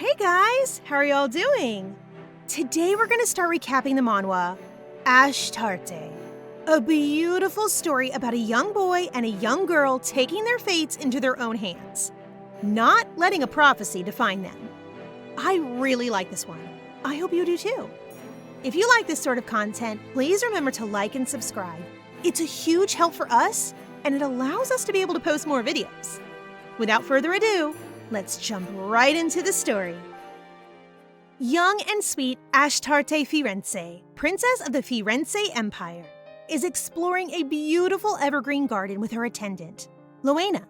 Hey guys, how are y'all doing? Today we're gonna start recapping the manhwa, Ashtarte. A beautiful story about a young boy and a young girl taking their fates into their own hands, not letting a prophecy define them. I really like this one. I hope you do too. If you like this sort of content, please remember to like and subscribe. It's a huge help for us, and it allows us to be able to post more videos. Without further ado, let's jump right into the story. Young and sweet Ashtarte Firenze, princess of the Firenze Empire, is exploring a beautiful evergreen garden with her attendant, Loena.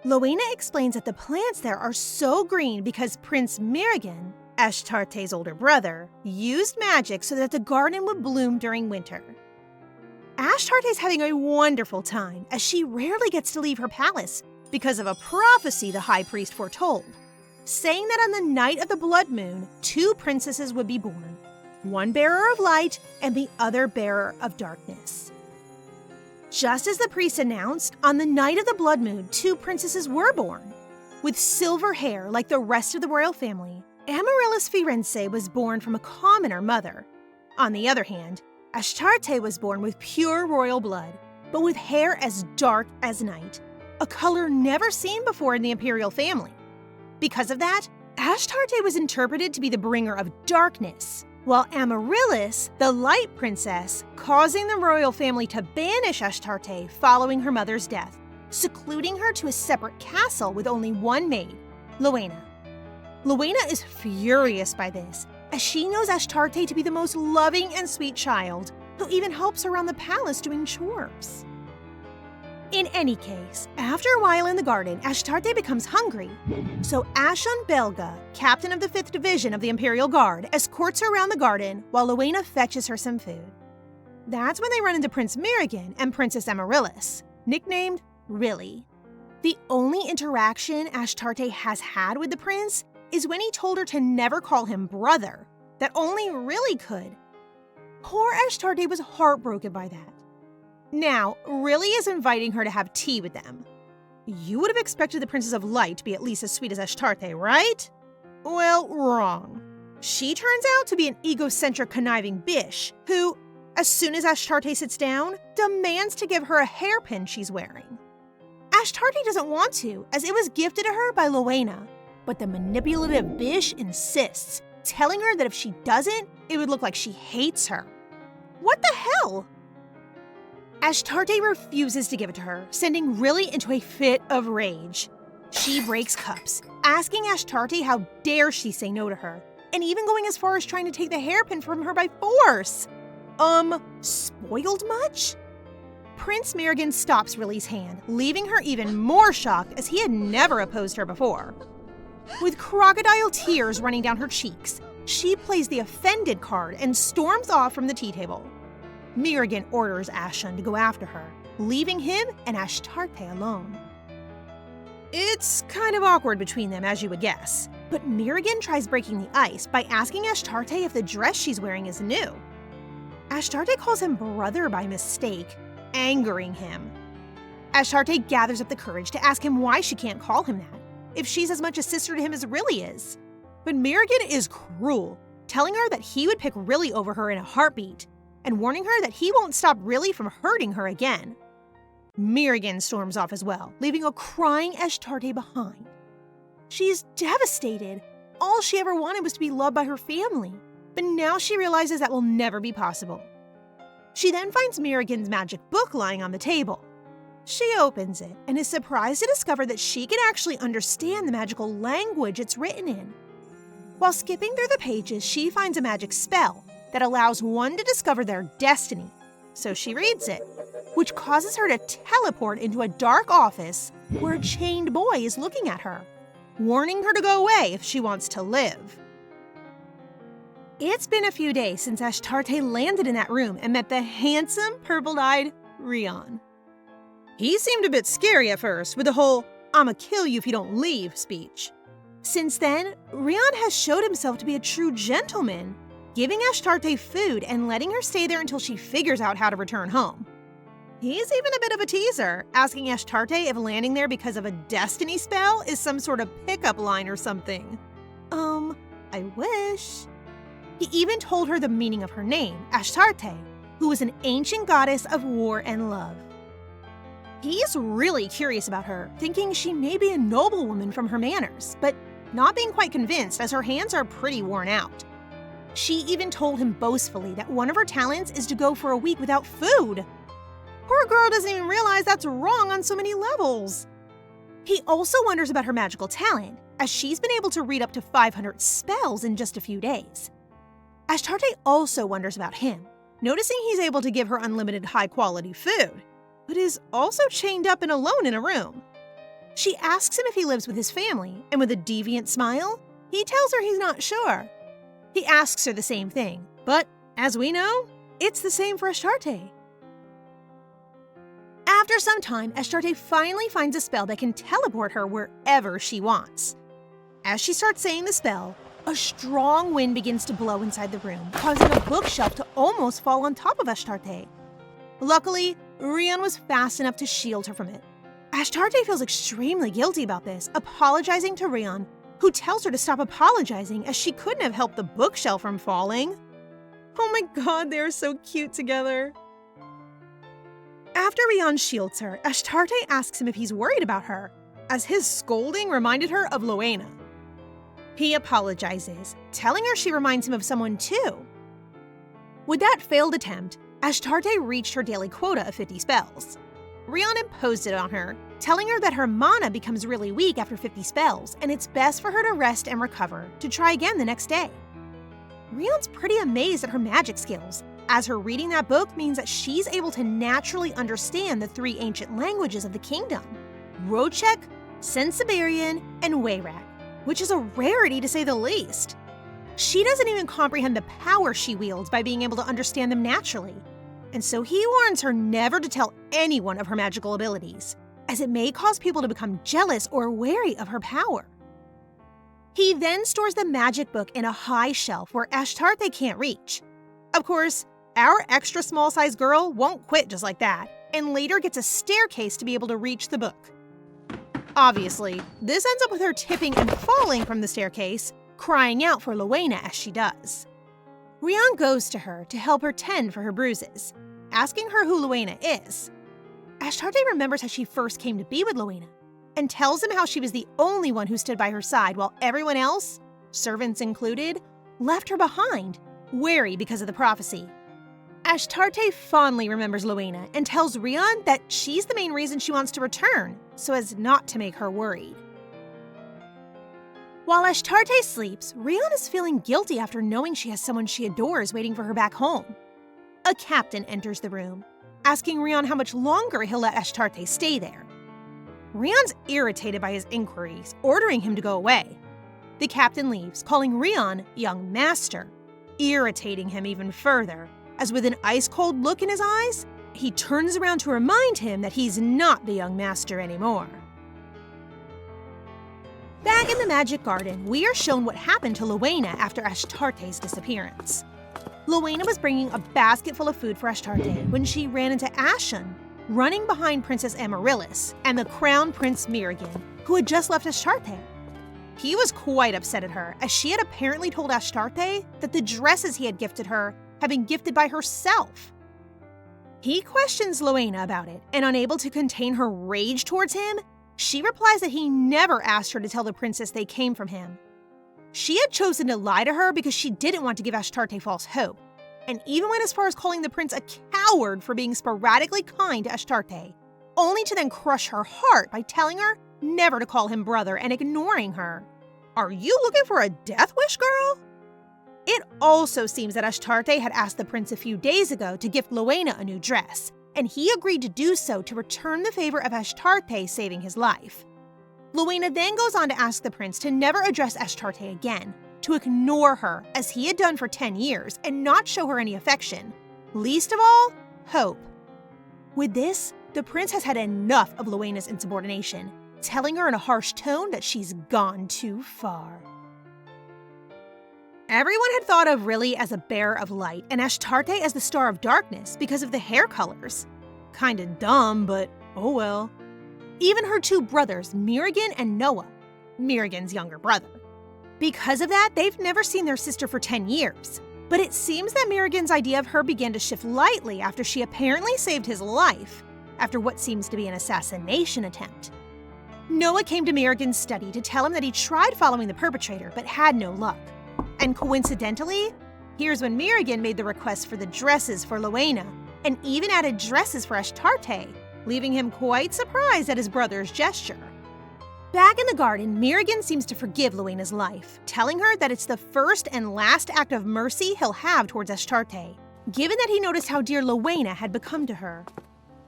Loena explains that the plants there are so green because Prince Mirigan, Ashtarte's older brother, used magic so that the garden would bloom during winter. Ashtarte is having a wonderful time as she rarely gets to leave her palace because of a prophecy the high priest foretold, saying that on the night of the blood moon, two princesses would be born, one bearer of light and the other bearer of darkness. Just as the priest announced, on the night of the blood moon, two princesses were born. With silver hair like the rest of the royal family, Amaryllis Firenze was born from a commoner mother. On the other hand, Ashtarte was born with pure royal blood, but with hair as dark as night, a color never seen before in the imperial family. Because of that, Ashtarte was interpreted to be the bringer of darkness, while Amaryllis, the light princess, causing the royal family to banish Ashtarte following her mother's death, secluding her to a separate castle with only one maid, Loena. Loena is furious by this, as she knows Ashtarte to be the most loving and sweet child, who even helps around the palace doing chores. In any case, after a while in the garden, Ashtarte becomes hungry. So Ashun Belga, captain of the 5th Division of the Imperial Guard, escorts her around the garden while Loena fetches her some food. That's when they run into Prince Mirigan and Princess Amaryllis, nicknamed Rilly. The only interaction Ashtarte has had with the prince is when he told her to never call him brother, that only Rilly could. Poor Ashtarte was heartbroken by that. Now, Rilly is inviting her to have tea with them. You would have expected the Princess of Light to be at least as sweet as Ashtarte, right? Well, wrong. She turns out to be an egocentric, conniving bish who, as soon as Ashtarte sits down, demands to give her a hairpin she's wearing. Ashtarte doesn't want to, as it was gifted to her by Loena, but the manipulative bish insists, telling her that if she doesn't, it would look like she hates her. What the hell? Ashtarte refuses to give it to her, sending Rilly into a fit of rage. She breaks cups, asking Ashtarte how dare she say no to her, and even going as far as trying to take the hairpin from her by force. Spoiled much? Prince Mirigan stops Rilly's hand, leaving her even more shocked as he had never opposed her before. With crocodile tears running down her cheeks, she plays the offended card and storms off from the tea table. Mirigan orders Ashun to go after her, leaving him and Ashtarte alone. It's kind of awkward between them, as you would guess, but Mirigan tries breaking the ice by asking Ashtarte if the dress she's wearing is new. Ashtarte calls him brother by mistake, angering him. Ashtarte gathers up the courage to ask him why she can't call him that, if she's as much a sister to him as Rilly is. But Mirigan is cruel, telling her that he would pick Rilly over her in a heartbeat, and warning her that he won't stop Rilly from hurting her again. Mirigan storms off as well, leaving a crying Ashtarte behind. She's devastated. All she ever wanted was to be loved by her family, but now she realizes that will never be possible. She then finds Mirigan's magic book lying on the table. She opens it and is surprised to discover that she can actually understand the magical language it's written in. While skipping through the pages, she finds a magic spell that allows one to discover their destiny, so she reads it, which causes her to teleport into a dark office where a chained boy is looking at her, warning her to go away if she wants to live. It's been a few days since Ashtarte landed in that room and met the handsome, purple-eyed Rion. He seemed a bit scary at first with the whole "I'ma kill you if you don't leave" speech. Since then, Rion has showed himself to be a true gentleman, giving Ashtarte food and letting her stay there until she figures out how to return home. He's even a bit of a teaser, asking Ashtarte if landing there because of a destiny spell is some sort of pickup line or something. I wish. He even told her the meaning of her name, Ashtarte, who was an ancient goddess of war and love. He's really curious about her, thinking she may be a noblewoman from her manners, but not being quite convinced as her hands are pretty worn out. She even told him boastfully that one of her talents is to go for a week without food. Poor girl doesn't even realize that's wrong on so many levels. He also wonders about her magical talent, as she's been able to read up to 500 spells in just a few days. Ashtarte also wonders about him, noticing he's able to give her unlimited high-quality food, but is also chained up and alone in a room. She asks him if he lives with his family, and with a deviant smile, he tells her he's not sure. He asks her the same thing, but as we know, it's the same for Ashtarte. After some time, Ashtarte finally finds a spell that can teleport her wherever she wants. As she starts saying the spell, a strong wind begins to blow inside the room, causing a bookshelf to almost fall on top of Ashtarte. Luckily, Rion was fast enough to shield her from it. Ashtarte feels extremely guilty about this, apologizing to Rion, who tells her to stop apologizing as she couldn't have helped the bookshelf from falling. Oh my god, they are so cute together. After Rion shields her, Ashtarte asks him if he's worried about her, as his scolding reminded her of Luena. He apologizes, telling her she reminds him of someone too. With that failed attempt, Ashtarte reached her daily quota of 50 spells. Rion imposed it on her, telling her that her mana becomes really weak after 50 spells, and it's best for her to rest and recover to try again the next day. Rion's pretty amazed at her magic skills, as her reading that book means that she's able to naturally understand the 3 ancient languages of the kingdom, Rochek, Sensiberian, and Wayrak, which is a rarity to say the least. She doesn't even comprehend the power she wields by being able to understand them naturally, and so he warns her never to tell anyone of her magical abilities, as it may cause people to become jealous or wary of her power. He then stores the magic book in a high shelf where Ashtarte can't reach. Of course, our extra small-sized girl won't quit just like that, and later gets a staircase to be able to reach the book. Obviously, this ends up with her tipping and falling from the staircase, crying out for Luena as she does. Rion goes to her to help her tend for her bruises, asking her who Luena is. Ashtarte remembers how she first came to be with Luena, and tells him how she was the only one who stood by her side while everyone else, servants included, left her behind, wary because of the prophecy. Ashtarte fondly remembers Luena and tells Rion that she's the main reason she wants to return, so as not to make her worried. While Ashtarte sleeps, Rion is feeling guilty after knowing she has someone she adores waiting for her back home. A captain enters the room, asking Rion how much longer he'll let Ashtarte stay there. Rion's irritated by his inquiries, ordering him to go away. The captain leaves, calling Rion young master, irritating him even further, as with an ice-cold look in his eyes, he turns around to remind him that he's not the young master anymore. Back in the Magic Garden, we are shown what happened to Luena after Ashtarte's disappearance. Luena was bringing a basket full of food for Ashtarte when she ran into Ashen, running behind Princess Amaryllis and the Crown Prince Mirigan, who had just left Astarte. He was quite upset at her, as she had apparently told Ashtarte that the dresses he had gifted her had been gifted by herself. He questions Luena about it, and unable to contain her rage towards him, she replies that he never asked her to tell the princess they came from him. She had chosen to lie to her because she didn't want to give Ashtarte false hope, and even went as far as calling the prince a coward for being sporadically kind to Ashtarte, only to then crush her heart by telling her never to call him brother and ignoring her. Are you looking for a death wish, girl? It also seems that Ashtarte had asked the prince a few days ago to gift Luena a new dress, and he agreed to do so to return the favor of Ashtarte saving his life. Luena then goes on to ask the prince to never address Ashtarte again, to ignore her as he had done for 10 years and not show her any affection, least of all, hope. With this, the prince has had enough of Luena's insubordination, telling her in a harsh tone that she's gone too far. Everyone had thought of Riley as a bearer of light and Ashtarte as the star of darkness because of the hair colors. Kinda dumb, but oh well. Even her 2 brothers, Mirigan and Noah, Mirigan's younger brother, Because of that, they've never seen their sister for 10 years. But it seems that Merrigan's idea of her began to shift lightly after she apparently saved his life, after what seems to be an assassination attempt. Noah came to Merrigan's study to tell him that he tried following the perpetrator but had no luck. And coincidentally, here's when Merrigan made the request for the dresses for Lowena, and even added dresses for Ashtarte, leaving him quite surprised at his brother's gesture. Back in the garden, Merrigan seems to forgive Lowena's life, telling her that it's the first and last act of mercy he'll have towards Ashtarte, given that he noticed how dear Lowena had become to her.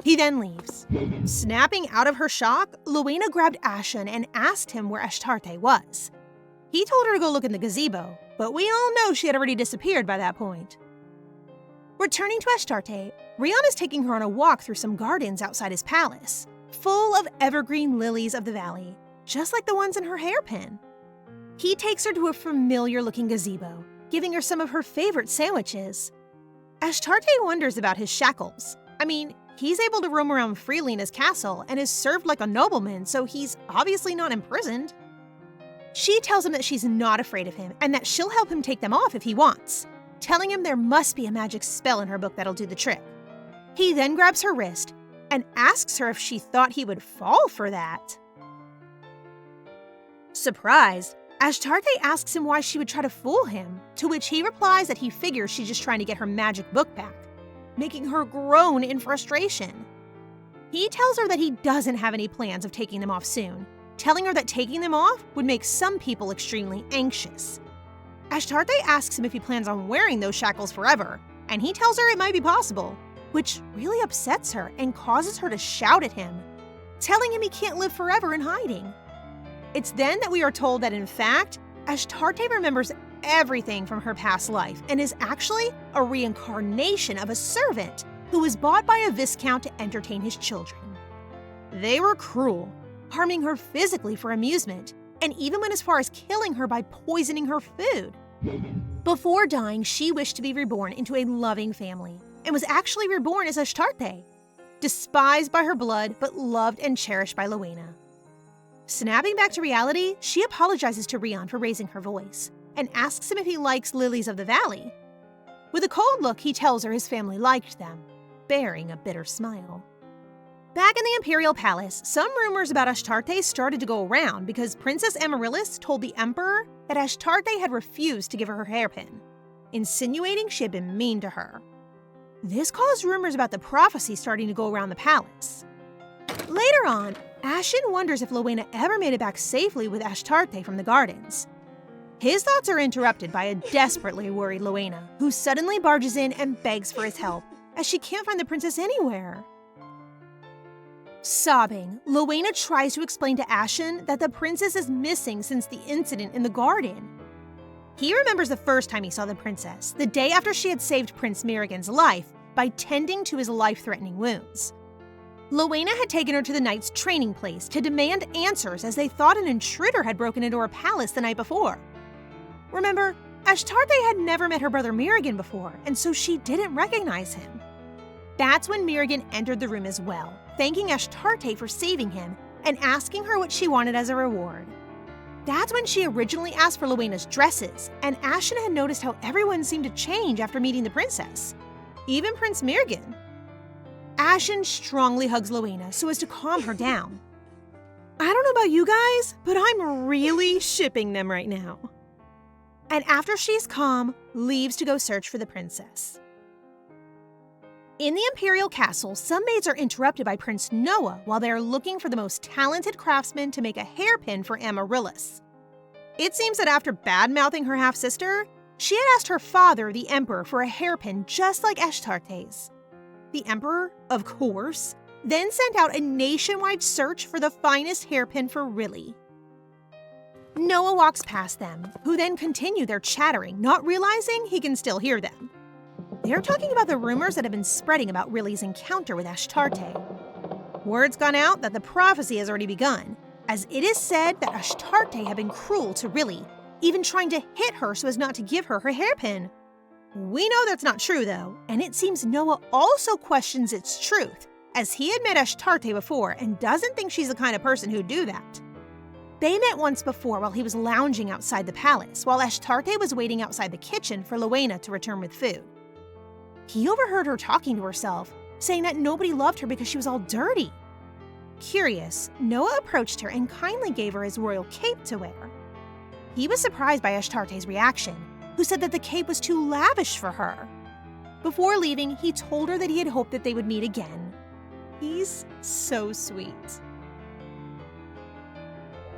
He then leaves. Snapping out of her shock, Lowena grabbed Ashen and asked him where Ashtarte was. He told her to go look in the gazebo, but we all know she had already disappeared by that point. Returning to Ashtarte, Rion is taking her on a walk through some gardens outside his palace, full of evergreen lilies of the valley, just like the ones in her hairpin. He takes her to a familiar-looking gazebo, giving her some of her favorite sandwiches. Ashtarte wonders about his shackles. I mean, he's able to roam around freely in his castle and is served like a nobleman, so he's obviously not imprisoned. She tells him that she's not afraid of him and that she'll help him take them off if he wants, telling him there must be a magic spell in her book that'll do the trick. He then grabs her wrist and asks her if she thought he would fall for that. Surprised, Ashtarte asks him why she would try to fool him, to which he replies that he figures she's just trying to get her magic book back, making her groan in frustration. He tells her that he doesn't have any plans of taking them off soon, telling her that taking them off would make some people extremely anxious. Ashtarte asks him if he plans on wearing those shackles forever, and he tells her it might be possible, which really upsets her and causes her to shout at him, telling him he can't live forever in hiding. It's then that we are told that in fact, Ashtarte remembers everything from her past life and is actually a reincarnation of a servant who was bought by a viscount to entertain his children. They were cruel, harming her physically for amusement, and even went as far as killing her by poisoning her food. Before dying, she wished to be reborn into a loving family, and was actually reborn as Ashtarte, despised by her blood but loved and cherished by Lowena. Snapping back to reality, she apologizes to Rion for raising her voice, and asks him if he likes lilies of the valley. With a cold look, he tells her his family liked them, bearing a bitter smile. Back in the imperial palace, some rumors about Ashtarte started to go around because Princess Amaryllis told the emperor that Ashtarte had refused to give her her hairpin, insinuating she had been mean to her. This caused rumors about the prophecy starting to go around the palace. Later on, Ashen wonders if Lowena ever made it back safely with Ashtarte from the gardens. His thoughts are interrupted by a desperately worried Lowena, who suddenly barges in and begs for his help, as she can't find the princess anywhere. Sobbing, Lowena tries to explain to Ashen that the princess is missing since the incident in the garden. He remembers the first time he saw the princess, the day after she had saved Prince Merrigan's life by tending to his life-threatening wounds. Lowena had taken her to the knight's training place to demand answers as they thought an intruder had broken into her palace the night before. Remember, Ashtarte had never met her brother Merrigan before, and so she didn't recognize him. That's when Merrigan entered the room as well, thanking Ashtarte for saving him and asking her what she wanted as a reward. That's when she originally asked for Lowena's dresses, and Ashen had noticed how everyone seemed to change after meeting the princess, even Prince Merrigan. Ashen strongly hugs Lowena so as to calm her down. I don't know about you guys, but I'm really shipping them right now. And after she's calm, leaves to go search for the princess. In the imperial castle, some maids are interrupted by Prince Noah while they are looking for the most talented craftsman to make a hairpin for Amaryllis. It seems that after bad-mouthing her half-sister, she had asked her father, the emperor, for a hairpin just like Ashtarte's. The emperor, of course, then sent out a nationwide search for the finest hairpin for Riley. Noah walks past them, who then continue their chattering, not realizing he can still hear them. They're talking about the rumors that have been spreading about Riley's encounter with Ashtarte. Word's gone out that the prophecy has already begun, as it is said that Ashtarte had been cruel to Riley, even trying to hit her so as not to give her her hairpin. We know that's not true, though, and it seems Noah also questions its truth, as he had met Ashtarte before and doesn't think she's the kind of person who'd do that. They met once before while he was lounging outside the palace, while Ashtarte was waiting outside the kitchen for Luena to return with food. He overheard her talking to herself, saying that nobody loved her because she was all dirty. Curious, Noah approached her and kindly gave her his royal cape to wear. He was surprised by Ashtarte's reaction, who said that the cape was too lavish for her. Before leaving, he told her that he had hoped that they would meet again. He's so sweet.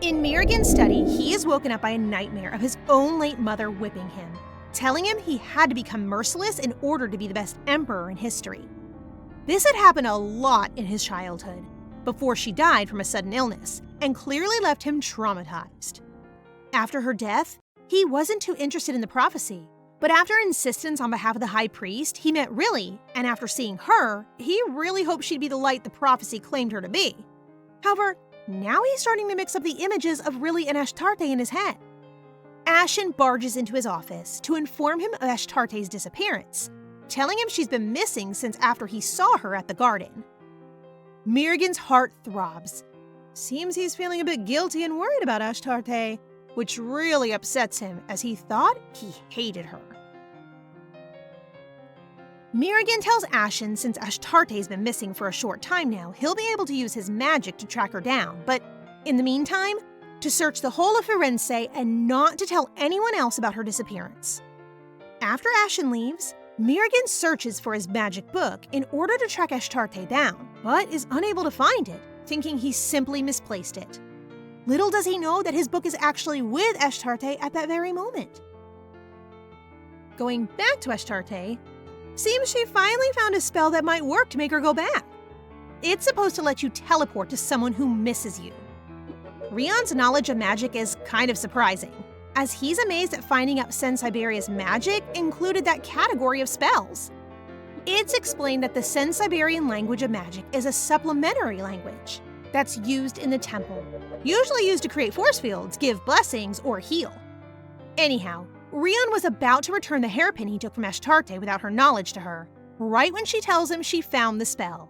In Mirigen's study, he is woken up by a nightmare of his own late mother whipping him, telling him he had to become merciless in order to be the best emperor in history. This had happened a lot in his childhood, before she died from a sudden illness, and clearly left him traumatized. After her death, he wasn't too interested in the prophecy, but after insistence on behalf of the high priest, he met Riley, and after seeing her, he really hoped she'd be the light the prophecy claimed her to be. However, now he's starting to mix up the images of Riley and Ashtarte in his head. Ashen barges into his office to inform him of Ashtarte's disappearance, telling him she's been missing since after he saw her at the garden. Mirigen's heart throbs. Seems he's feeling a bit guilty and worried about Ashtarte, which really upsets him as he thought he hated her. Mirigen tells Ashen since Ashtarte's been missing for a short time now, he'll be able to use his magic to track her down, but in the meantime, to search the whole of Firenze and not to tell anyone else about her disappearance. After Ashen leaves, Mirigen searches for his magic book in order to track Ashtarte down, but is unable to find it, thinking he simply misplaced it. Little does he know that his book is actually with Ashtarte at that very moment. Going back to Ashtarte, seems she finally found a spell that might work to make her go back. It's supposed to let you teleport to someone who misses you. Rion's knowledge of magic is kind of surprising, as he's amazed at finding out Sensiberia's magic included that category of spells. It's explained that the Sensiberian language of magic is a supplementary language that's used in the temple, usually used to create force fields, give blessings, or heal. Anyhow, Rion was about to return the hairpin he took from Ashtarte without her knowledge to her, right when she tells him she found the spell.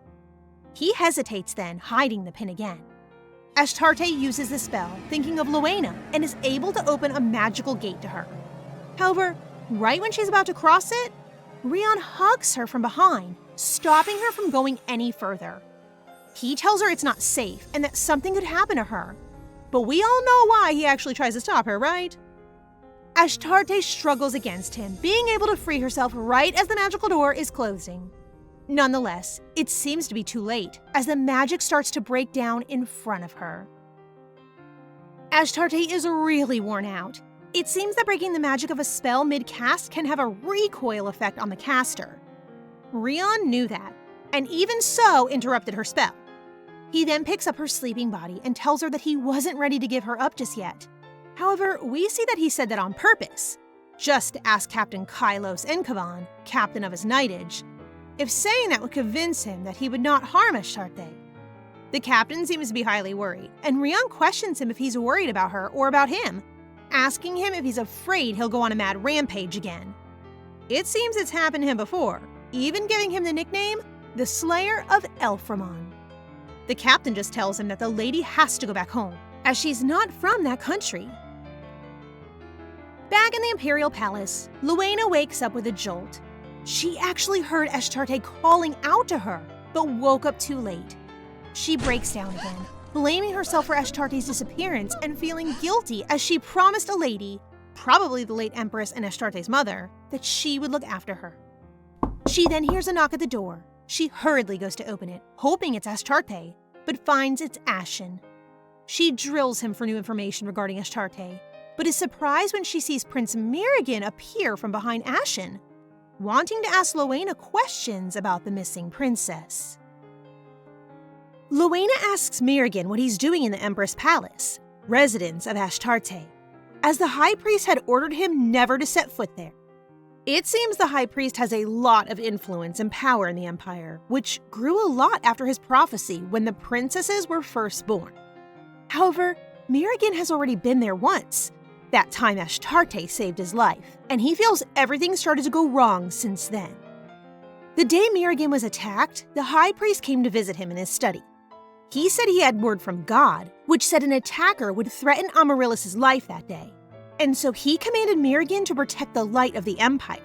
He hesitates then, hiding the pin again. Ashtarte uses the spell, thinking of Luena, and is able to open a magical gate to her. However, right when she's about to cross it, Rion hugs her from behind, stopping her from going any further. He tells her it's not safe and that something could happen to her. But we all know why he actually tries to stop her, right? Ashtarte struggles against him, being able to free herself right as the magical door is closing. Nonetheless, it seems to be too late, as the magic starts to break down in front of her. Ashtarte is really worn out. It seems that breaking the magic of a spell mid-cast can have a recoil effect on the caster. Rion knew that, and even so interrupted her spell. He then picks up her sleeping body and tells her that he wasn't ready to give her up just yet. However, we see that he said that on purpose, just to ask Captain Kylos Enkavan, captain of his knightage, if saying that would convince him that he would not harm Ashtarte. The captain seems to be highly worried, and Rion questions him if he's worried about her or about him, asking him if he's afraid he'll go on a mad rampage again. It seems it's happened to him before, even giving him the nickname, the Slayer of Elforman. The captain just tells him that the lady has to go back home, as she's not from that country. Back in the imperial palace, Luena wakes up with a jolt. She actually heard Ashtarte calling out to her, but woke up too late. She breaks down again, blaming herself for Ashtarte's disappearance and feeling guilty as she promised a lady, probably the late Empress and Ashtarte's mother, that she would look after her. She then hears a knock at the door. She hurriedly goes to open it, hoping it's Ashtarte, but finds it's Ashen. She drills him for new information regarding Ashtarte, but is surprised when she sees Prince Mirigen appear from behind Ashen, wanting to ask Luena questions about the missing princess. Luena asks Mirigen what he's doing in the Empress Palace, residence of Ashtarte, as the High Priest had ordered him never to set foot there. It seems the High Priest has a lot of influence and power in the Empire, which grew a lot after his prophecy when the princesses were first born. However, Mirigen has already been there once. That time Ashtarte saved his life, and he feels everything started to go wrong since then. The day Mirigen was attacked, the High Priest came to visit him in his study. He said he had word from God, which said an attacker would threaten Amaryllis' life that day, and so he commanded Merigan to protect the light of the Empire.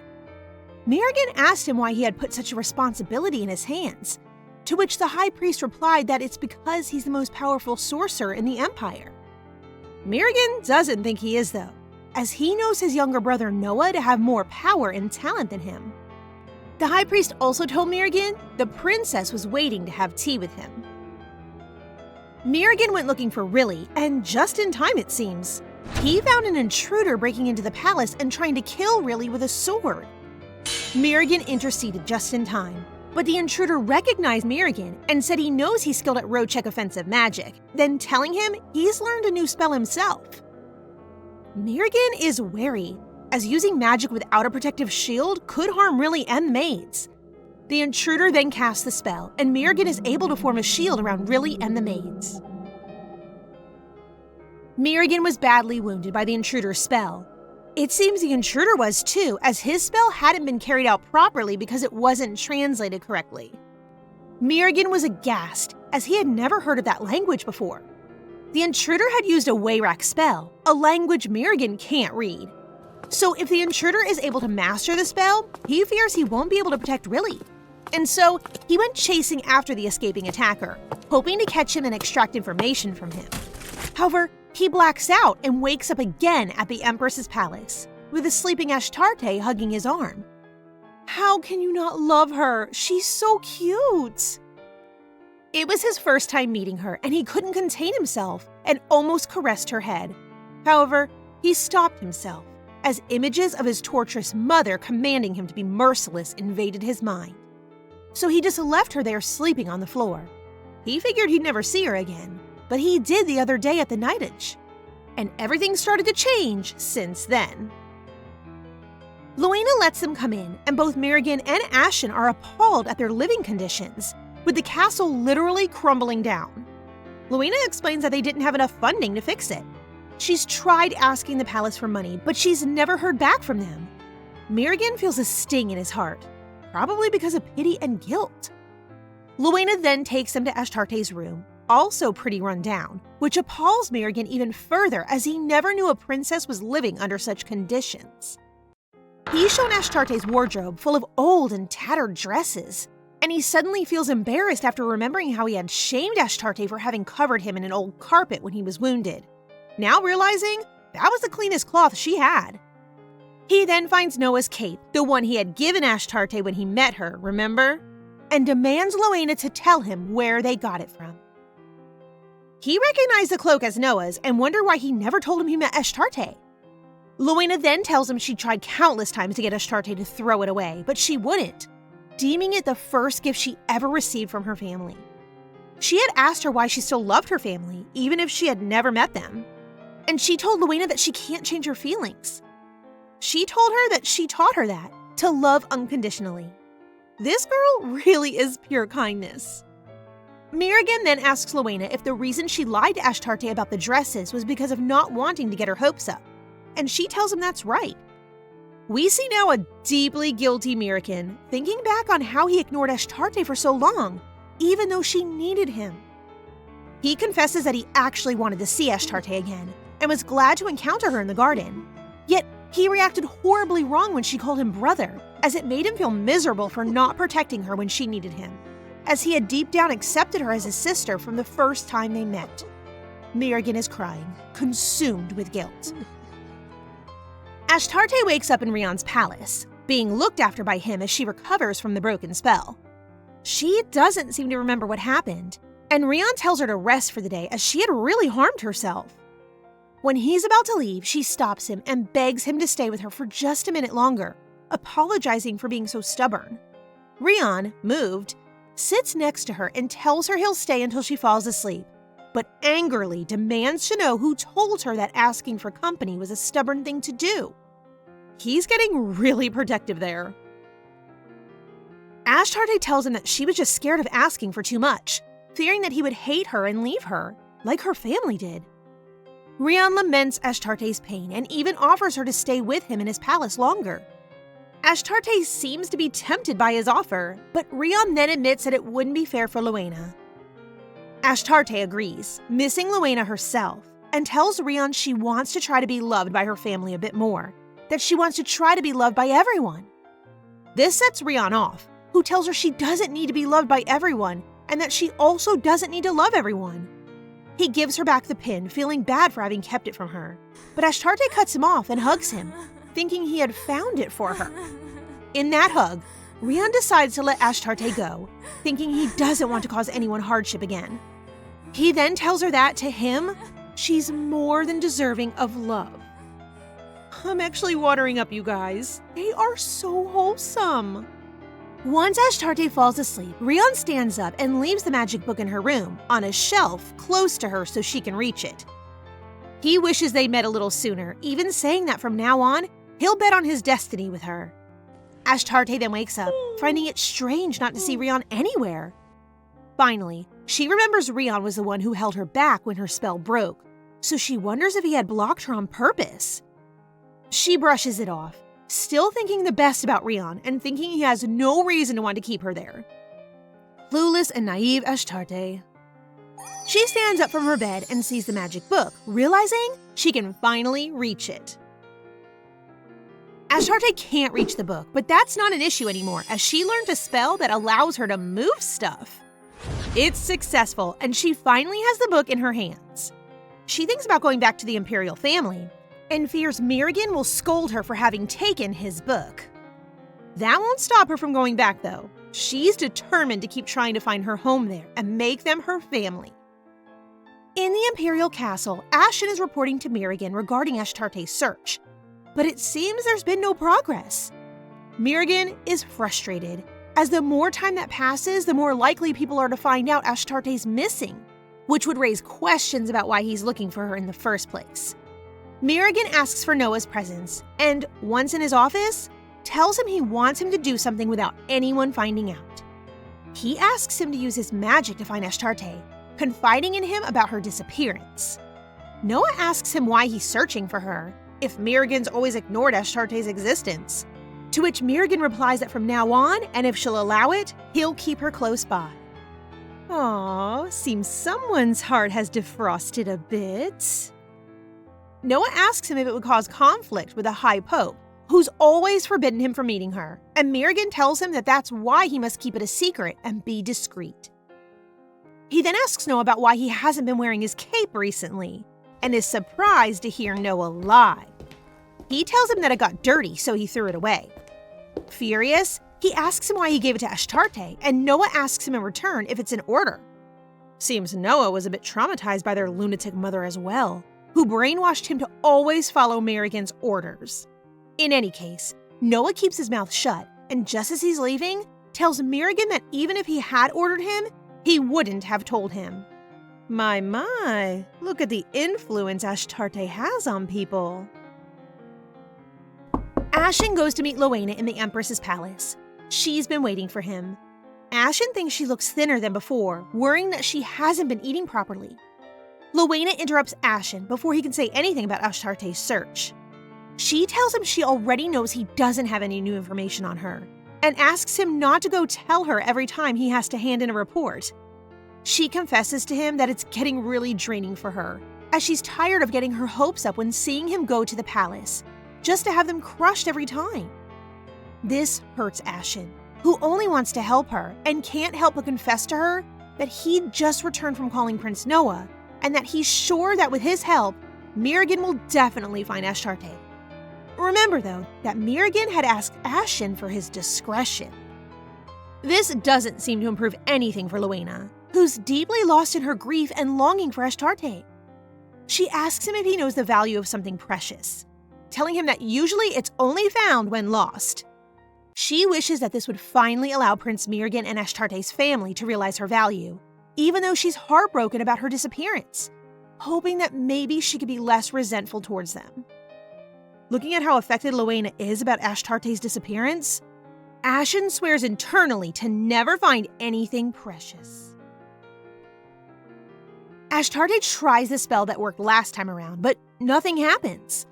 Merigan asked him why he had put such a responsibility in his hands, to which the High Priest replied that it's because he's the most powerful sorcerer in the Empire. Merigan doesn't think he is, though, as he knows his younger brother Noah to have more power and talent than him. The High Priest also told Merigan the princess was waiting to have tea with him. Merigan went looking for Riley, and just in time it seems. He found an intruder breaking into the palace and trying to kill Riley with a sword. Merigan interceded just in time, but the intruder recognized Merigan and said he knows he's skilled at road check offensive magic, then telling him he's learned a new spell himself. Merigan is wary, as using magic without a protective shield could harm Riley and the maids. The intruder then casts the spell, and Merigan is able to form a shield around Riley and the maids. Merigan was badly wounded by the intruder's spell. It seems the intruder was too, as his spell hadn't been carried out properly because it wasn't translated correctly. Merigan was aghast, as he had never heard of that language before. The intruder had used a Wayrak spell, a language Merigan can't read. So if the intruder is able to master the spell, he fears he won't be able to protect Riley. And so he went chasing after the escaping attacker, hoping to catch him and extract information from him. However, he blacks out and wakes up again at the Empress's palace, with the sleeping Ashtarte hugging his arm. How can you not love her? She's so cute! It was his first time meeting her, and he couldn't contain himself and almost caressed her head. However, he stopped himself, as images of his torturous mother commanding him to be merciless invaded his mind. So he just left her there sleeping on the floor. He figured he'd never see her again, but he did the other day at the Knightage. And everything started to change since then. Luena lets them come in, and both Merigan and Ashen are appalled at their living conditions, with the castle literally crumbling down. Luena explains that they didn't have enough funding to fix it. She's tried asking the palace for money, but she's never heard back from them. Merigan feels a sting in his heart, probably because of pity and guilt. Luena then takes them to Ashtarte's room, also pretty run down, which appalls Merigan even further as he never knew a princess was living under such conditions. He's shown Ashtarte's wardrobe full of old and tattered dresses, and he suddenly feels embarrassed after remembering how he had shamed Ashtarte for having covered him in an old carpet when he was wounded, now realizing that was the cleanest cloth she had. He then finds Noah's cape, the one he had given Ashtarte when he met her, remember? And demands Luena to tell him where they got it from. He recognized the cloak as Noah's and wondered why he never told him he met Ashtarte. Luena then tells him she tried countless times to get Ashtarte to throw it away, but she wouldn't, deeming it the first gift she ever received from her family. She had asked her why she still loved her family, even if she had never met them. And she told Luena that she can't change her feelings. She told her that she taught her that, to love unconditionally. This girl really is pure kindness. Merigan then asks Luena if the reason she lied to Ashtarte about the dresses was because of not wanting to get her hopes up, and she tells him that's right. We see now a deeply guilty Merigan, thinking back on how he ignored Ashtarte for so long, even though she needed him. He confesses that he actually wanted to see Ashtarte again, and was glad to encounter her in the garden. Yet, he reacted horribly wrong when she called him brother, as it made him feel miserable for not protecting her when she needed him, as he had deep down accepted her as his sister from the first time they met. Merigan is crying, consumed with guilt. Ashtarte wakes up in Rion's palace, being looked after by him as she recovers from the broken spell. She doesn't seem to remember what happened, and Rion tells her to rest for the day as she had really harmed herself. When he's about to leave, she stops him and begs him to stay with her for just a minute longer, apologizing for being so stubborn. Rion, moved, sits next to her and tells her he'll stay until she falls asleep, but angrily demands to know who told her that asking for company was a stubborn thing to do. He's getting really protective there. Ashtarte tells him that she was just scared of asking for too much, fearing that he would hate her and leave her, like her family did. Rion laments Ashtarte's pain and even offers her to stay with him in his palace longer. Ashtarte seems to be tempted by his offer, but Rion then admits that it wouldn't be fair for Luena. Ashtarte agrees, missing Luena herself, and tells Rion she wants to try to be loved by her family a bit more, that she wants to try to be loved by everyone. This sets Rion off, who tells her she doesn't need to be loved by everyone and that she also doesn't need to love everyone. He gives her back the pin, feeling bad for having kept it from her, but Ashtarte cuts him off and hugs him, thinking he had found it for her. In that hug, Rion decides to let Ashtarte go, thinking he doesn't want to cause anyone hardship again. He then tells her that, to him, she's more than deserving of love. I'm actually watering up, you guys. They are so wholesome. Once Ashtarte falls asleep, Rion stands up and leaves the magic book in her room, on a shelf close to her so she can reach it. He wishes they met a little sooner, even saying that from now on, he'll bet on his destiny with her. Ashtarte then wakes up, finding it strange not to see Rion anywhere. Finally, she remembers Rion was the one who held her back when her spell broke, so she wonders if he had blocked her on purpose. She brushes it off, still thinking the best about Rion and thinking he has no reason to want to keep her there. Clueless and naive Ashtarte. She stands up from her bed and sees the magic book, realizing she can finally reach it. Ashtarte can't reach the book, but that's not an issue anymore, as she learned a spell that allows her to move stuff. It's successful, and she finally has the book in her hands. She thinks about going back to the imperial family, and fears Merrigan will scold her for having taken his book. That won't stop her from going back, though. She's determined to keep trying to find her home there and make them her family. In the imperial castle, Ashen is reporting to Merrigan regarding Ashtarte's search, but it seems there's been no progress. Merrigan is frustrated, as the more time that passes, the more likely people are to find out Ashtarte's missing, which would raise questions about why he's looking for her in the first place. Merrigan asks for Noah's presence, and once in his office, tells him he wants him to do something without anyone finding out. He asks him to use his magic to find Ashtarte, confiding in him about her disappearance. Noah asks him why he's searching for her, if Merrigan's always ignored Ashtarte's existence, to which Merrigan replies that from now on, and if she'll allow it, he'll keep her close by. Aww, seems someone's heart has defrosted a bit. Noah asks him if it would cause conflict with the High Pope, who's always forbidden him from meeting her, and Merrigan tells him that that's why he must keep it a secret and be discreet. He then asks Noah about why he hasn't been wearing his cape recently, and is surprised to hear Noah lie. He tells him that it got dirty, so he threw it away. Furious, he asks him why he gave it to Ashtarte, and Noah asks him in return if it's in order. Seems Noah was a bit traumatized by their lunatic mother as well, who brainwashed him to always follow Merrigan's orders. In any case, Noah keeps his mouth shut, and just as he's leaving, tells Merrigan that even if he had ordered him, he wouldn't have told him. My, look at the influence Ashtarte has on people. Ashen goes to meet Luena in the Empress's palace. She's been waiting for him. Ashen thinks she looks thinner than before, worrying that she hasn't been eating properly. Luena interrupts Ashen before he can say anything about Ashtarte's search. She tells him she already knows he doesn't have any new information on her, and asks him not to go tell her every time he has to hand in a report. She confesses to him that it's getting really draining for her, as she's tired of getting her hopes up when seeing him go to the palace, just to have them crushed every time. This hurts Ashen, who only wants to help her and can't help but confess to her that he'd just returned from calling Prince Noah, and that he's sure that with his help, Merrigan will definitely find Ashtarte. Remember, though, that Merrigan had asked Ashen for his discretion. This doesn't seem to improve anything for Luena, who's deeply lost in her grief and longing for Ashtarte. She asks him if he knows the value of something precious, telling him that usually it's only found when lost. She wishes that this would finally allow Prince Merrigan and Ashtarte's family to realize her value, even though she's heartbroken about her disappearance, hoping that maybe she could be less resentful towards them. Looking at how affected Luena is about Ashtarte's disappearance, Ashen swears internally to never find anything precious. Ashtarte tries the spell that worked last time around, but nothing happens.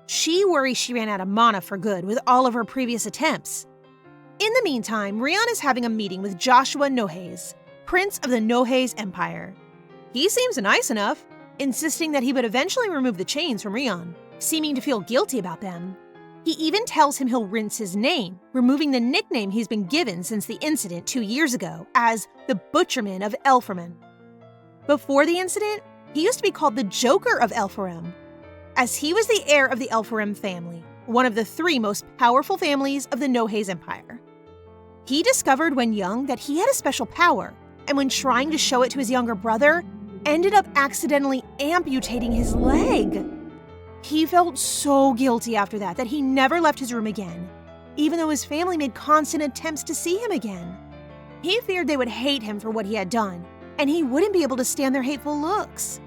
She worries she ran out of mana for good with all of her previous attempts. In the meantime, Rion is having a meeting with Joshua Nohays, Prince of the Nohays Empire, he seems nice enough, insisting that he would eventually remove the chains from Rion, seeming to feel guilty about them. He even tells him he'll rinse his name, removing the nickname he's been given since the incident 2 years ago as the Butcherman of Elforman. Before the incident, he used to be called the Joker of Elforem, as he was the heir of the Elforem family, one of the 3 most powerful families of the Nohay's Empire. He discovered when young that he had a special power, and when trying to show it to his younger brother, ended up accidentally amputating his leg. He felt so guilty after that he never left his room again, even though his family made constant attempts to see him again. He feared they would hate him for what he had done, and he wouldn't be able to stand their hateful looks.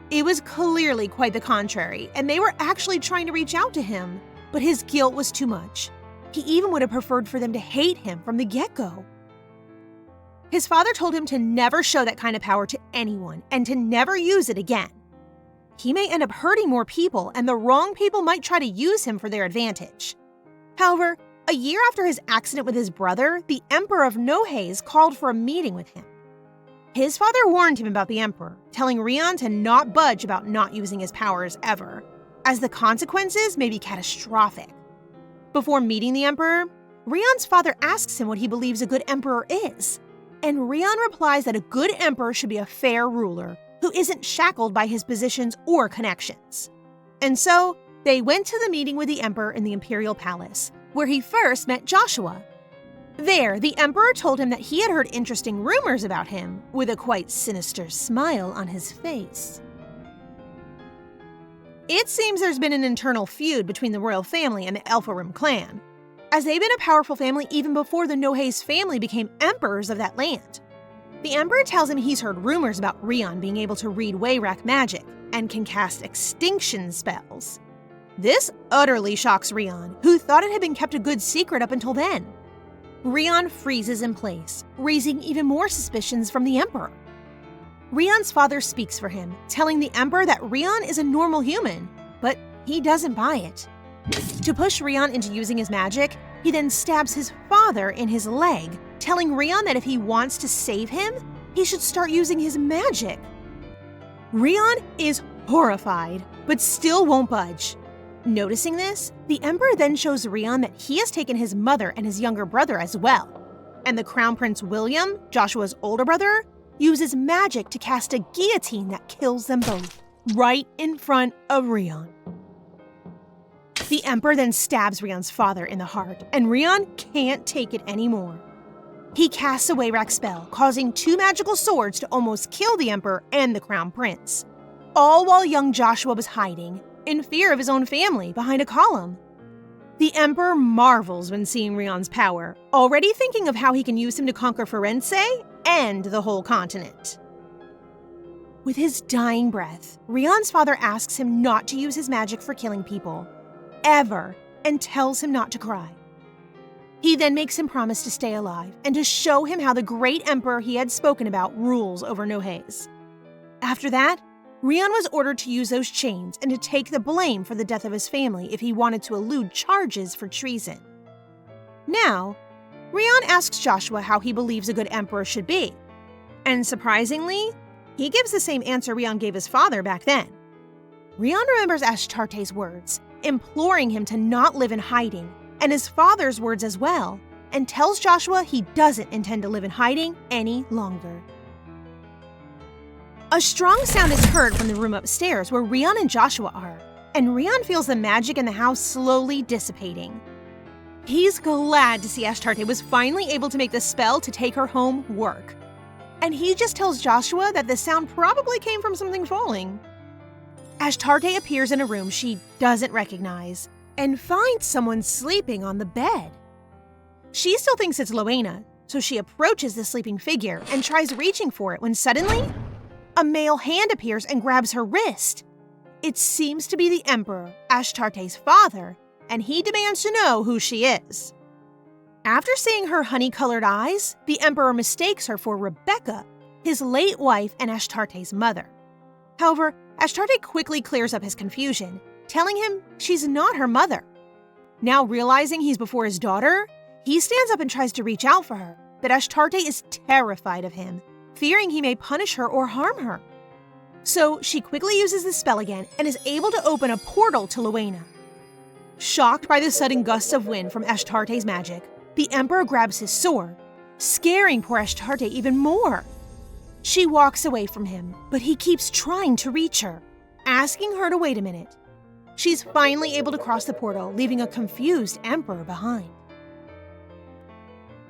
It was clearly quite the contrary, and they were actually trying to reach out to him, but his guilt was too much. He even would have preferred for them to hate him from the get-go. His father told him to never show that kind of power to anyone and to never use it again. He may end up hurting more people, and the wrong people might try to use him for their advantage. However, a year after his accident with his brother, the Emperor of Nohay's called for a meeting with him. His father warned him about the Emperor, telling Rion to not budge about not using his powers ever, as the consequences may be catastrophic. Before meeting the Emperor, Rion's father asks him what he believes a good emperor is, and Rion replies that a good emperor should be a fair ruler who isn't shackled by his positions or connections. And so, they went to the meeting with the Emperor in the Imperial Palace, where he first met Joshua. There, the Emperor told him that he had heard interesting rumors about him, with a quite sinister smile on his face. It seems there's been an internal feud between the royal family and the Elforem clan, as they've been a powerful family even before the Nohay's family became emperors of that land. The Emperor tells him he's heard rumors about Rion being able to read Wayrak magic and can cast extinction spells. This utterly shocks Rion, who thought it had been kept a good secret up until then. Rion freezes in place, raising even more suspicions from the Emperor. Rion's father speaks for him, telling the Emperor that Rion is a normal human, but he doesn't buy it. To push Rion into using his magic, he then stabs his father in his leg, telling Rion that if he wants to save him, he should start using his magic. Rion is horrified, but still won't budge. Noticing this, the Emperor then shows Rion that he has taken his mother and his younger brother as well, and the Crown Prince William, Joshua's older brother, uses magic to cast a guillotine that kills them both, right in front of Rion. The Emperor then stabs Rion's father in the heart, and Rion can't take it anymore. He casts a Wayrak spell, causing 2 magical swords to almost kill the Emperor and the Crown Prince, all while young Joshua was hiding, in fear of his own family, behind a column. The Emperor marvels when seeing Rion's power, already thinking of how he can use him to conquer Firenze and the whole continent. With his dying breath, Rion's father asks him not to use his magic for killing people, ever, and tells him not to cry. He then makes him promise to stay alive and to show him how the great emperor he had spoken about rules over Nohay's. After that, Rion was ordered to use those chains and to take the blame for the death of his family if he wanted to elude charges for treason. Now, Rion asks Joshua how he believes a good emperor should be. And surprisingly, he gives the same answer Rion gave his father back then. Rion remembers Ashtarte's words, imploring him to not live in hiding, and his father's words as well, and tells Joshua he doesn't intend to live in hiding any longer. A strong sound is heard from the room upstairs where Rion and Joshua are, and Rion feels the magic in the house slowly dissipating. He's glad to see Ashtarte was finally able to make the spell to take her home work. And he just tells Joshua that the sound probably came from something falling. Ashtarte appears in a room she doesn't recognize and finds someone sleeping on the bed. She still thinks it's Loena, so she approaches the sleeping figure and tries reaching for it when suddenly, a male hand appears and grabs her wrist. It seems to be the Emperor, Ashtarte's father, and he demands to know who she is. After seeing her honey-colored eyes, the Emperor mistakes her for Rebecca, his late wife and Ashtarte's mother. However, Ashtarte quickly clears up his confusion, telling him she's not her mother. Now realizing he's before his daughter, he stands up and tries to reach out for her, but Ashtarte is terrified of him, fearing he may punish her or harm her. So she quickly uses the spell again and is able to open a portal to Luena. Shocked by the sudden gusts of wind from Ashtarte's magic, the Emperor grabs his sword, scaring poor Astarte even more. She walks away from him, but he keeps trying to reach her, asking her to wait a minute. She's finally able to cross the portal, leaving a confused Emperor behind.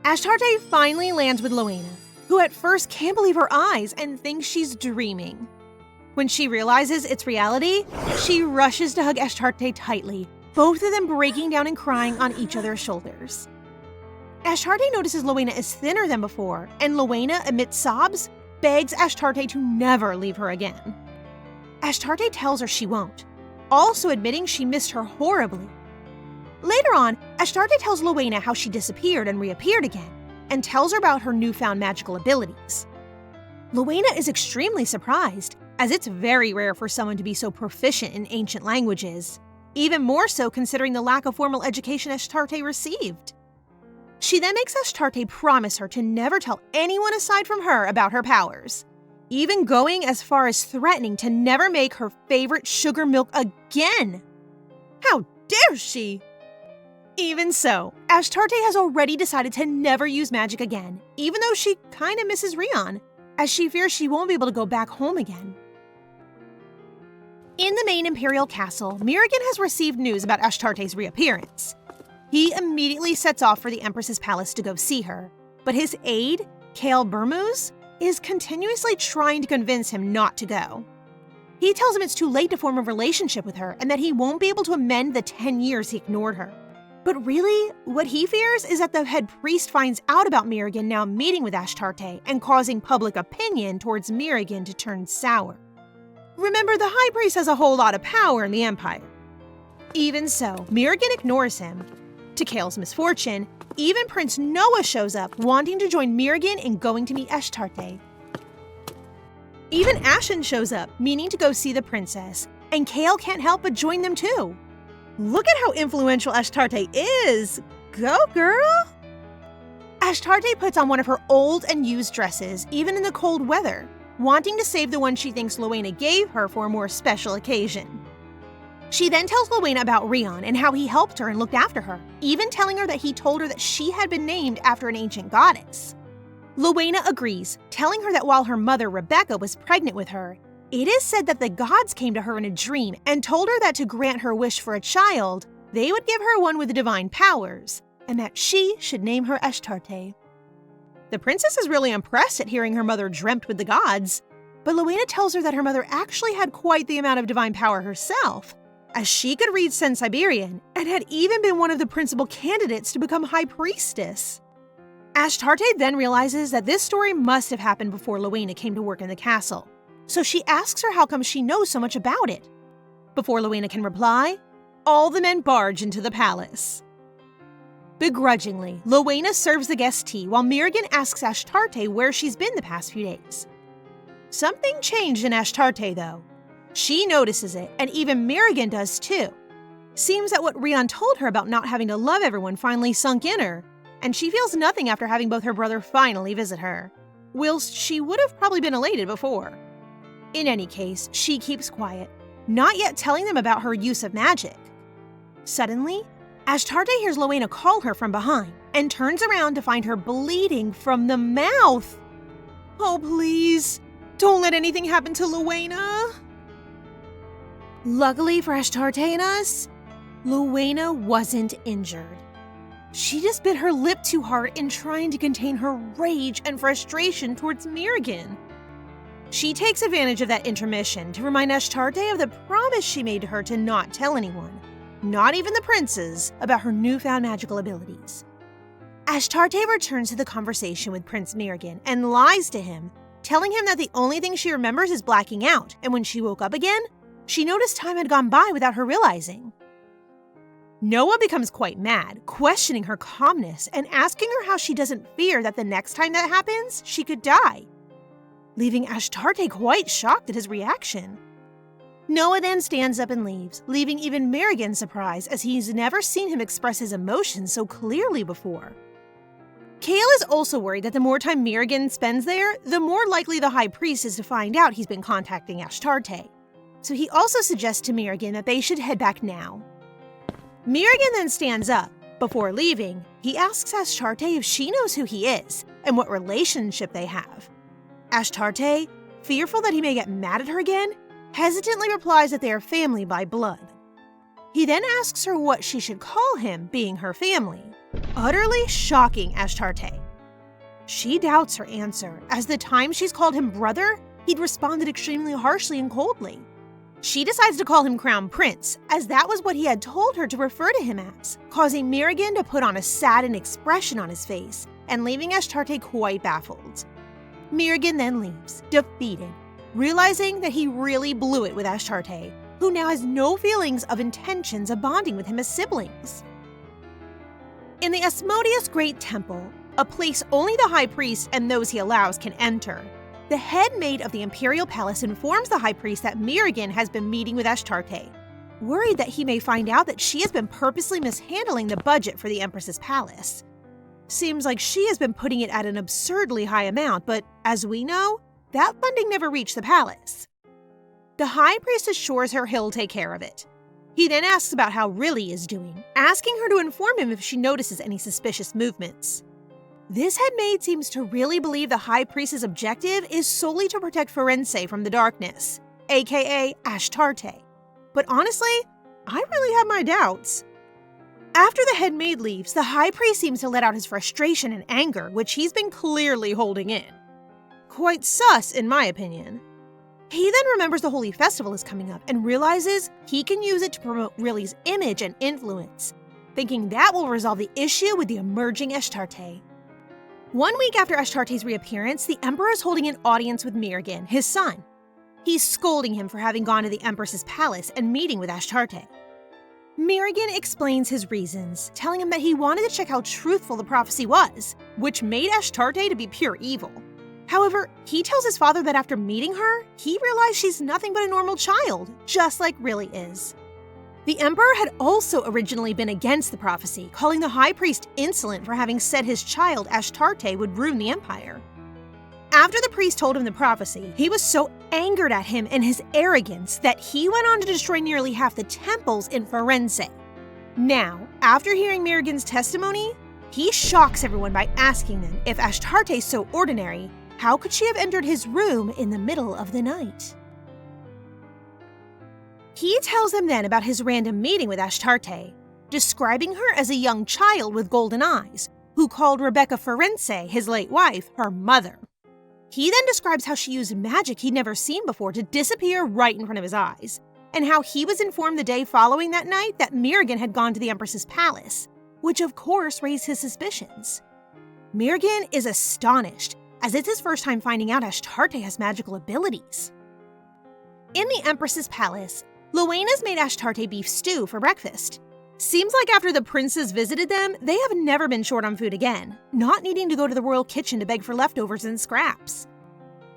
Ashtarte finally lands with Luena, who at first can't believe her eyes and thinks she's dreaming. When she realizes it's reality, she rushes to hug Ashtarte tightly, both of them breaking down and crying on each other's shoulders. Ashtarte notices Luena is thinner than before, and Luena, amidst sobs, begs Ashtarte to never leave her again. Ashtarte tells her she won't, also admitting she missed her horribly. Later on, Ashtarte tells Luena how she disappeared and reappeared again, and tells her about her newfound magical abilities. Luena is extremely surprised, as it's very rare for someone to be so proficient in ancient languages, even more so considering the lack of formal education Ashtarte received. She then makes Ashtarte promise her to never tell anyone aside from her about her powers, even going as far as threatening to never make her favorite sugar milk again. How dare she? Even so, Ashtarte has already decided to never use magic again, even though she kinda misses Rion, as she fears she won't be able to go back home again. In the main imperial castle, Mirigan has received news about Ashtarte's reappearance. He immediately sets off for the Empress's palace to go see her, but his aide, Kale Burmuz, is continuously trying to convince him not to go. He tells him it's too late to form a relationship with her and that he won't be able to amend the 10 years he ignored her. But really, what he fears is that the head priest finds out about Mirigan now meeting with Ashtarte and causing public opinion towards Mirigan to turn sour. Remember, the high priest has a whole lot of power in the Empire. Even so, Mirigan ignores him. To Kale's misfortune, even Prince Noah shows up, wanting to join Mirigan in going to meet Ashtarte. Even Ashen shows up, meaning to go see the princess, and Kale can't help but join them too. Look at how influential Ashtarte is! Go, girl! Ashtarte puts on one of her old and used dresses, even in the cold weather, wanting to save the one she thinks Luena gave her for a more special occasion. She then tells Luena about Rion and how he helped her and looked after her, even telling her that he told her that she had been named after an ancient goddess. Luena agrees, telling her that while her mother Rebecca was pregnant with her, it is said that the gods came to her in a dream and told her that to grant her wish for a child, they would give her one with divine powers, and that she should name her Ashtarte. The princess is really impressed at hearing her mother dreamt with the gods, but Luena tells her that her mother actually had quite the amount of divine power herself, as she could read Siberian and had even been one of the principal candidates to become high priestess. Ashtarte then realizes that this story must have happened before Luena came to work in the castle, so she asks her how come she knows so much about it. Before Luena can reply, all the men barge into the palace. Begrudgingly, Luena serves the guests tea while Mirigan asks Ashtarte where she's been the past few days. Something changed in Ashtarte, though. She notices it, and even Mirigan does too. Seems that what Rion told her about not having to love everyone finally sunk in her, and she feels nothing after having both her brother finally visit her, whilst she would have probably been elated before. In any case, she keeps quiet, not yet telling them about her use of magic. Suddenly, Ashtarte hears Luena call her from behind and turns around to find her bleeding from the mouth. Oh, please, don't let anything happen to Luena. Luckily for Ashtarte and us, Luena wasn't injured. She just bit her lip too hard in trying to contain her rage and frustration towards Mirigan. She takes advantage of that intermission to remind Ashtarte of the promise she made to her to not tell anyone, not even the princes, about her newfound magical abilities. Ashtarte returns to the conversation with Prince Mirigan and lies to him, telling him that the only thing she remembers is blacking out, and when she woke up again, she noticed time had gone by without her realizing. Noah becomes quite mad, questioning her calmness and asking her how she doesn't fear that the next time that happens, she could die, leaving Ashtarte quite shocked at his reaction. Noah then stands up and leaves, leaving even Mirigan surprised as he's never seen him express his emotions so clearly before. Kale is also worried that the more time Mirigan spends there, the more likely the High Priest is to find out he's been contacting Ashtarte. So he also suggests to Mirigan that they should head back now. Mirigan then stands up. Before leaving, he asks Ashtarte if she knows who he is and what relationship they have. Ashtarte, fearful that he may get mad at her again, hesitantly replies that they are family by blood. He then asks her what she should call him, being her family, utterly shocking Ashtarte. She doubts her answer, as the time she's called him brother, he'd responded extremely harshly and coldly. She decides to call him Crown Prince, as that was what he had told her to refer to him as, causing Mirigan to put on a saddened expression on his face and leaving Ashtarte quite baffled. Mirigan then leaves, defeated, realizing that he really blew it with Ashtarte, who now has no feelings of intentions of bonding with him as siblings. In the Asmodeus Great Temple, a place only the High Priest and those he allows can enter, the head maid of the Imperial Palace informs the High Priest that Mirigan has been meeting with Ashtarte, worried that he may find out that she has been purposely mishandling the budget for the Empress's palace. Seems like she has been putting it at an absurdly high amount, but as we know, that funding never reached the palace. The High Priest assures her he'll take care of it. He then asks about how Riley is doing, asking her to inform him if she notices any suspicious movements. This head maid seems to really believe the High Priest's objective is solely to protect Firenze from the darkness, aka Ashtarte. But honestly, I really have my doubts. After the head maid leaves, the High Priest seems to let out his frustration and anger, which he's been clearly holding in. Quite sus, in my opinion. He then remembers the Holy Festival is coming up and realizes he can use it to promote Riley's image and influence, thinking that will resolve the issue with the emerging Ashtarte. 1 week after Ashtarte's reappearance, the Emperor is holding an audience with Mirigan, his son. He's scolding him for having gone to the Empress's palace and meeting with Ashtarte. Mirigan explains his reasons, telling him that he wanted to check how truthful the prophecy was, which made Ashtarte to be pure evil. However, he tells his father that after meeting her, he realized she's nothing but a normal child, just like Riley is. The Emperor had also originally been against the prophecy, calling the High Priest insolent for having said his child Ashtarte would ruin the Empire. After the priest told him the prophecy, he was so angered at him and his arrogance that he went on to destroy nearly half the temples in Firenze. Now, after hearing Mirigan's testimony, he shocks everyone by asking them if Ashtarte is so ordinary, how could she have entered his room in the middle of the night? He tells them then about his random meeting with Ashtarte, describing her as a young child with golden eyes, who called Rebecca Firenze, his late wife, her mother. He then describes how she used magic he'd never seen before to disappear right in front of his eyes, and how he was informed the day following that night that Mirigan had gone to the Empress's palace, which of course raised his suspicions. Mirigan is astonished, as it's his first time finding out Ashtarte has magical abilities. In the Empress's palace, Loena's made Ashtarte beef stew for breakfast. Seems like after the princes visited them, they have never been short on food again, not needing to go to the royal kitchen to beg for leftovers and scraps.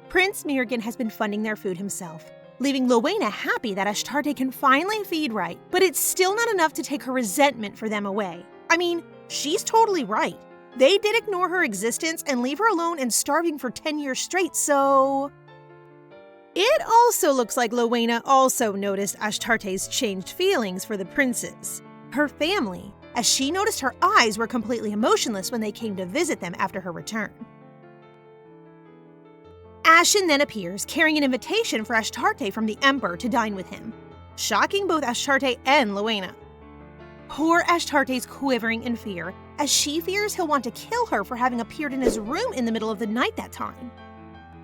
Prince Mirigan has been funding their food himself, leaving Loena happy that Ashtarte can finally feed right, but it's still not enough to take her resentment for them away. I mean, she's totally right. They did ignore her existence and leave her alone and starving for 10 years straight, so... It also looks like Loena also noticed Ashtarte's changed feelings for the princes, her family, as she noticed her eyes were completely emotionless when they came to visit them after her return. Ashen then appears, carrying an invitation for Ashtarte from the Emperor to dine with him, shocking both Ashtarte and Loena. Poor Ashtarte's quivering in fear, as she fears he'll want to kill her for having appeared in his room in the middle of the night that time.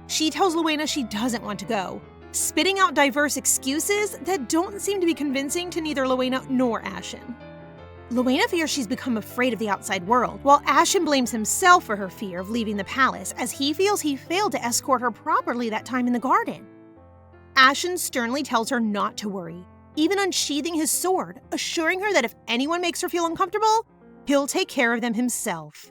She tells Loena she doesn't want to go, spitting out diverse excuses that don't seem to be convincing to neither Loena nor Ashen. Loena fears she's become afraid of the outside world, while Ashen blames himself for her fear of leaving the palace, as he feels he failed to escort her properly that time in the garden. Ashen sternly tells her not to worry, even unsheathing his sword, assuring her that if anyone makes her feel uncomfortable, he'll take care of them himself.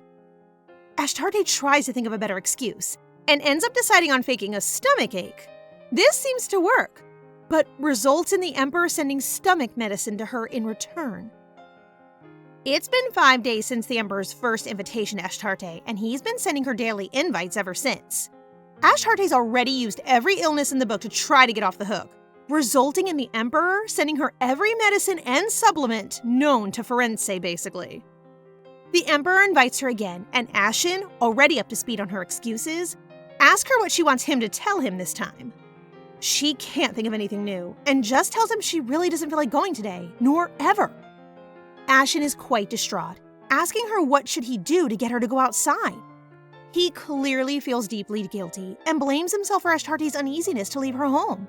Ashtarte tries to think of a better excuse, and ends up deciding on faking a stomachache. This seems to work, but results in the Emperor sending stomach medicine to her in return. It's been 5 days since the Emperor's first invitation to Ashtarte, and he's been sending her daily invites ever since. Ashtarte's already used every illness in the book to try to get off the hook, resulting in the Emperor sending her every medicine and supplement known to Firenze, basically. The Emperor invites her again, and Ashen, already up to speed on her excuses, asks her what she wants him to tell him this time. She can't think of anything new, and just tells him she really doesn't feel like going today, nor ever. Ashen is quite distraught, asking her what should he do to get her to go outside. He clearly feels deeply guilty and blames himself for Ashtarte's uneasiness to leave her home,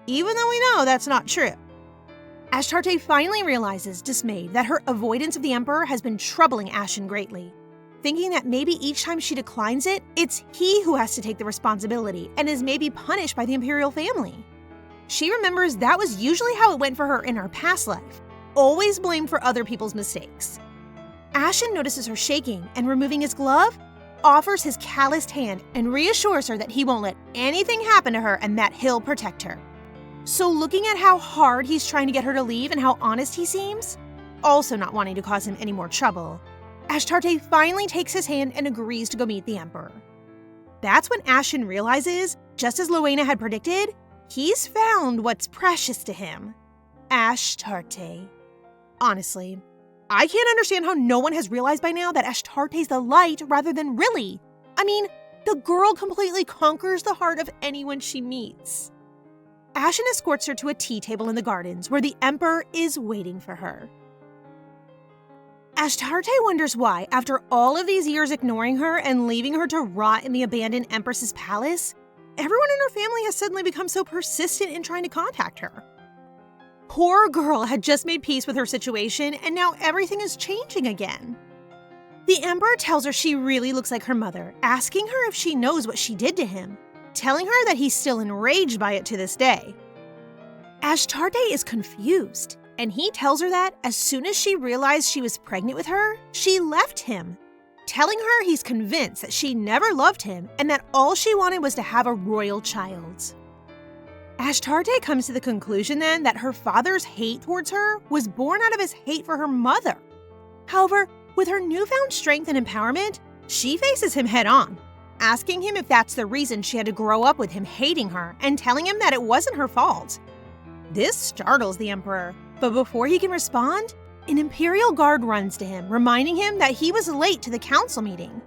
even though we know that's not true. Ashtarte finally realizes, dismayed, that her avoidance of the Emperor has been troubling Ashen greatly, thinking that maybe each time she declines it, it's he who has to take the responsibility and is maybe punished by the imperial family. She remembers that was usually how it went for her in her past life, always blamed for other people's mistakes. Ashen notices her shaking and, removing his glove, offers his calloused hand and reassures her that he won't let anything happen to her and that he'll protect her. So looking at how hard he's trying to get her to leave and how honest he seems, also not wanting to cause him any more trouble, Ashtarte finally takes his hand and agrees to go meet the Emperor. That's when Ashen realizes, just as Lowena had predicted, he's found what's precious to him: Ashtarte. Honestly, I can't understand how no one has realized by now that Ashtarte's the light rather than Riley. I mean, the girl completely conquers the heart of anyone she meets. Ashen escorts her to a tea table in the gardens where the Emperor is waiting for her. Ashtarte wonders why, after all of these years ignoring her and leaving her to rot in the abandoned Empress's palace, everyone in her family has suddenly become so persistent in trying to contact her. Poor girl had just made peace with her situation, and now everything is changing again. The Emperor tells her she really looks like her mother, asking her if she knows what she did to him, telling her that he's still enraged by it to this day. Ashtarte is confused, and he tells her that as soon as she realized she was pregnant with her, she left him, telling her he's convinced that she never loved him and that all she wanted was to have a royal child. Ashtarte comes to the conclusion then that her father's hate towards her was born out of his hate for her mother. However, with her newfound strength and empowerment, she faces him head on, asking him if that's the reason she had to grow up with him hating her and telling him that it wasn't her fault. This startles the Emperor, but before he can respond, an imperial guard runs to him, reminding him that he was late to the council meeting.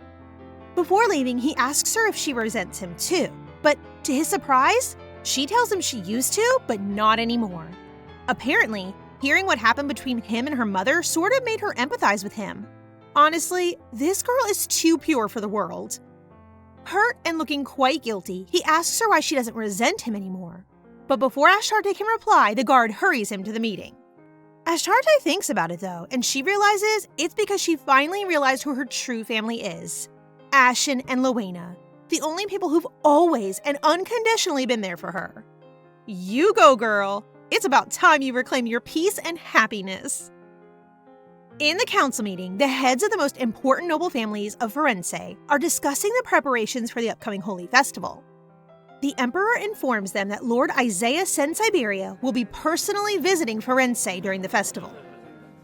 Before leaving, he asks her if she resents him too, but to his surprise, she tells him she used to, but not anymore. Apparently, hearing what happened between him and her mother sort of made her empathize with him. Honestly, this girl is too pure for the world. Hurt and looking quite guilty, he asks her why she doesn't resent him anymore. But before Ashtarte can reply, the guard hurries him to the meeting. Ashtarte thinks about it though, and she realizes it's because she finally realized who her true family is: Ashen and Lowena, the only people who've always and unconditionally been there for her. You go, girl. It's about time you reclaim your peace and happiness. In the council meeting, the heads of the most important noble families of Firenze are discussing the preparations for the upcoming holy festival. The Emperor informs them that Lord Isaiah Sen Siberia will be personally visiting Firenze during the festival.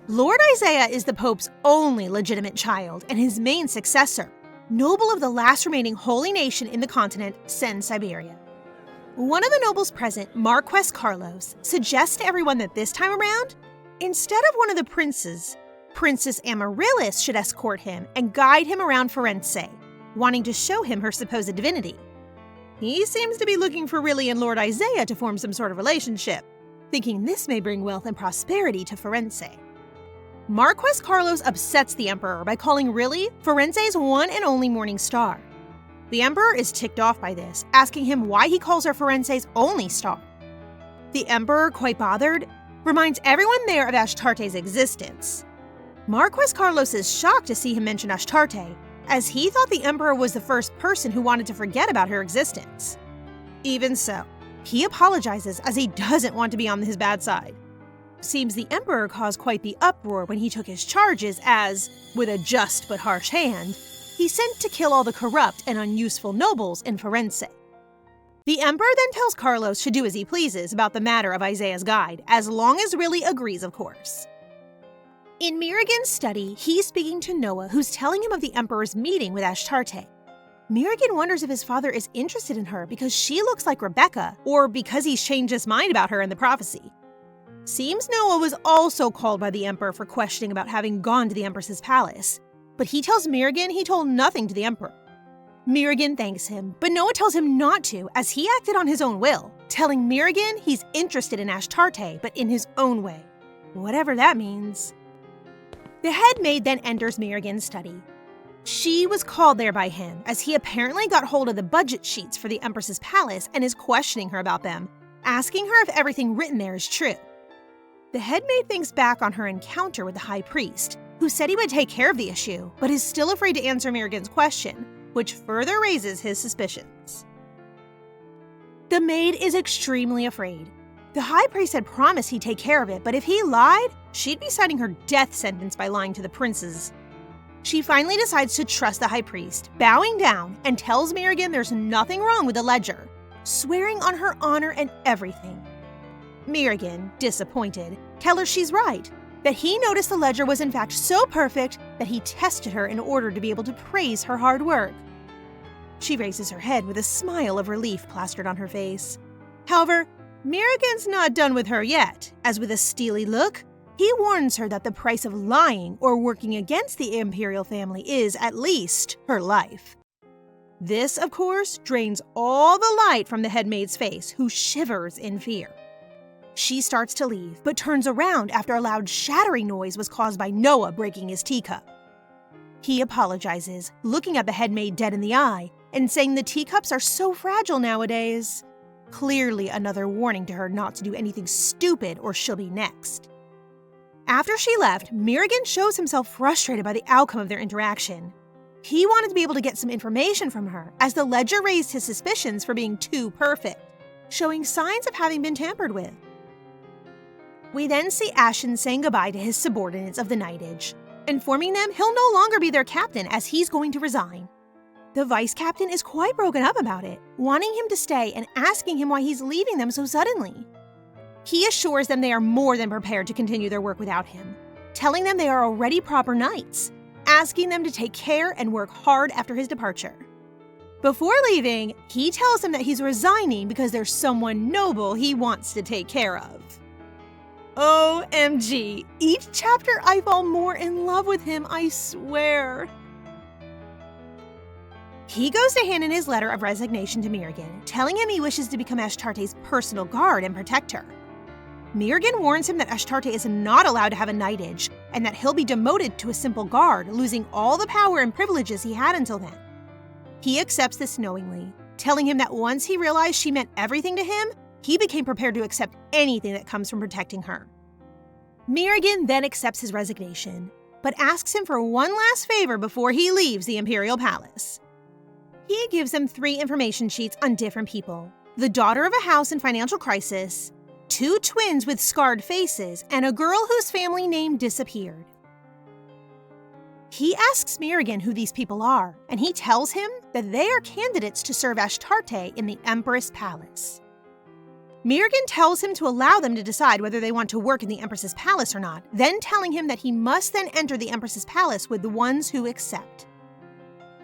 Lord Isaiah is the Pope's only legitimate child and his main successor, noble of the last remaining holy nation in the continent, Sen Siberia. One of the nobles present, Marquess Carlos, suggests to everyone that this time around, instead of one of the princes, Princess Amaryllis should escort him and guide him around Firenze, wanting to show him her supposed divinity. He seems to be looking for Riley and Lord Isaiah to form some sort of relationship, thinking this may bring wealth and prosperity to Firenze. Marquess Carlos upsets the Emperor by calling Riley Firenze's one and only morning star. The Emperor is ticked off by this, asking him why he calls her Firenze's only star. The Emperor, quite bothered, reminds everyone there of Ashtarte's existence. Marquess Carlos is shocked to see him mention Ashtarte, as he thought the Emperor was the first person who wanted to forget about her existence. Even so, he apologizes as he doesn't want to be on his bad side. Seems the Emperor caused quite the uproar when he took his charges as, with a just but harsh hand, he sent to kill all the corrupt and unuseful nobles in Firenze. The Emperor then tells Carlos to do as he pleases about the matter of Isaiah's guide, as long as Riley agrees, of course. In Mirigen's study, he's speaking to Noah, who's telling him of the Emperor's meeting with Ashtarte. Mirigen wonders if his father is interested in her because she looks like Rebecca, or because he's changed his mind about her in the prophecy. Seems Noah was also called by the Emperor for questioning about having gone to the Empress's palace, but he tells Mirigen he told nothing to the Emperor. Mirigen thanks him, but Noah tells him not to, as he acted on his own will, telling Mirigen he's interested in Ashtarte, but in his own way. Whatever that means. The head maid then enters Mirigen's study. She was called there by him, as he apparently got hold of the budget sheets for the Empress's palace and is questioning her about them, asking her if everything written there is true. The head maid thinks back on her encounter with the high priest, who said he would take care of the issue, but is still afraid to answer Mirigen's question, which further raises his suspicions. The maid is extremely afraid. The high priest had promised he'd take care of it, but if he lied, she'd be signing her death sentence by lying to the princes. She finally decides to trust the high priest, bowing down, and tells Mirigen there's nothing wrong with the ledger, swearing on her honor and everything. Mirigen, disappointed, tells her she's right, that he noticed the ledger was in fact so perfect that he tested her in order to be able to praise her hard work. She raises her head with a smile of relief plastered on her face. However, Mirigen's not done with her yet, as with a steely look, he warns her that the price of lying or working against the imperial family is, at least, her life. This, of course, drains all the light from the headmaid's face, who shivers in fear. She starts to leave, but turns around after a loud shattering noise was caused by Noah breaking his teacup. He apologizes, looking at the headmaid dead in the eye, and saying the teacups are so fragile nowadays. Clearly another warning to her not to do anything stupid or she'll be next. After she left, Mirigen shows himself frustrated by the outcome of their interaction. He wanted to be able to get some information from her, as the ledger raised his suspicions for being too perfect, showing signs of having been tampered with. We then see Ashen saying goodbye to his subordinates of the knightage, informing them he'll no longer be their captain as he's going to resign. The vice captain is quite broken up about it, wanting him to stay and asking him why he's leaving them so suddenly. He assures them they are more than prepared to continue their work without him, telling them they are already proper knights, asking them to take care and work hard after his departure. Before leaving, he tells them that he's resigning because there's someone noble he wants to take care of. OMG, each chapter I fall more in love with him, I swear. He goes to hand in his letter of resignation to Mirigen, telling him he wishes to become Ashtarte's personal guard and protect her. Mirigen warns him that Ashtarte is not allowed to have a knightage, and that he'll be demoted to a simple guard, losing all the power and privileges he had until then. He accepts this knowingly, telling him that once he realized she meant everything to him, he became prepared to accept anything that comes from protecting her. Mirigen then accepts his resignation, but asks him for one last favor before he leaves the imperial palace. He gives him 3 information sheets on different people: the daughter of a house in financial crisis, 2 twins with scarred faces, and a girl whose family name disappeared. He asks Mirigen who these people are, and he tells him that they are candidates to serve Ashtarte in the Empress Palace. Mirigen tells him to allow them to decide whether they want to work in the Empress's palace or not, then telling him that he must then enter the Empress's palace with the ones who accept.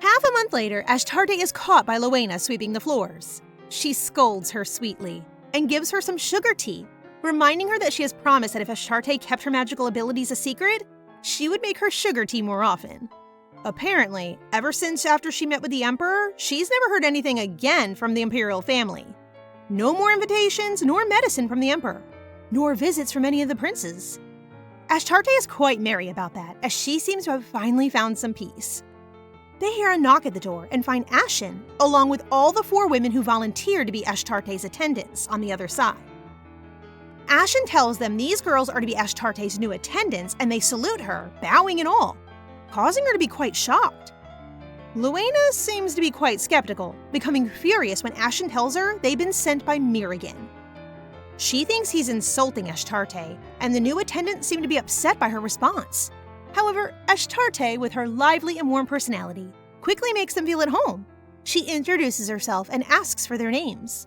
Half a month later, Ashtarte is caught by Lowena sweeping the floors. She scolds her sweetly and gives her some sugar tea, reminding her that she has promised that if Ashtarte kept her magical abilities a secret, she would make her sugar tea more often. Apparently, ever since after she met with the Emperor, she's never heard anything again from the imperial family. No more invitations nor medicine from the Emperor, nor visits from any of the princes. Ashtarte is quite merry about that, as she seems to have finally found some peace. They hear a knock at the door and find Ashen, along with all the 4 women who volunteered to be Ashtarte's attendants, on the other side. Ashen tells them these girls are to be Ashtarte's new attendants, and they salute her, bowing and all, causing her to be quite shocked. Lowena seems to be quite skeptical, becoming furious when Ashen tells her they've been sent by Mirigen. She thinks he's insulting Ashtarte, and the new attendants seem to be upset by her response. However, Ashtarte, with her lively and warm personality, quickly makes them feel at home. She introduces herself and asks for their names.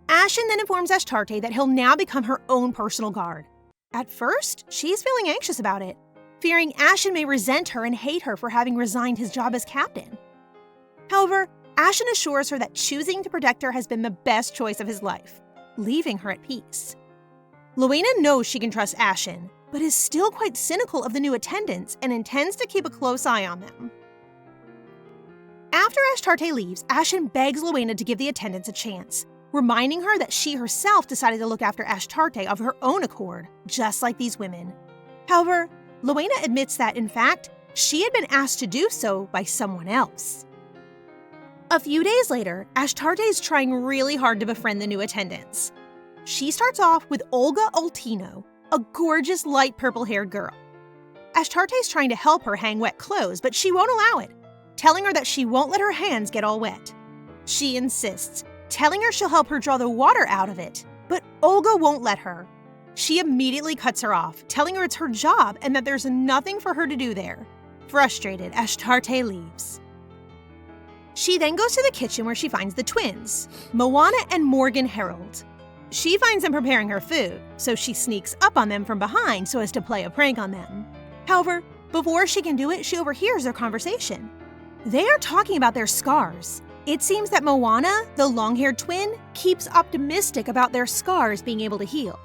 Ashen then informs Ashtarte that he'll now become her own personal guard. At first, she's feeling anxious about it, fearing Ashen may resent her and hate her for having resigned his job as captain. However, Ashen assures her that choosing to protect her has been the best choice of his life, leaving her at peace. Lowena knows she can trust Ashen, but is still quite cynical of the new attendants and intends to keep a close eye on them. After Ashtarte leaves, Ashen begs Lowena to give the attendants a chance, reminding her that she herself decided to look after Ashtarte of her own accord, just like these women. However, Lowena admits that, in fact, she had been asked to do so by someone else. A few days later, Ashtarte is trying really hard to befriend the new attendants. She starts off with Olga Altino, a gorgeous light purple-haired girl. Ashtarte is trying to help her hang wet clothes, but she won't allow it, telling her that she won't let her hands get all wet. She insists, telling her she'll help her draw the water out of it, but Olga won't let her. She immediately cuts her off, telling her it's her job and that there's nothing for her to do there. Frustrated, Ashtarte leaves. She then goes to the kitchen where she finds the twins, Moana and Morgan Harold. She finds them preparing her food, so she sneaks up on them from behind so as to play a prank on them. However, before she can do it, she overhears their conversation. They are talking about their scars. It seems that Moana, the long-haired twin, keeps optimistic about their scars being able to heal.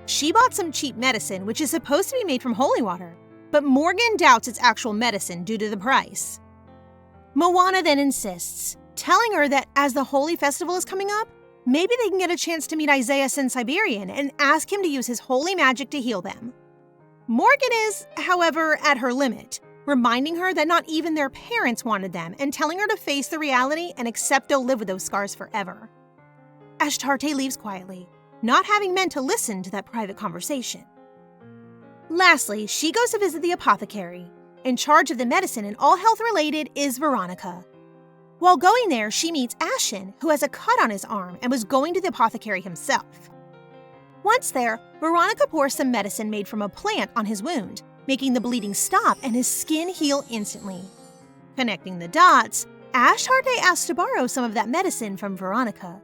She bought some cheap medicine, which is supposed to be made from holy water, but Morgan doubts it's actual medicine due to the price. Moana then insists, telling her that as the Holy Festival is coming up, maybe they can get a chance to meet Isaiah Sin Siberian and ask him to use his holy magic to heal them. Morgan is, however, at her limit, reminding her that not even their parents wanted them and telling her to face the reality and accept they'll live with those scars forever. Ashtarte leaves quietly, not having meant to listen to that private conversation. Lastly, she goes to visit the apothecary. In charge of the medicine and all health-related is Veronica. While going there, she meets Ashen, who has a cut on his arm and was going to the apothecary himself. Once there, Veronica pours some medicine made from a plant on his wound, making the bleeding stop and his skin heal instantly. Connecting the dots, Ashtarte asks to borrow some of that medicine from Veronica.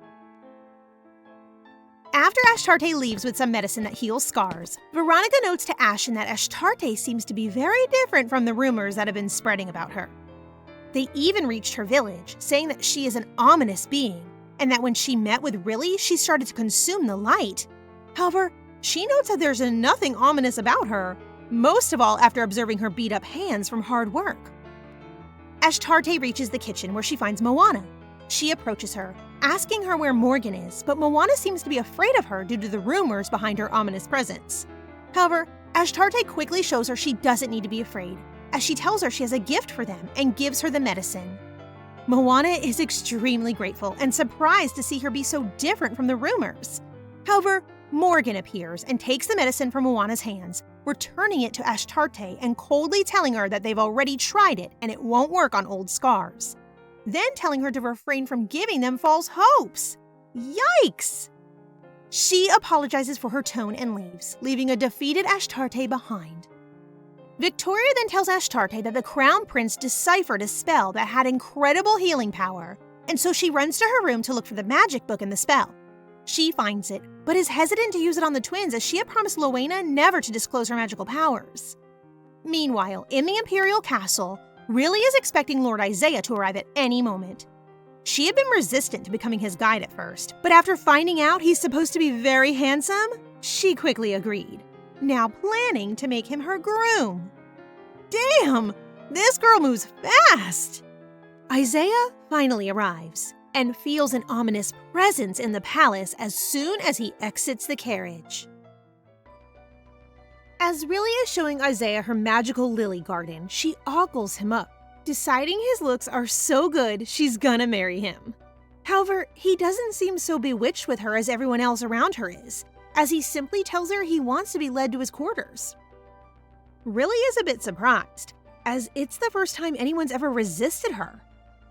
After Ashtarte leaves with some medicine that heals scars, Veronica notes to Ashen that Ashtarte seems to be very different from the rumors that have been spreading about her. They even reached her village, saying that she is an ominous being, and that when she met with Riley, she started to consume the light. However, she notes that there's nothing ominous about her, most of all after observing her beat-up hands from hard work. Ashtarte reaches the kitchen where she finds Moana. She approaches her, asking her where Morgan is, but Moana seems to be afraid of her due to the rumors behind her ominous presence. However, Ashtarte quickly shows her she doesn't need to be afraid, as she tells her she has a gift for them and gives her the medicine. Moana is extremely grateful and surprised to see her be so different from the rumors. However, Morgan appears and takes the medicine from Moana's hands, returning it to Ashtarte and coldly telling her that they've already tried it and it won't work on old scars. Then telling her to refrain from giving them false hopes. Yikes! She apologizes for her tone and leaves, leaving a defeated Ashtarte behind. Victoria then tells Ashtarte that the Crown Prince deciphered a spell that had incredible healing power, and so she runs to her room to look for the magic book in the spell. She finds it, but is hesitant to use it on the twins as she had promised Lowena never to disclose her magical powers. Meanwhile, in the Imperial Castle, Riley is expecting Lord Isaiah to arrive at any moment. She had been resistant to becoming his guide at first, but after finding out he's supposed to be very handsome, she quickly agreed, now planning to make him her groom. Damn, this girl moves fast! Isaiah finally arrives and feels an ominous presence in the palace as soon as he exits the carriage. As Riley is showing Isaiah her magical lily garden, she ogles him up, deciding his looks are so good she's gonna marry him. However, he doesn't seem so bewitched with her as everyone else around her is, as he simply tells her he wants to be led to his quarters. Riley is a bit surprised, as it's the first time anyone's ever resisted her.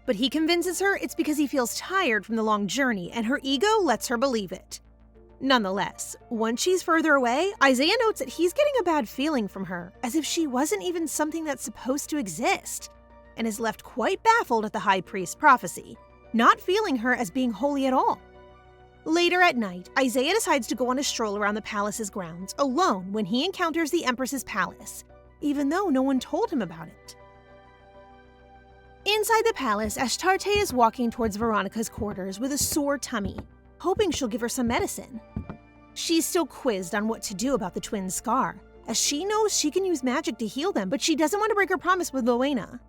But he convinces her it's because he feels tired from the long journey and her ego lets her believe it. Nonetheless, once she's further away, Isaiah notes that he's getting a bad feeling from her, as if she wasn't even something that's supposed to exist, and is left quite baffled at the High Priest's prophecy, not feeling her as being holy at all. Later at night, Isaiah decides to go on a stroll around the palace's grounds alone when he encounters the Empress's palace, even though no one told him about it. Inside the palace, Ashtarte is walking towards Veronica's quarters with a sore tummy, hoping she'll give her some medicine. She's still quizzed on what to do about the twins' scar, as she knows she can use magic to heal them, but she doesn't want to break her promise with Rowena.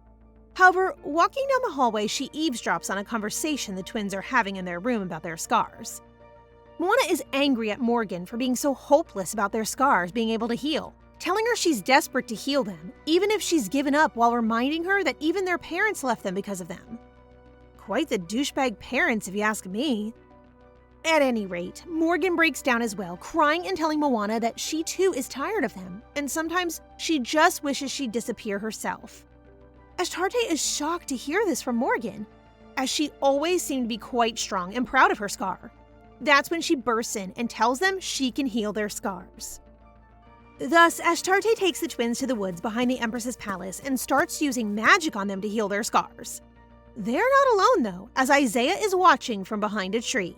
However, walking down the hallway, she eavesdrops on a conversation the twins are having in their room about their scars. Moana is angry at Morgan for being so hopeless about their scars being able to heal, telling her she's desperate to heal them, even if she's given up, while reminding her that even their parents left them because of them. Quite the douchebag parents, if you ask me. At any rate, Morgan breaks down as well, crying and telling Moana that she too is tired of them, and sometimes she just wishes she'd disappear herself. Ashtarte is shocked to hear this from Morgan, as she always seemed to be quite strong and proud of her scar. That's when she bursts in and tells them she can heal their scars. Thus, Ashtarte takes the twins to the woods behind the Empress's palace and starts using magic on them to heal their scars. They're not alone though, as Isaiah is watching from behind a tree.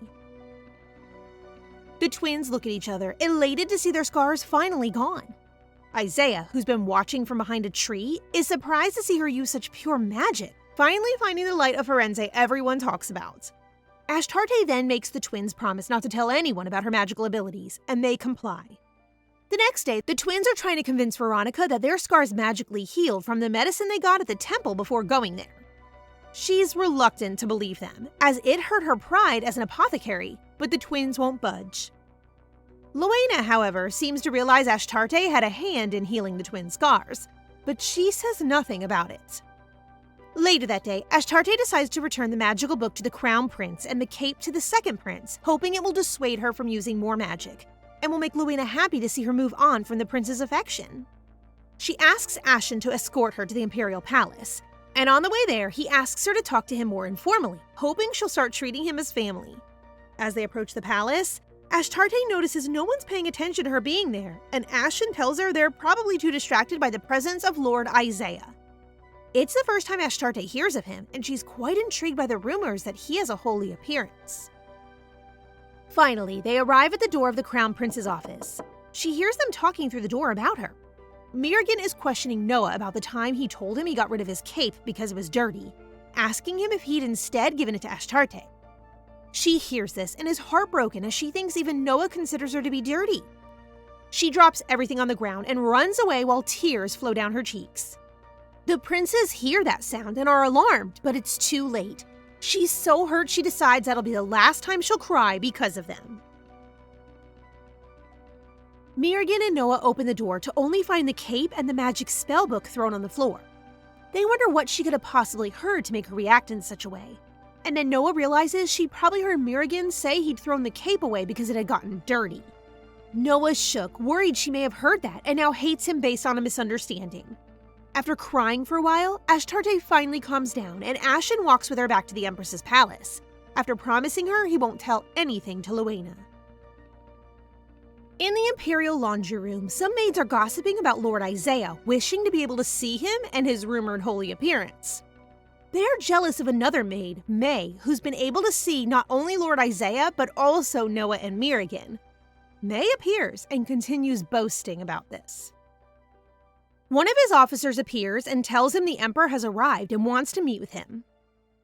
The twins look at each other, elated to see their scars finally gone. Isaiah, who's been watching from behind a tree, is surprised to see her use such pure magic, finally finding the light of Firenze everyone talks about. Ashtarte then makes the twins promise not to tell anyone about her magical abilities, and they comply. The next day, the twins are trying to convince Veronica that their scars magically healed from the medicine they got at the temple before going there. She's reluctant to believe them, as it hurt her pride as an apothecary, but the twins won't budge. Rowena, however, seems to realize Ashtarte had a hand in healing the twins' scars, but she says nothing about it. Later that day, Ashtarte decides to return the magical book to the Crown Prince and the cape to the second prince, hoping it will dissuade her from using more magic, and will make Rowena happy to see her move on from the prince's affection. She asks Ashen to escort her to the imperial palace, and on the way there, he asks her to talk to him more informally, hoping she'll start treating him as family. As they approach the palace, Ashtarte notices no one's paying attention to her being there, and Ashen tells her they're probably too distracted by the presence of Lord Isaiah. It's the first time Ashtarte hears of him, and she's quite intrigued by the rumors that he has a holy appearance. Finally, they arrive at the door of the Crown Prince's office. She hears them talking through the door about her. Mirrigan is questioning Noah about the time he told him he got rid of his cape because it was dirty, asking him if he'd instead given it to Ashtarte. She hears this and is heartbroken as she thinks even Noah considers her to be dirty. She drops everything on the ground and runs away while tears flow down her cheeks. The princes hear that sound and are alarmed, but it's too late. She's so hurt she decides that'll be the last time she'll cry because of them. Mirrigan and Noah open the door to only find the cape and the magic spellbook thrown on the floor. They wonder what she could have possibly heard to make her react in such a way. And then Noah realizes she probably heard Mirrigan say he'd thrown the cape away because it had gotten dirty. Noah's shook, worried she may have heard that, and now hates him based on a misunderstanding. After crying for a while, Ashtarte finally calms down, and Ashen walks with her back to the Empress's palace, after promising her he won't tell anything to Rowena. In the imperial laundry room, some maids are gossiping about Lord Isaiah, wishing to be able to see him and his rumored holy appearance. They're jealous of another maid, May, who's been able to see not only Lord Isaiah, but also Noah and Mirrigan. May appears and continues boasting about this. One of his officers appears and tells him the Emperor has arrived and wants to meet with him.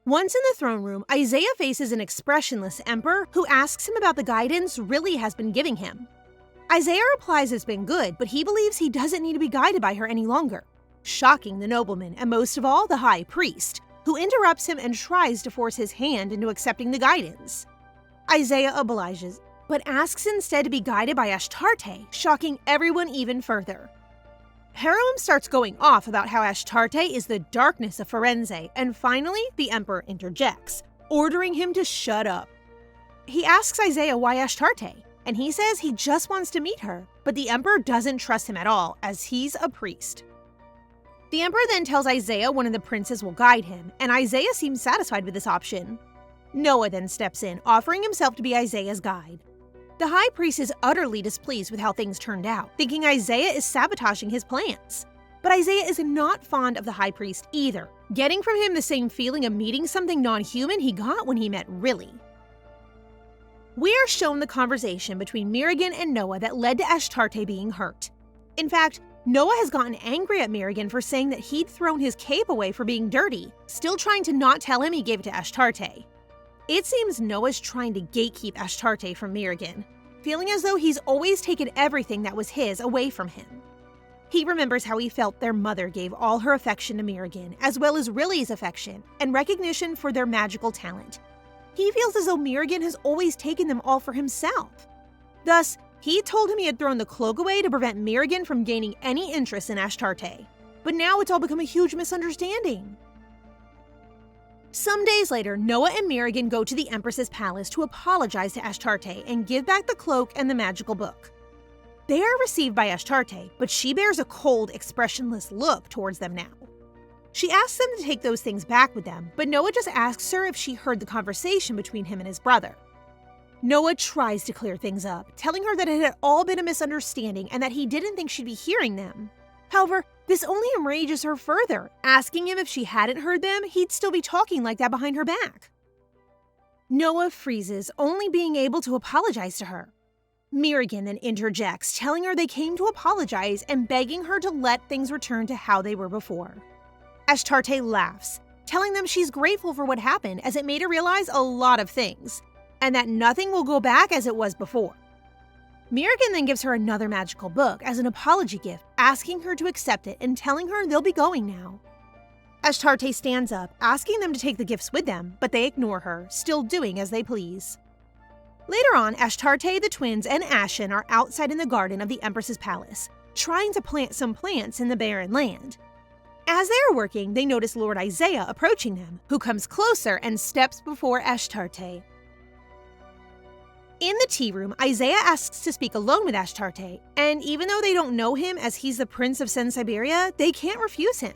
Once in the throne room, Isaiah faces an expressionless Emperor who asks him about the guidance Riley has been giving him. Isaiah replies it's been good, but he believes he doesn't need to be guided by her any longer, shocking the nobleman and most of all the High Priest, who interrupts him and tries to force his hand into accepting the guidance. Isaiah obliges, but asks instead to be guided by Ashtarte, shocking everyone even further. Harem starts going off about how Ashtarte is the darkness of Firenze, and finally, the Emperor interjects, ordering him to shut up. He asks Isaiah why Ashtarte, and he says he just wants to meet her, but the Emperor doesn't trust him at all, as he's a priest. The Emperor then tells Isaiah one of the princes will guide him, and Isaiah seems satisfied with this option. Noah then steps in, offering himself to be Isaiah's guide. The High Priest is utterly displeased with how things turned out, thinking Isaiah is sabotaging his plans. But Isaiah is not fond of the High Priest either, getting from him the same feeling of meeting something non-human he got when he met Riley. We are shown the conversation between Mirigan and Noah that led to Ashtarte being hurt. In fact, Noah has gotten angry at Mirigan for saying that he'd thrown his cape away for being dirty, still trying to not tell him he gave it to Ashtarte. It seems Noah's trying to gatekeep Ashtarte from Mirigan, feeling as though he's always taken everything that was his away from him. He remembers how he felt their mother gave all her affection to Mirigan, as well as Rilly's affection and recognition for their magical talent. He feels as though Mirigan has always taken them all for himself. Thus, he told him he had thrown the cloak away to prevent Mirigan from gaining any interest in Ashtarte. But now it's all become a huge misunderstanding. Some days later, Noah and Mirigan go to the Empress's palace to apologize to Ashtarte and give back the cloak and the magical book. They are received by Ashtarte, but she bears a cold, expressionless look towards them now. She asks them to take those things back with them, but Noah just asks her if she heard the conversation between him and his brother. Noah tries to clear things up, telling her that it had all been a misunderstanding and that he didn't think she'd be hearing them. However, this only enrages her further, asking him if she hadn't heard them, he'd still be talking like that behind her back. Noah freezes, only being able to apologize to her. Mirigan then interjects, telling her they came to apologize and begging her to let things return to how they were before. Ashtarte laughs, telling them she's grateful for what happened as it made her realize a lot of things, and that nothing will go back as it was before. Mirigan then gives her another magical book as an apology gift, asking her to accept it and telling her they'll be going now. Ashtarte stands up, asking them to take the gifts with them, but they ignore her, still doing as they please. Later on, Ashtarte, the twins, and Ashen are outside in the garden of the Empress's palace, trying to plant some plants in the barren land. As they are working, they notice Lord Isaiah approaching them, who comes closer and steps before Ashtarte. In the tea room, Isaiah asks to speak alone with Ashtarte, and even though they don't know him as he's the Prince of Siberia, they can't refuse him.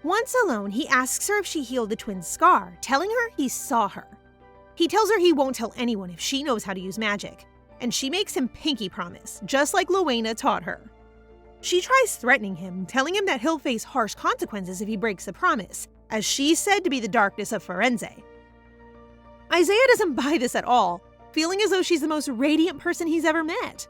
Once alone, he asks her if she healed the twins' scar, telling her he saw her. He tells her he won't tell anyone if she knows how to use magic, and she makes him pinky promise, just like Luena taught her. She tries threatening him, telling him that he'll face harsh consequences if he breaks the promise, as she's said to be the darkness of Firenze. Isaiah doesn't buy this at all, feeling as though she's the most radiant person he's ever met.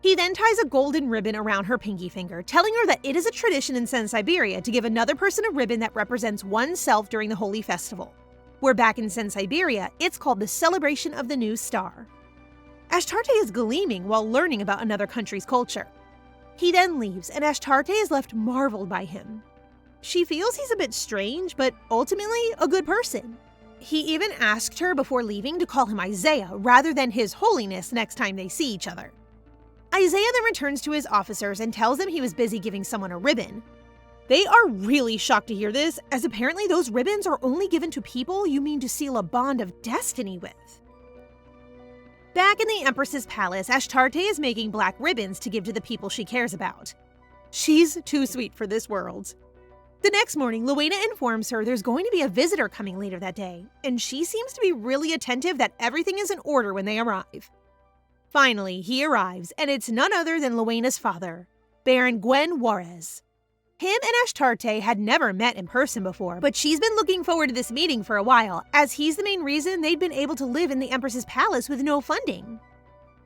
He then ties a golden ribbon around her pinky finger, telling her that it is a tradition in Siberia to give another person a ribbon that represents oneself during the holy festival, where back in Siberia, it's called the Celebration of the New Star. Ashtarte is gleaming while learning about another country's culture. He then leaves, and Ashtarte is left marveled by him. She feels he's a bit strange, but ultimately a good person. He even asked her before leaving to call him Isaiah rather than His Holiness next time they see each other. Isaiah then returns to his officers and tells them he was busy giving someone a ribbon. They are really shocked to hear this, as apparently those ribbons are only given to people you mean to seal a bond of destiny with. Back in the Empress's palace, Ashtarte is making black ribbons to give to the people she cares about. She's too sweet for this world. The next morning, Luena informs her there's going to be a visitor coming later that day, and she seems to be really attentive that everything is in order when they arrive. Finally, he arrives, and it's none other than Luena's father, Baron Gwen Juarez. Him and Ashtarte had never met in person before, but she's been looking forward to this meeting for a while, as he's the main reason they'd been able to live in the Empress's palace with no funding.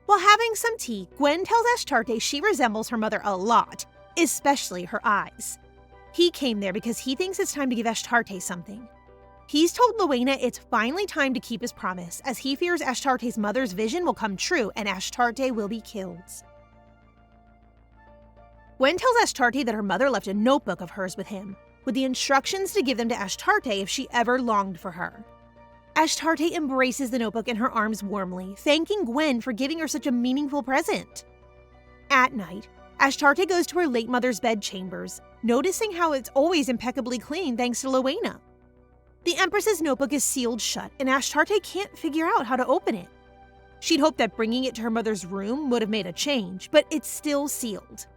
While having some tea, Gwen tells Ashtarte she resembles her mother a lot, especially her eyes. He came there because he thinks it's time to give Ashtarte something. He's told Luena it's finally time to keep his promise, as he fears Ashtarte's mother's vision will come true and Ashtarte will be killed. Gwen tells Ashtarte that her mother left a notebook of hers with him, with the instructions to give them to Ashtarte if she ever longed for her. Ashtarte embraces the notebook in her arms warmly, thanking Gwen for giving her such a meaningful present. At night, Ashtarte goes to her late mother's bedchambers, noticing how it's always impeccably clean thanks to Luena. The Empress's notebook is sealed shut, and Ashtarte can't figure out how to open it. She'd hoped that bringing it to her mother's room would have made a change, but it's still sealed.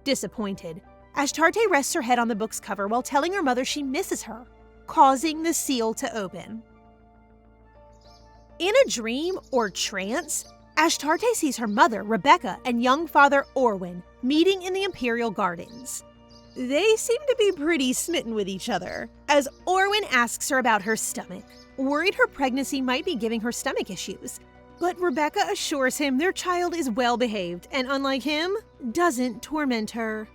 Disappointed, Ashtarte rests her head on the book's cover while telling her mother she misses her, causing the seal to open. In a dream or trance, Ashtarte sees her mother, Rebecca, and young father, Orwin, meeting in the imperial gardens. They seem to be pretty smitten with each other, as Orwin asks her about her stomach, worried her pregnancy might be giving her stomach issues. But Rebecca assures him their child is well behaved and, unlike him, doesn't torment her.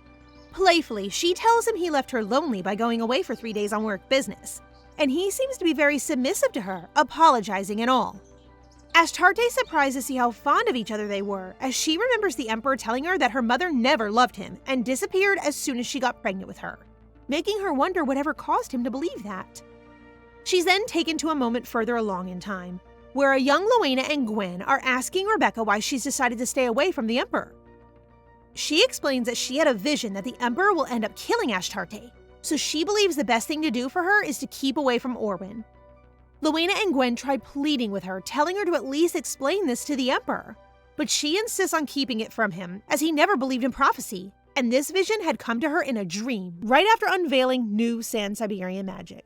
Playfully, she tells him he left her lonely by going away for 3 days on work business, and he seems to be very submissive to her, apologizing and all. Ashtarte is surprised to see how fond of each other they were, as she remembers the Emperor telling her that her mother never loved him and disappeared as soon as she got pregnant with her, making her wonder whatever caused him to believe that. She's then taken to a moment further along in time, where a young Lowena and Gwen are asking Rebecca why she's decided to stay away from the Emperor. She explains that she had a vision that the Emperor will end up killing Ashtarte, so she believes the best thing to do for her is to keep away from Orwyn. Lowena and Gwen tried pleading with her, telling her to at least explain this to the Emperor, but she insists on keeping it from him, as he never believed in prophecy, and this vision had come to her in a dream right after unveiling new San-Siberian magic.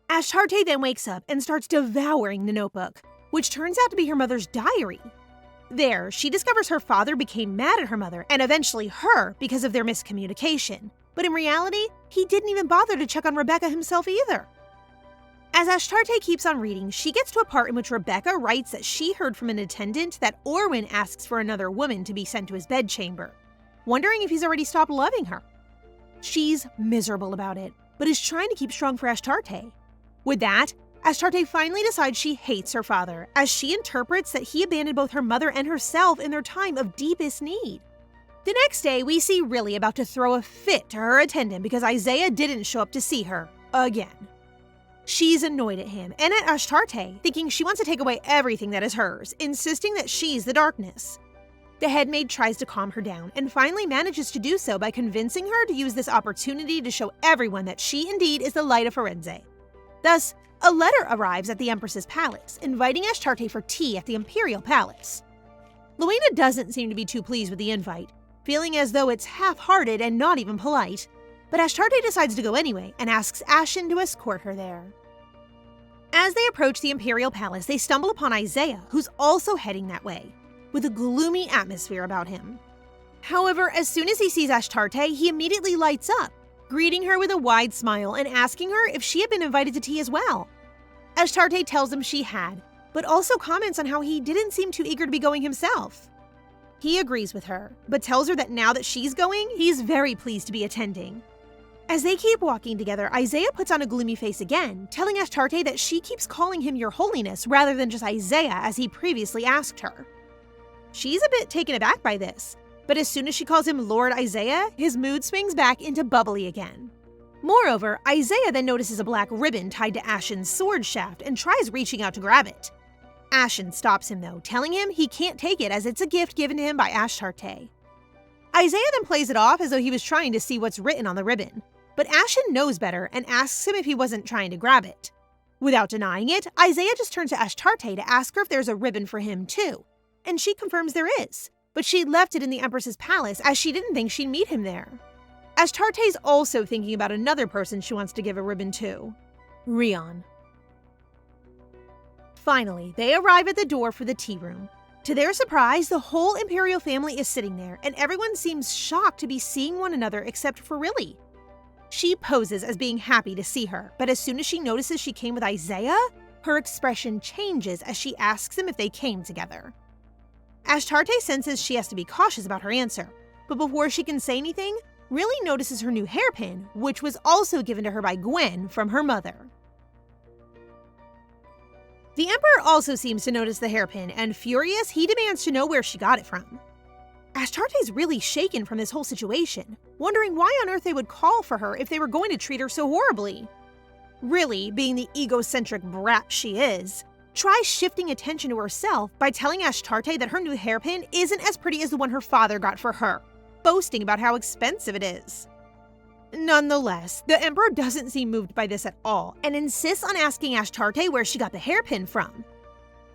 Ashtarte then wakes up and starts devouring the notebook, which turns out to be her mother's diary. There, she discovers her father became mad at her mother and eventually her because of their miscommunication, but in reality, he didn't even bother to check on Rebecca himself either. As Ashtarte keeps on reading, she gets to a part in which Rebecca writes that she heard from an attendant that Orwyn asks for another woman to be sent to his bedchamber, wondering if he's already stopped loving her. She's miserable about it, but is trying to keep strong for Ashtarte. With that, Astarte finally decides she hates her father, as she interprets that he abandoned both her mother and herself in their time of deepest need. The next day, we see Riley about to throw a fit to her attendant because Isaiah didn't show up to see her, again. She's annoyed at him and at Ashtarte, thinking she wants to take away everything that is hers, insisting that she's the darkness. The headmaid tries to calm her down and finally manages to do so by convincing her to use this opportunity to show everyone that she indeed is the light of Firenze. Thus, a letter arrives at the Empress's palace, inviting Ashtarte for tea at the imperial palace. Lowena doesn't seem to be too pleased with the invite, feeling as though it's half-hearted and not even polite, but Ashtarte decides to go anyway and asks Ashen to escort her there. As they approach the imperial palace, they stumble upon Isaiah, who's also heading that way, with a gloomy atmosphere about him. However, as soon as he sees Ashtarte, he immediately lights up, greeting her with a wide smile and asking her if she had been invited to tea as well. Ashtarte tells him she had, but also comments on how he didn't seem too eager to be going himself. He agrees with her, but tells her that now that she's going, he's very pleased to be attending. As they keep walking together, Isaiah puts on a gloomy face again, telling Ashtarte that she keeps calling him Your Holiness rather than just Isaiah as he previously asked her. She's a bit taken aback by this, but as soon as she calls him Lord Isaiah, his mood swings back into bubbly again. Moreover, Isaiah then notices a black ribbon tied to Ashen's sword shaft and tries reaching out to grab it. Ashen stops him though, telling him he can't take it as it's a gift given to him by Ashtarte. Isaiah then plays it off as though he was trying to see what's written on the ribbon, but Ashen knows better and asks him if he wasn't trying to grab it. Without denying it, Isaiah just turns to Ashtarte to ask her if there's a ribbon for him too, and she confirms there is, but she left it in the Empress's palace as she didn't think she'd meet him there. Ashtarte's also thinking about another person she wants to give a ribbon to, Rion. Finally, they arrive at the door for the tea room. To their surprise, the whole imperial family is sitting there, and everyone seems shocked to be seeing one another except for Riley. She poses as being happy to see her, but as soon as she notices she came with Isaiah, her expression changes as she asks him if they came together. Ashtarte senses she has to be cautious about her answer, but before she can say anything, Riley notices her new hairpin, which was also given to her by Gwen from her mother. The Emperor also seems to notice the hairpin, and furious, he demands to know where she got it from. Ashtarte's really shaken from this whole situation, wondering why on earth they would call for her if they were going to treat her so horribly. Riley, being the egocentric brat she is, tries shifting attention to herself by telling Ashtarte that her new hairpin isn't as pretty as the one her father got for her, boasting about how expensive it is. Nonetheless, the Emperor doesn't seem moved by this at all and insists on asking Ashtarte where she got the hairpin from.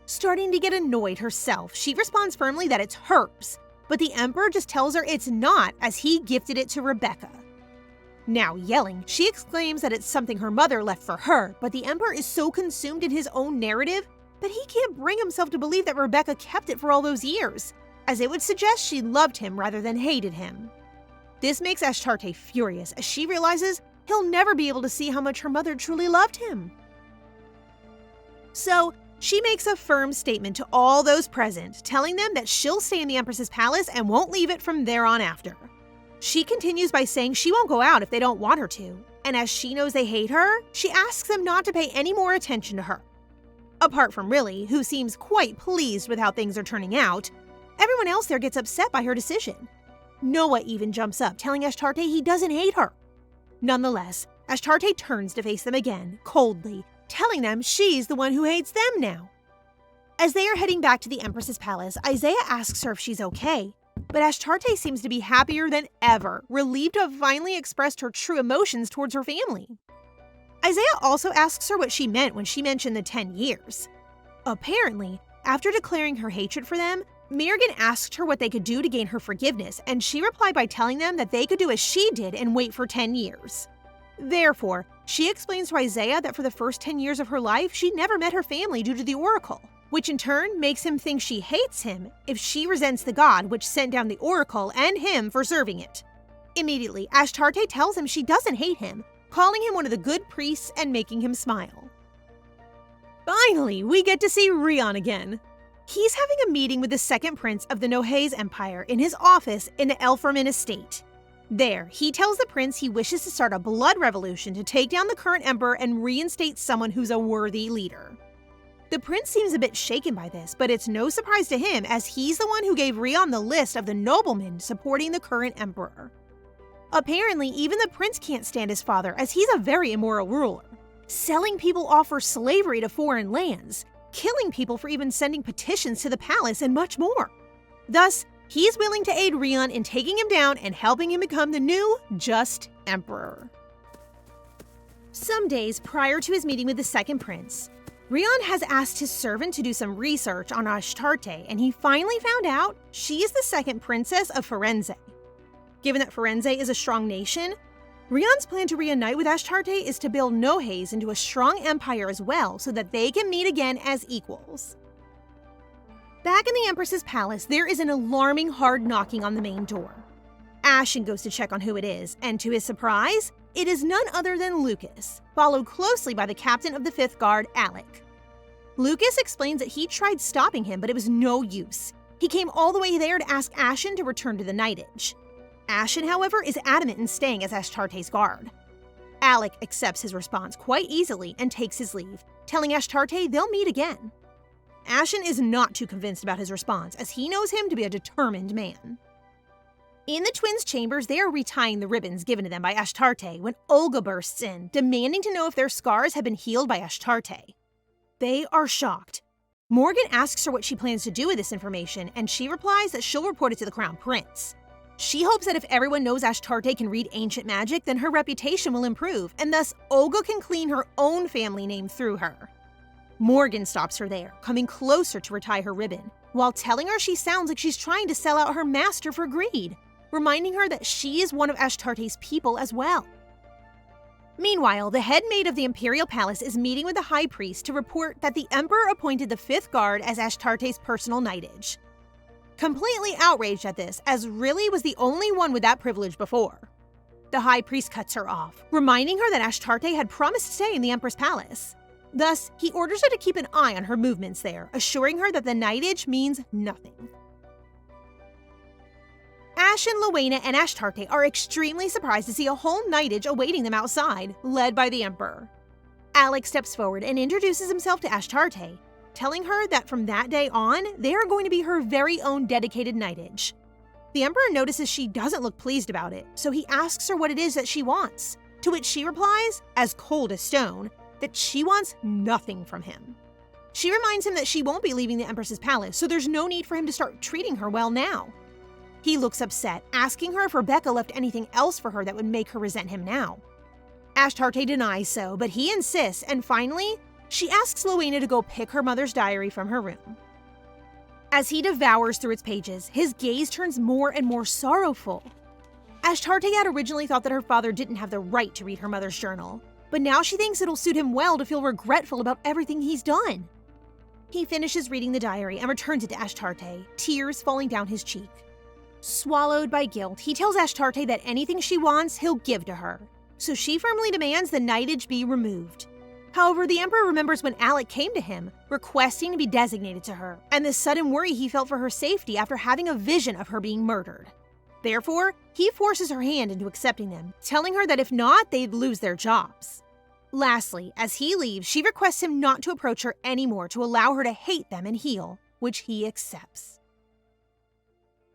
Starting to get annoyed herself, she responds firmly that it's hers, but the Emperor just tells her it's not as he gifted it to Rebecca. Now yelling, she exclaims that it's something her mother left for her, but the Emperor is so consumed in his own narrative that he can't bring himself to believe that Rebecca kept it for all those years, as it would suggest she loved him rather than hated him. This makes Ashtarte furious as she realizes he'll never be able to see how much her mother truly loved him. So, She makes a firm statement to all those present, telling them that she'll stay in the Empress's palace and won't leave it from there on after. She continues by saying she won't go out if they don't want her to, and as she knows they hate her, she asks them not to pay any more attention to her. Apart from Riley, who seems quite pleased with how things are turning out, everyone else there gets upset by her decision. Noah even jumps up, telling Ashtarte he doesn't hate her. Nonetheless, Ashtarte turns to face them again, coldly, telling them she's the one who hates them now. As they are heading back to the Empress's palace, Isaiah asks her if she's okay, but Ashtarte seems to be happier than ever, relieved to have finally expressed her true emotions towards her family. Isaiah also asks her what she meant when she mentioned the 10 years. Apparently, after declaring her hatred for them, Morgan asked her what they could do to gain her forgiveness, and she replied by telling them that they could do as she did and wait for 10 years. Therefore, she explains to Isaiah that for the first 10 years of her life, she never met her family due to the oracle, which in turn makes him think she hates him if she resents the god which sent down the oracle and him for serving it. Immediately, Ashtarte tells him she doesn't hate him, calling him one of the good priests and making him smile. Finally, we get to see Rion again. He's having a meeting with the second prince of the Firenze Empire in his office in the Elforman estate. There, he tells the prince he wishes to start a blood revolution to take down the current emperor and reinstate someone who's a worthy leader. The prince seems a bit shaken by this, but it's no surprise to him as he's the one who gave Rion the list of the noblemen supporting the current emperor. Apparently, even the prince can't stand his father as he's a very immoral ruler, selling people off for slavery to foreign lands, killing people for even sending petitions to the palace, and much more. Thus, he's willing to aid Rion in taking him down and helping him become the new, just emperor. Some days prior to his meeting with the second prince, Rion has asked his servant to do some research on Ashtarte, and he finally found out she is the second princess of Firenze. Given that Firenze is a strong nation, Rion's plan to reunite with Ashtarte is to build Nohes into a strong empire as well so that they can meet again as equals. Back in the Empress's palace, there is an alarming hard knocking on the main door. Ashen goes to check on who it is, and to his surprise, it is none other than Lucas, followed closely by the captain of the 5th Guard, Alec. Lucas explains that he tried stopping him, but it was no use. He came all the way there to ask Ashen to return to the knightage. Ashen, however, is adamant in staying as Ashtarte's guard. Alec accepts his response quite easily and takes his leave, telling Ashtarte they'll meet again. Ashen is not too convinced about his response, as he knows him to be a determined man. In the twins' chambers, they are retying the ribbons given to them by Ashtarte when Olga bursts in, demanding to know if their scars have been healed by Ashtarte. They are shocked. Morgan asks her what she plans to do with this information, and she replies that she'll report it to the Crown Prince. She hopes that if everyone knows Ashtarte can read ancient magic, then her reputation will improve, and thus Olga can clean her own family name through her. Morgan stops her there, coming closer to retie her ribbon, while telling her she sounds like she's trying to sell out her master for greed, reminding her that she is one of Ashtarte's people as well. Meanwhile, the head maid of the Imperial Palace is meeting with the High Priest to report that the Emperor appointed the 5th Guard as Ashtarte's personal knightage. Completely outraged at this, as Riley was the only one with that privilege before. The High Priest cuts her off, reminding her that Ashtarte had promised to stay in the Emperor's palace. Thus, he orders her to keep an eye on her movements there, assuring her that the knightage means nothing. Ashen, Luena, and Ashtarte are extremely surprised to see a whole knightage awaiting them outside, led by the Emperor. Alec steps forward and introduces himself to Ashtarte, telling her that from that day on, they are going to be her very own dedicated knightage. The Emperor notices she doesn't look pleased about it, so he asks her what it is that she wants, to which she replies, as cold as stone, that she wants nothing from him. She reminds him that she won't be leaving the Empress's palace, so there's no need for him to start treating her well now. He looks upset, asking her if Rebecca left anything else for her that would make her resent him now. Ashtarte denies so, but he insists, and finally, she asks Luena to go pick her mother's diary from her room. As he devours through its pages, his gaze turns more and more sorrowful. Ashtarte had originally thought that her father didn't have the right to read her mother's journal, but now she thinks it'll suit him well to feel regretful about everything he's done. He finishes reading the diary and returns it to Ashtarte, tears falling down his cheek. Swallowed by guilt, he tells Ashtarte that anything she wants, he'll give to her, so she firmly demands the knightage be removed. However, the Emperor remembers when Alec came to him, requesting to be designated to her, and the sudden worry he felt for her safety after having a vision of her being murdered. Therefore, he forces her hand into accepting them, telling her that if not, they'd lose their jobs. Lastly, as he leaves, she requests him not to approach her anymore to allow her to hate them and heal, which he accepts.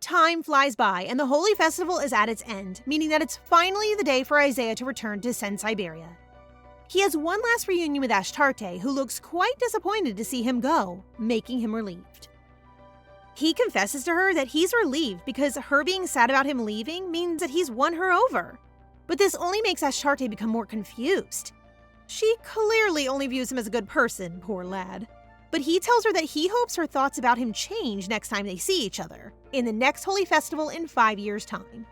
Time flies by, and the Holy Festival is at its end, meaning that it's finally the day for Isaiah to return to Siberia. He has one last reunion with Ashtarte, who looks quite disappointed to see him go, making him relieved. He confesses to her that he's relieved because her being sad about him leaving means that he's won her over. But this only makes Ashtarte become more confused. She clearly only views him as a good person, poor lad. But he tells her that he hopes her thoughts about him change next time they see each other, in the next Holy Festival in 5 years' time.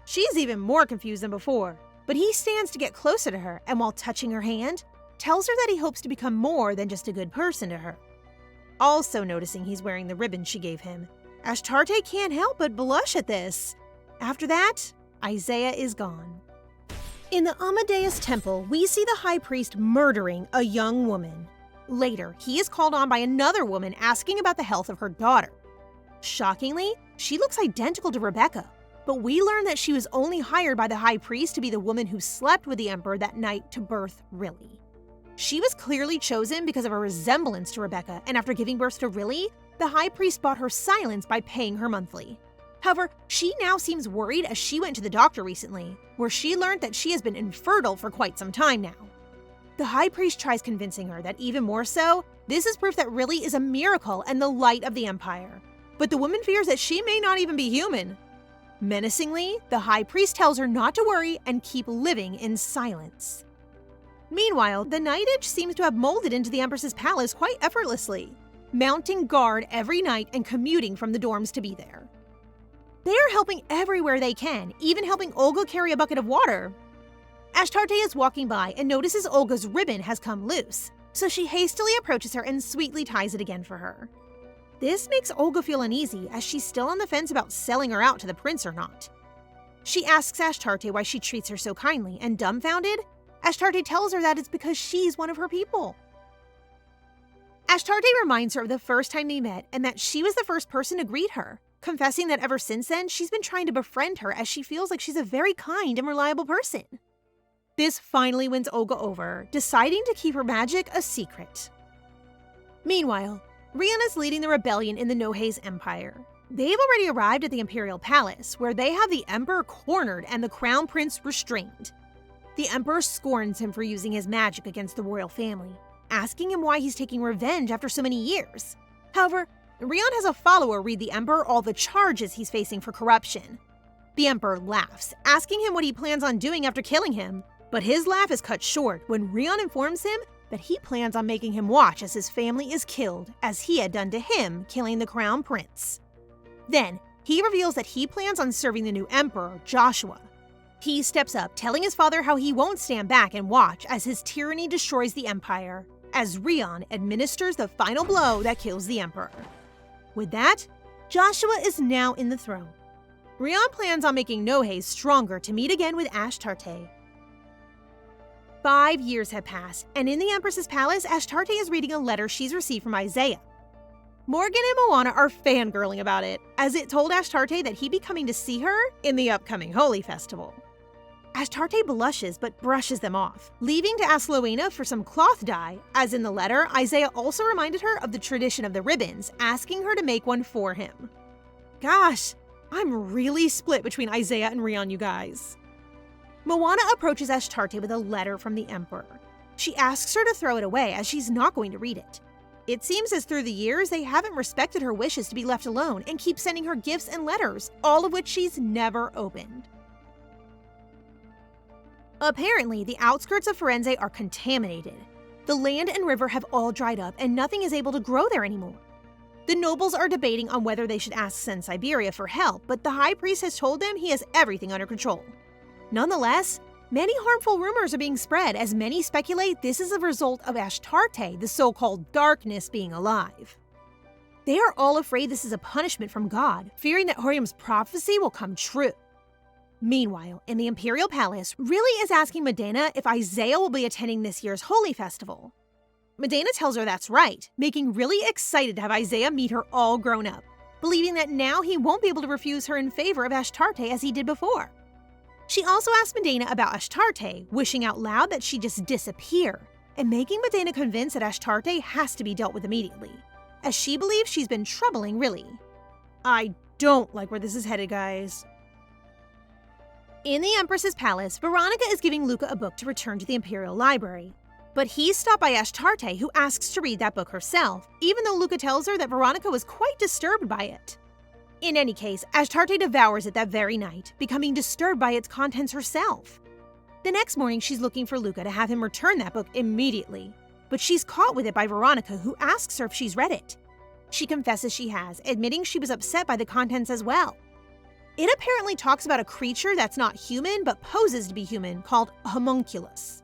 She's even more confused than before, but he stands to get closer to her, and while touching her hand, tells her that he hopes to become more than just a good person to her. Also noticing he's wearing the ribbon she gave him, Ashtarte can't help but blush at this. After that, Isaiah is gone. In the Amadeus Temple, we see the high priest murdering a young woman. Later, he is called on by another woman asking about the health of her daughter. Shockingly, she looks identical to Rebecca, but we learn that she was only hired by the high priest to be the woman who slept with the emperor that night to birth Riley. She was clearly chosen because of her resemblance to Rebecca, and after giving birth to Riley, the high priest bought her silence by paying her monthly. However, she now seems worried as she went to the doctor recently, where she learned that she has been infertile for quite some time now. The high priest tries convincing her that even more so, this is proof that Riley is a miracle and the light of the Empire. But the woman fears that she may not even be human. Menacingly, the high priest tells her not to worry and keep living in silence. Meanwhile, the Night Edge seems to have molded into the Empress's palace quite effortlessly, mounting guard every night and commuting from the dorms to be there. They are helping everywhere they can, even helping Olga carry a bucket of water. Ashtarte is walking by and notices Olga's ribbon has come loose, so she hastily approaches her and sweetly ties it again for her. This makes Olga feel uneasy as she's still on the fence about selling her out to the prince or not. She asks Ashtarte why she treats her so kindly, and dumbfounded, Ashtarte tells her that it's because she's one of her people. Ashtarte reminds her of the first time they met and that she was the first person to greet her, confessing that ever since then, she's been trying to befriend her as she feels like she's a very kind and reliable person. This finally wins Olga over, deciding to keep her magic a secret. Meanwhile, Rion is leading the rebellion in the Firenze Empire. They've already arrived at the imperial palace, where they have the emperor cornered and the crown prince restrained. The emperor scorns him for using his magic against the royal family, asking him why he's taking revenge after so many years. However, Rion has a follower read the emperor all the charges he's facing for corruption. The emperor laughs, asking him what he plans on doing after killing him, but his laugh is cut short when Rion informs him that he plans on making him watch as his family is killed, as he had done to him killing the crown prince. Then, he reveals that he plans on serving the new emperor, Joshua. He steps up, telling his father how he won't stand back and watch as his tyranny destroys the empire, as Rion administers the final blow that kills the emperor. With that, Joshua is now in the throne. Rion plans on making Firenze stronger to meet again with Ashtarte. 5 years have passed, and in the Empress's palace, Ashtarte is reading a letter she's received from Isaiah. Morgan and Moana are fangirling about it, as it told Ashtarte that he'd be coming to see her in the upcoming Holy Festival. Ashtarte blushes but brushes them off, leaving to ask Rowena for some cloth dye, as in the letter, Isaiah also reminded her of the tradition of the ribbons, asking her to make one for him. Gosh, I'm really split between Isaiah and Rion, you guys. Moana approaches Ashtarte with a letter from the Emperor. She asks her to throw it away as she's not going to read it. It seems as through the years they haven't respected her wishes to be left alone and keep sending her gifts and letters, all of which she's never opened. Apparently, the outskirts of Firenze are contaminated. The land and river have all dried up and nothing is able to grow there anymore. The nobles are debating on whether they should ask Siberia for help, but the high priest has told them he has everything under control. Nonetheless, many harmful rumors are being spread as many speculate this is a result of Ashtarte, the so-called darkness, being alive. They are all afraid this is a punishment from God, fearing that Horium's prophecy will come true. Meanwhile, in the imperial palace, Riley is asking Medena if Isaiah will be attending this year's holy festival. Medena tells her that's right, making Riley excited to have Isaiah meet her all grown up, believing that now he won't be able to refuse her in favor of Ashtarte as he did before. She also asks Medena about Ashtarte, wishing out loud that she just disappear, and making Medena convinced that Ashtarte has to be dealt with immediately, as she believes she's been troubling Riley. I don't like where this is headed, guys. In the Empress's palace, Veronica is giving Luca a book to return to the Imperial Library. But he's stopped by Ashtarte, who asks to read that book herself, even though Luca tells her that Veronica was quite disturbed by it. In any case, Ashtarte devours it that very night, becoming disturbed by its contents herself. The next morning, she's looking for Luca to have him return that book immediately, but she's caught with it by Veronica, who asks her if she's read it. She confesses she has, admitting she was upset by the contents as well. It apparently talks about a creature that's not human but poses to be human called a homunculus.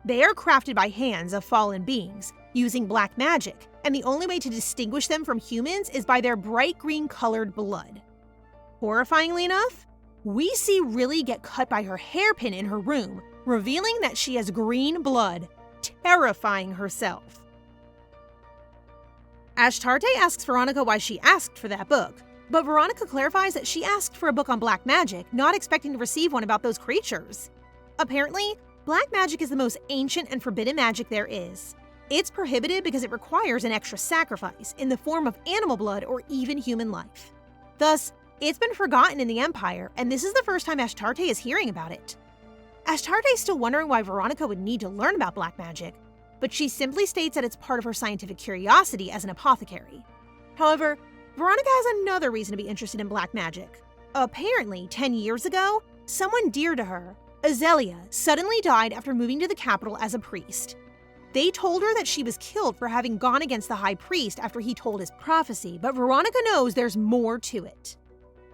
They are crafted by hands of fallen beings, using black magic, and the only way to distinguish them from humans is by their bright green colored blood. Horrifyingly enough, we see Riley get cut by her hairpin in her room, revealing that she has green blood, terrifying herself. Ashtarte asks Veronica why she asked for that book, but Veronica clarifies that she asked for a book on black magic, not expecting to receive one about those creatures. Apparently, black magic is the most ancient and forbidden magic there is. It's prohibited because it requires an extra sacrifice in the form of animal blood or even human life. Thus, it's been forgotten in the Empire, and this is the first time Ashtarte is hearing about it. Ashtarte is still wondering why Veronica would need to learn about black magic, but she simply states that it's part of her scientific curiosity as an apothecary. However, Veronica has another reason to be interested in black magic. Apparently, 10 years ago, someone dear to her, Azalea, suddenly died after moving to the capital as a priest. They told her that she was killed for having gone against the high priest after he told his prophecy, but Veronica knows there's more to it.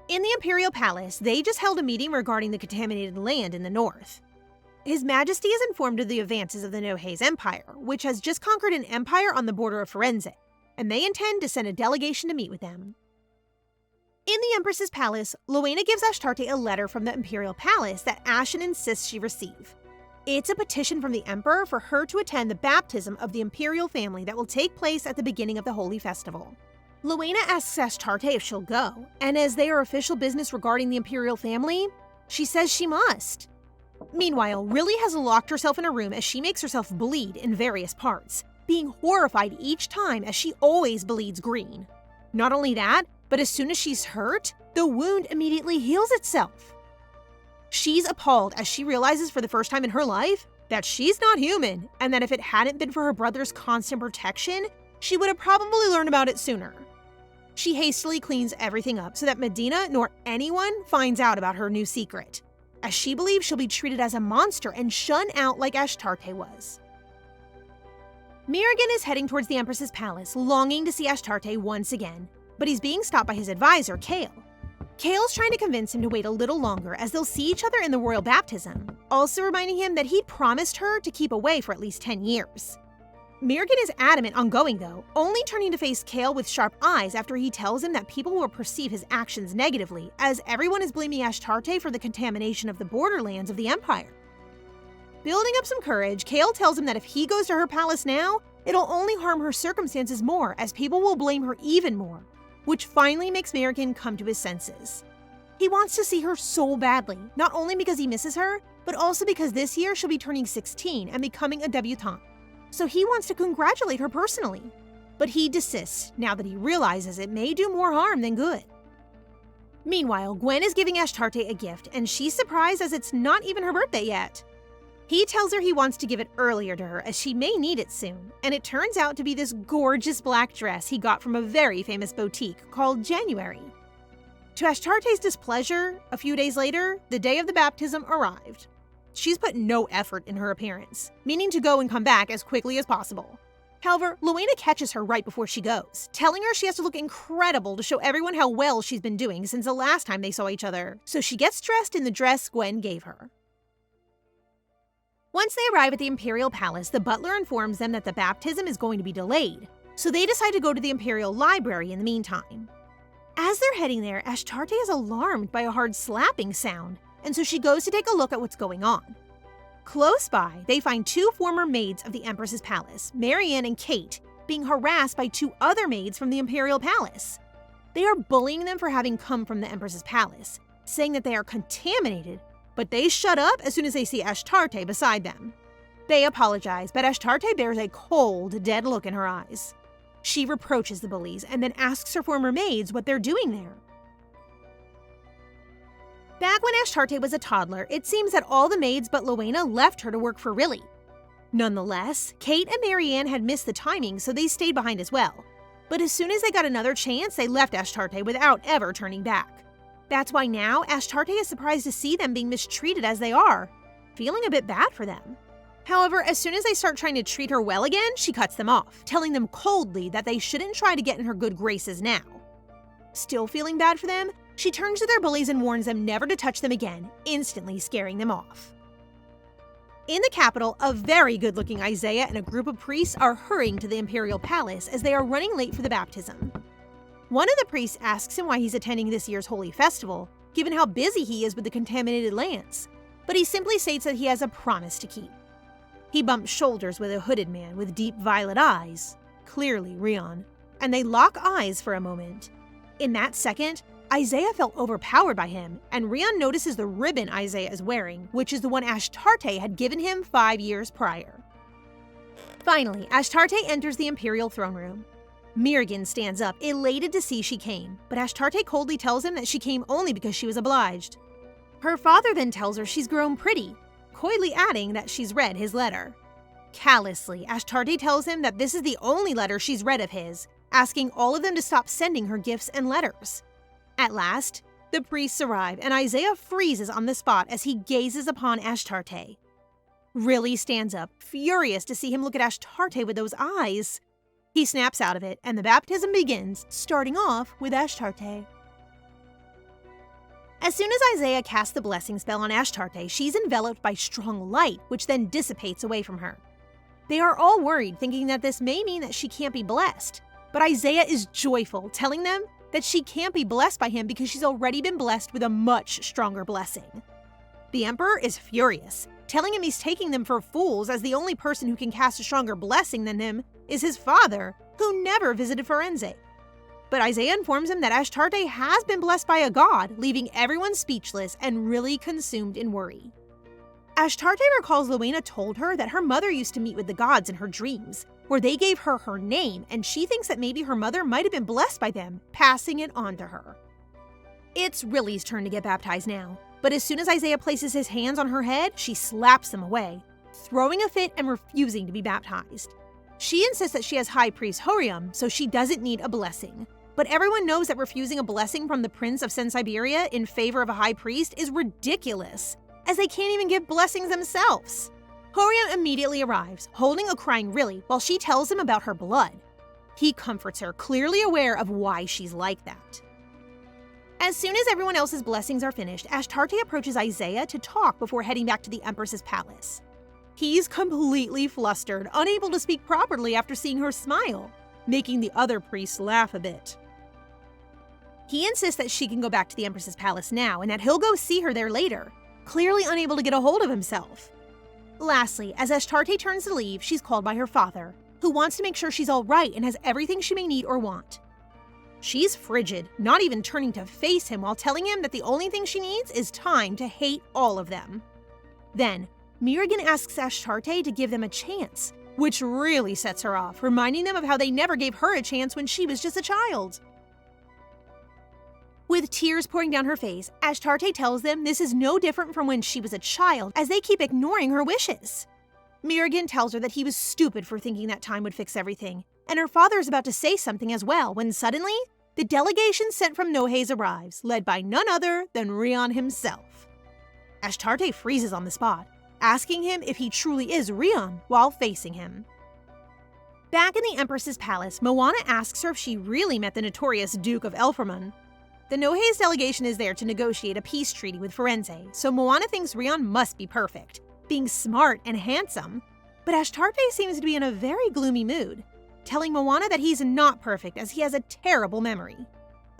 In the Imperial Palace, they just held a meeting regarding the contaminated land in the north. His Majesty is informed of the advances of the Nohe's Empire, which has just conquered an empire on the border of Firenze, and they intend to send a delegation to meet with them. In the Empress's palace, Luena gives Ashtarte a letter from the Imperial Palace that Ashen insists she receive. It's a petition from the Emperor for her to attend the baptism of the Imperial family that will take place at the beginning of the Holy Festival. Luena asks Ashtarte if she'll go, and as they are official business regarding the Imperial family, she says she must. Meanwhile, Riley has locked herself in a room as she makes herself bleed in various parts, being horrified each time as she always bleeds green. Not only that, but as soon as she's hurt, the wound immediately heals itself. She's appalled as she realizes for the first time in her life that she's not human, and that if it hadn't been for her brother's constant protection, she would have probably learned about it sooner. She hastily cleans everything up so that Medena nor anyone finds out about her new secret, as she believes she'll be treated as a monster and shunned out like Ashtarte was. Mirigan is heading towards the Empress's palace, longing to see Ashtarte once again, but he's being stopped by his advisor, Kale. Kale's trying to convince him to wait a little longer as they'll see each other in the royal baptism, also reminding him that he'd promised her to keep away for at least 10 years. Mirigan is adamant on going though, only turning to face Kale with sharp eyes after he tells him that people will perceive his actions negatively, as everyone is blaming Ashtarte for the contamination of the borderlands of the Empire. Building up some courage, Kale tells him that if he goes to her palace now, it'll only harm her circumstances more, as people will blame her even more, which finally makes Mirigan come to his senses. He wants to see her so badly, not only because he misses her, but also because this year she'll be turning 16 and becoming a debutante. So he wants to congratulate her personally. But he desists now that he realizes it may do more harm than good. Meanwhile, Gwen is giving Ashtarte a gift, and she's surprised as it's not even her birthday yet. He tells her he wants to give it earlier to her as she may need it soon, and it turns out to be this gorgeous black dress he got from a very famous boutique called January. To Ashtarte's displeasure, a few days later, the day of the baptism arrived. She's put no effort in her appearance, meaning to go and come back as quickly as possible. However, Luena catches her right before she goes, telling her she has to look incredible to show everyone how well she's been doing since the last time they saw each other, so she gets dressed in the dress Gwen gave her. Once they arrive at the Imperial Palace, the butler informs them that the baptism is going to be delayed, so they decide to go to the Imperial Library in the meantime. As they're heading there, Ashtarte is alarmed by a hard slapping sound, and so she goes to take a look at what's going on. Close by, they find two former maids of the Empress's palace, Marianne and Kate, being harassed by two other maids from the imperial palace. They are bullying them for having come from the Empress's palace, saying that they are contaminated, but they shut up as soon as they see Ashtarte beside them. They apologize, but Ashtarte bears a cold, dead look in her eyes. She reproaches the bullies and then asks her former maids what they're doing there. Back when Ashtarte was a toddler, it seems that all the maids but Lowena left her to work for Riley. Nonetheless, Kate and Marianne had missed the timing, so they stayed behind as well. But as soon as they got another chance, they left Ashtarte without ever turning back. That's why now Ashtarte is surprised to see them being mistreated as they are, feeling a bit bad for them. However, as soon as they start trying to treat her well again, she cuts them off, telling them coldly that they shouldn't try to get in her good graces now. Still feeling bad for them, she turns to their bullies and warns them never to touch them again, instantly scaring them off. In the capital, a very good-looking Isaiah and a group of priests are hurrying to the imperial palace as they are running late for the baptism. One of the priests asks him why he's attending this year's holy festival, given how busy he is with the contaminated lands, but he simply states that he has a promise to keep. He bumps shoulders with a hooded man with deep violet eyes, clearly Rion, and they lock eyes for a moment. In that second, Isaiah felt overpowered by him, and Rion notices the ribbon Isaiah is wearing, which is the one Ashtarte had given him 5 years prior. Finally, Ashtarte enters the imperial throne room. Mirrigan stands up, elated to see she came, but Ashtarte coldly tells him that she came only because she was obliged. Her father then tells her she's grown pretty, coyly adding that she's read his letter. Callously, Ashtarte tells him that this is the only letter she's read of his, asking all of them to stop sending her gifts and letters. At last, the priests arrive, and Isaiah freezes on the spot as he gazes upon Ashtarte. Riley stands up, furious to see him look at Ashtarte with those eyes. He snaps out of it, and the baptism begins, starting off with Ashtarte. As soon as Isaiah casts the blessing spell on Ashtarte, she's enveloped by strong light, which then dissipates away from her. They are all worried, thinking that this may mean that she can't be blessed, but Isaiah is joyful, telling them that she can't be blessed by him because she's already been blessed with a much stronger blessing. The Emperor is furious, telling him he's taking them for fools as the only person who can cast a stronger blessing than him is his father, who never visited Firenze. But Isaiah informs him that Ashtarte has been blessed by a god, leaving everyone speechless and really consumed in worry. Ashtarte recalls Lowena told her that her mother used to meet with the gods in her dreams, where they gave her her name, and she thinks that maybe her mother might have been blessed by them, passing it on to her. It's Riley's turn to get baptized now, but as soon as Isaiah places his hands on her head, she slaps them away, throwing a fit and refusing to be baptized. She insists that she has High Priest Horium, so she doesn't need a blessing. But everyone knows that refusing a blessing from the Prince of Siberia in favor of a High Priest is ridiculous, as they can't even give blessings themselves. Horium immediately arrives, holding a crying Riley while she tells him about her blood. He comforts her, clearly aware of why she's like that. As soon as everyone else's blessings are finished, Ashtarte approaches Isaiah to talk before heading back to the Empress's palace. He's completely flustered, unable to speak properly after seeing her smile, making the other priests laugh a bit. He insists that she can go back to the Empress's palace now and that he'll go see her there later, clearly unable to get a hold of himself. Lastly, as Ashtarte turns to leave, she's called by her father, who wants to make sure she's all right and has everything she may need or want. She's frigid, not even turning to face him while telling him that the only thing she needs is time to hate all of them. Then, Mirrigan asks Ashtarte to give them a chance, which really sets her off, reminding them of how they never gave her a chance when she was just a child. With tears pouring down her face, Ashtarte tells them this is no different from when she was a child, as they keep ignoring her wishes. Mirrigan tells her that he was stupid for thinking that time would fix everything, and her father is about to say something as well when suddenly, the delegation sent from Nohaze arrives, led by none other than Rion himself. Ashtarte freezes on the spot, asking him if he truly is Rion while facing him. Back in the Empress's palace, Moana asks her if she really met the notorious Duke of Elforman. The Nohaze delegation is there to negotiate a peace treaty with Firenze, so Moana thinks Rion must be perfect, being smart and handsome. But Ashtarte seems to be in a very gloomy mood, telling Moana that he's not perfect as he has a terrible memory.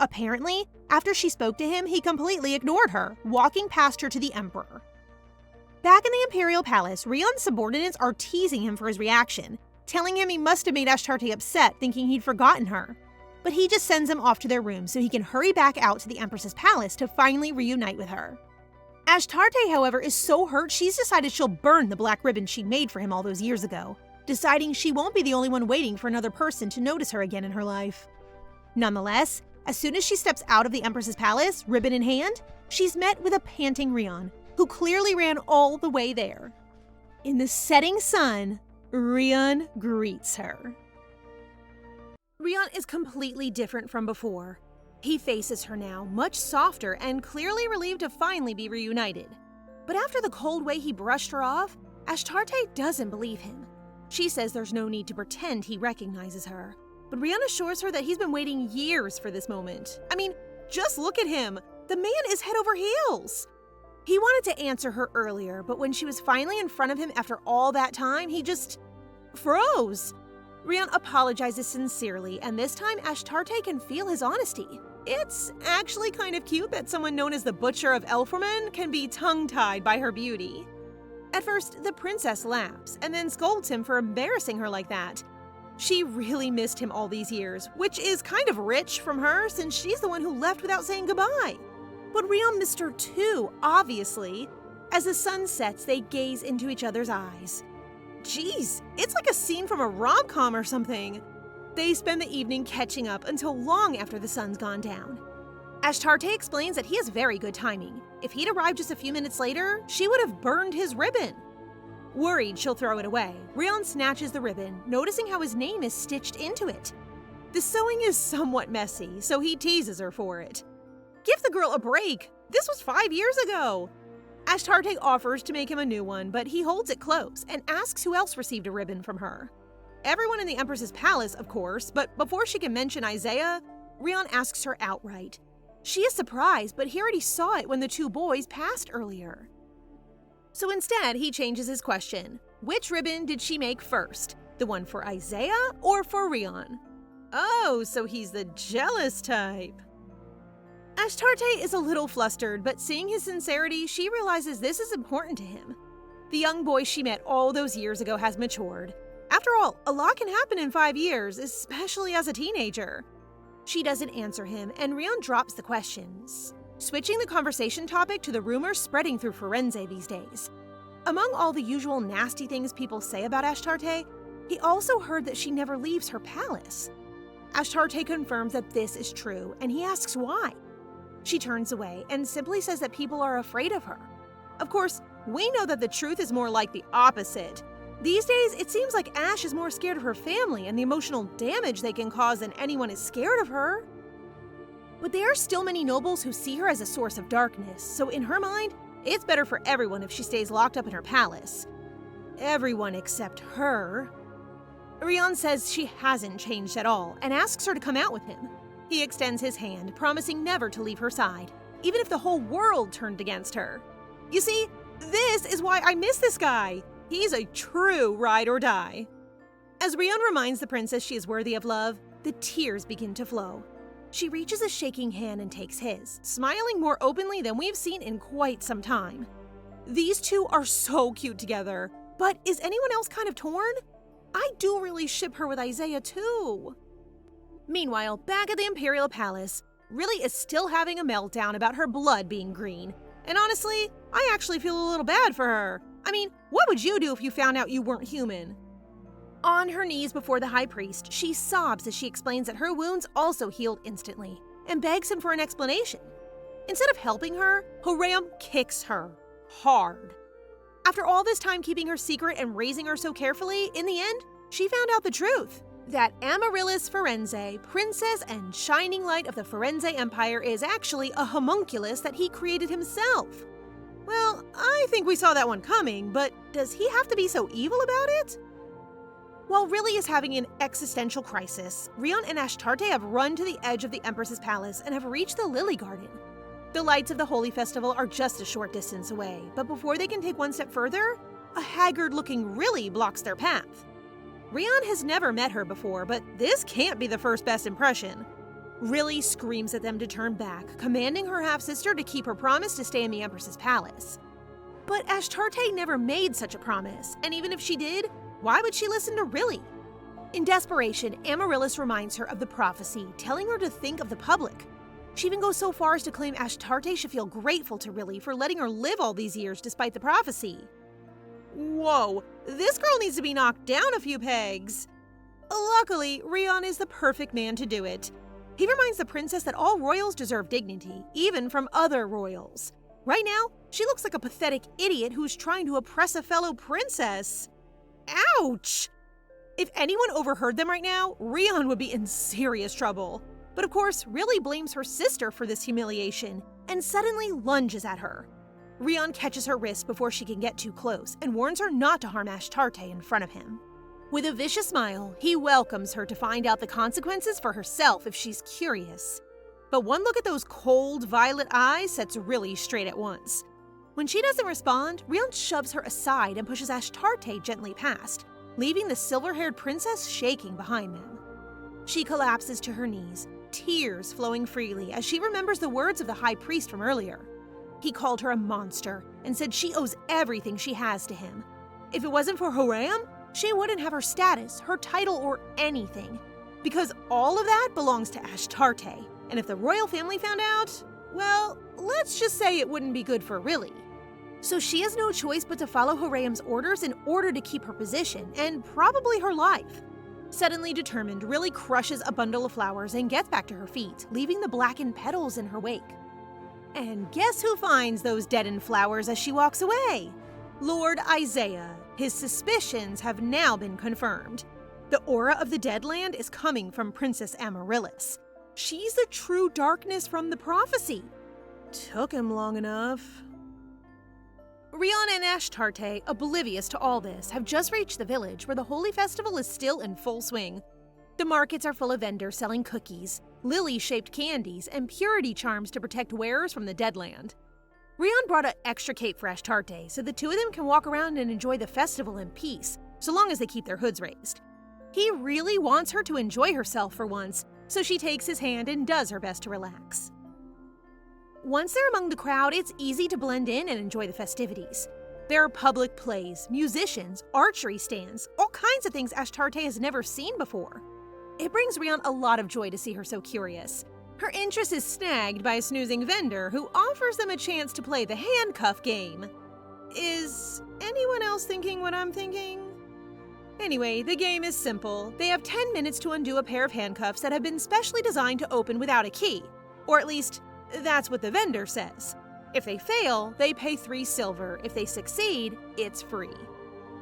Apparently, after she spoke to him, he completely ignored her, walking past her to the Emperor. Back in the Imperial Palace, Rion's subordinates are teasing him for his reaction, telling him he must have made Ashtarte upset, thinking he'd forgotten her. But he just sends them off to their rooms so he can hurry back out to the Empress's palace to finally reunite with her. Ashtarte, however, is so hurt she's decided she'll burn the black ribbon she made for him all those years ago, deciding she won't be the only one waiting for another person to notice her again in her life. Nonetheless, as soon as she steps out of the Empress's palace, ribbon in hand, she's met with a panting Rion, who clearly ran all the way there. In the setting sun, Rion greets her. Rion is completely different from before. He faces her now, much softer and clearly relieved to finally be reunited. But after the cold way he brushed her off, Ashtarte doesn't believe him. She says there's no need to pretend he recognizes her. But Rion assures her that he's been waiting years for this moment. I mean, just look at him. The man is head over heels. He wanted to answer her earlier, but when she was finally in front of him after all that time, he just froze. Rion apologizes sincerely, and this time Ashtarte can feel his honesty. It's actually kind of cute that someone known as the Butcher of Elforman can be tongue-tied by her beauty. At first, the princess laughs, and then scolds him for embarrassing her like that. She really missed him all these years, which is kind of rich from her since she's the one who left without saying goodbye. But Rion missed her too, obviously. As the sun sets, they gaze into each other's eyes. Jeez, it's like a scene from a rom-com or something. They spend the evening catching up until long after the sun's gone down. Ashtarte explains that he has very good timing. If he'd arrived just a few minutes later, she would have burned his ribbon. Worried she'll throw it away, Rion snatches the ribbon, noticing how his name is stitched into it. The sewing is somewhat messy, so he teases her for it. Give the girl a break! This was 5 years ago! Ashtarte offers to make him a new one, but he holds it close and asks who else received a ribbon from her. Everyone in the Empress's palace, of course, but before she can mention Isaiah, Rion asks her outright. She is surprised, but he already saw it when the two boys passed earlier. So instead, he changes his question. Which ribbon did she make first? The one for Isaiah or for Rion? Oh, so he's the jealous type. Ashtarte is a little flustered, but seeing his sincerity, she realizes this is important to him. The young boy she met all those years ago has matured. After all, a lot can happen in 5 years, especially as a teenager. She doesn't answer him, and Rion drops the questions, switching the conversation topic to the rumors spreading through Firenze these days. Among all the usual nasty things people say about Ashtarte, he also heard that she never leaves her palace. Ashtarte confirms that this is true, and he asks why. She turns away and simply says that people are afraid of her. Of course, we know that the truth is more like the opposite. These days, it seems like Ash is more scared of her family and the emotional damage they can cause than anyone is scared of her. But there are still many nobles who see her as a source of darkness, so in her mind, it's better for everyone if she stays locked up in her palace. Everyone except her. Rion says she hasn't changed at all and asks her to come out with him. He extends his hand, promising never to leave her side, even if the whole world turned against her. You see, this is why I miss this guy. He's a true ride or die. As Rion reminds the princess she is worthy of love, the tears begin to flow. She reaches a shaking hand and takes his, smiling more openly than we've seen in quite some time. These two are so cute together, but is anyone else kind of torn? I do really ship her with Isaiah too. Meanwhile, back at the Imperial Palace, Riley is still having a meltdown about her blood being green. And honestly, I actually feel a little bad for her. I mean, what would you do if you found out you weren't human? On her knees before the high priest, she sobs as she explains that her wounds also healed instantly and begs him for an explanation. Instead of helping her, Horam kicks her hard. After all this time keeping her secret and raising her so carefully, in the end, she found out the truth. That Amaryllis Firenze, princess and shining light of the Firenze Empire, is actually a homunculus that he created himself. Well, I think we saw that one coming, but does he have to be so evil about it? While Riley is having an existential crisis, Rion and Ashtarte have run to the edge of the Empress's palace and have reached the Lily Garden. The lights of the Holy Festival are just a short distance away, but before they can take one step further, a haggard-looking Riley blocks their path. Rion has never met her before, but this can't be the first best impression. Riley screams at them to turn back, commanding her half-sister to keep her promise to stay in the Empress's palace. But Ashtarte never made such a promise, and even if she did, why would she listen to Riley? In desperation, Amaryllis reminds her of the prophecy, telling her to think of the public. She even goes so far as to claim Ashtarte should feel grateful to Riley for letting her live all these years despite the prophecy. Whoa, this girl needs to be knocked down a few pegs. Luckily, Rion is the perfect man to do it. He reminds the princess that all royals deserve dignity, even from other royals. Right now, she looks like a pathetic idiot who's trying to oppress a fellow princess. Ouch! If anyone overheard them right now, Rion would be in serious trouble. But of course, Riley blames her sister for this humiliation and suddenly lunges at her. Rion catches her wrist before she can get too close and warns her not to harm Ashtarte in front of him. With a vicious smile, he welcomes her to find out the consequences for herself if she's curious. But one look at those cold, violet eyes sets Riley straight at once. When she doesn't respond, Rion shoves her aside and pushes Ashtarte gently past, leaving the silver-haired princess shaking behind them. She collapses to her knees, tears flowing freely as she remembers the words of the high priest from earlier. He called her a monster and said she owes everything she has to him. If it wasn't for Horam, she wouldn't have her status, her title, or anything. Because all of that belongs to Ashtarte, and if the royal family found out, well, let's just say it wouldn't be good for Riley. So she has no choice but to follow Horam's orders in order to keep her position, and probably her life. Suddenly determined, Riley crushes a bundle of flowers and gets back to her feet, leaving the blackened petals in her wake. And guess who finds those deadened flowers as she walks away? Lord Isaiah. His suspicions have now been confirmed. The aura of the dead land is coming from Princess Amaryllis. She's the true darkness from the prophecy. Took him long enough. Rion and Ashtarte, oblivious to all this, have just reached the village where the holy festival is still in full swing. The markets are full of vendors selling cookies, lily-shaped candies, and purity charms to protect wearers from the dead land. Rion brought an extra cape for Ashtarte, so the two of them can walk around and enjoy the festival in peace, so long as they keep their hoods raised. He really wants her to enjoy herself for once, so she takes his hand and does her best to relax. Once they're among the crowd, it's easy to blend in and enjoy the festivities. There are public plays, musicians, archery stands, all kinds of things Ashtarte has never seen before. It brings Rion a lot of joy to see her so curious. Her interest is snagged by a snoozing vendor who offers them a chance to play the handcuff game. Is anyone else thinking what I'm thinking? Anyway, the game is simple. They have 10 minutes to undo a pair of handcuffs that have been specially designed to open without a key. Or at least, that's what the vendor says. If they fail, they pay 3 silver. If they succeed, it's free.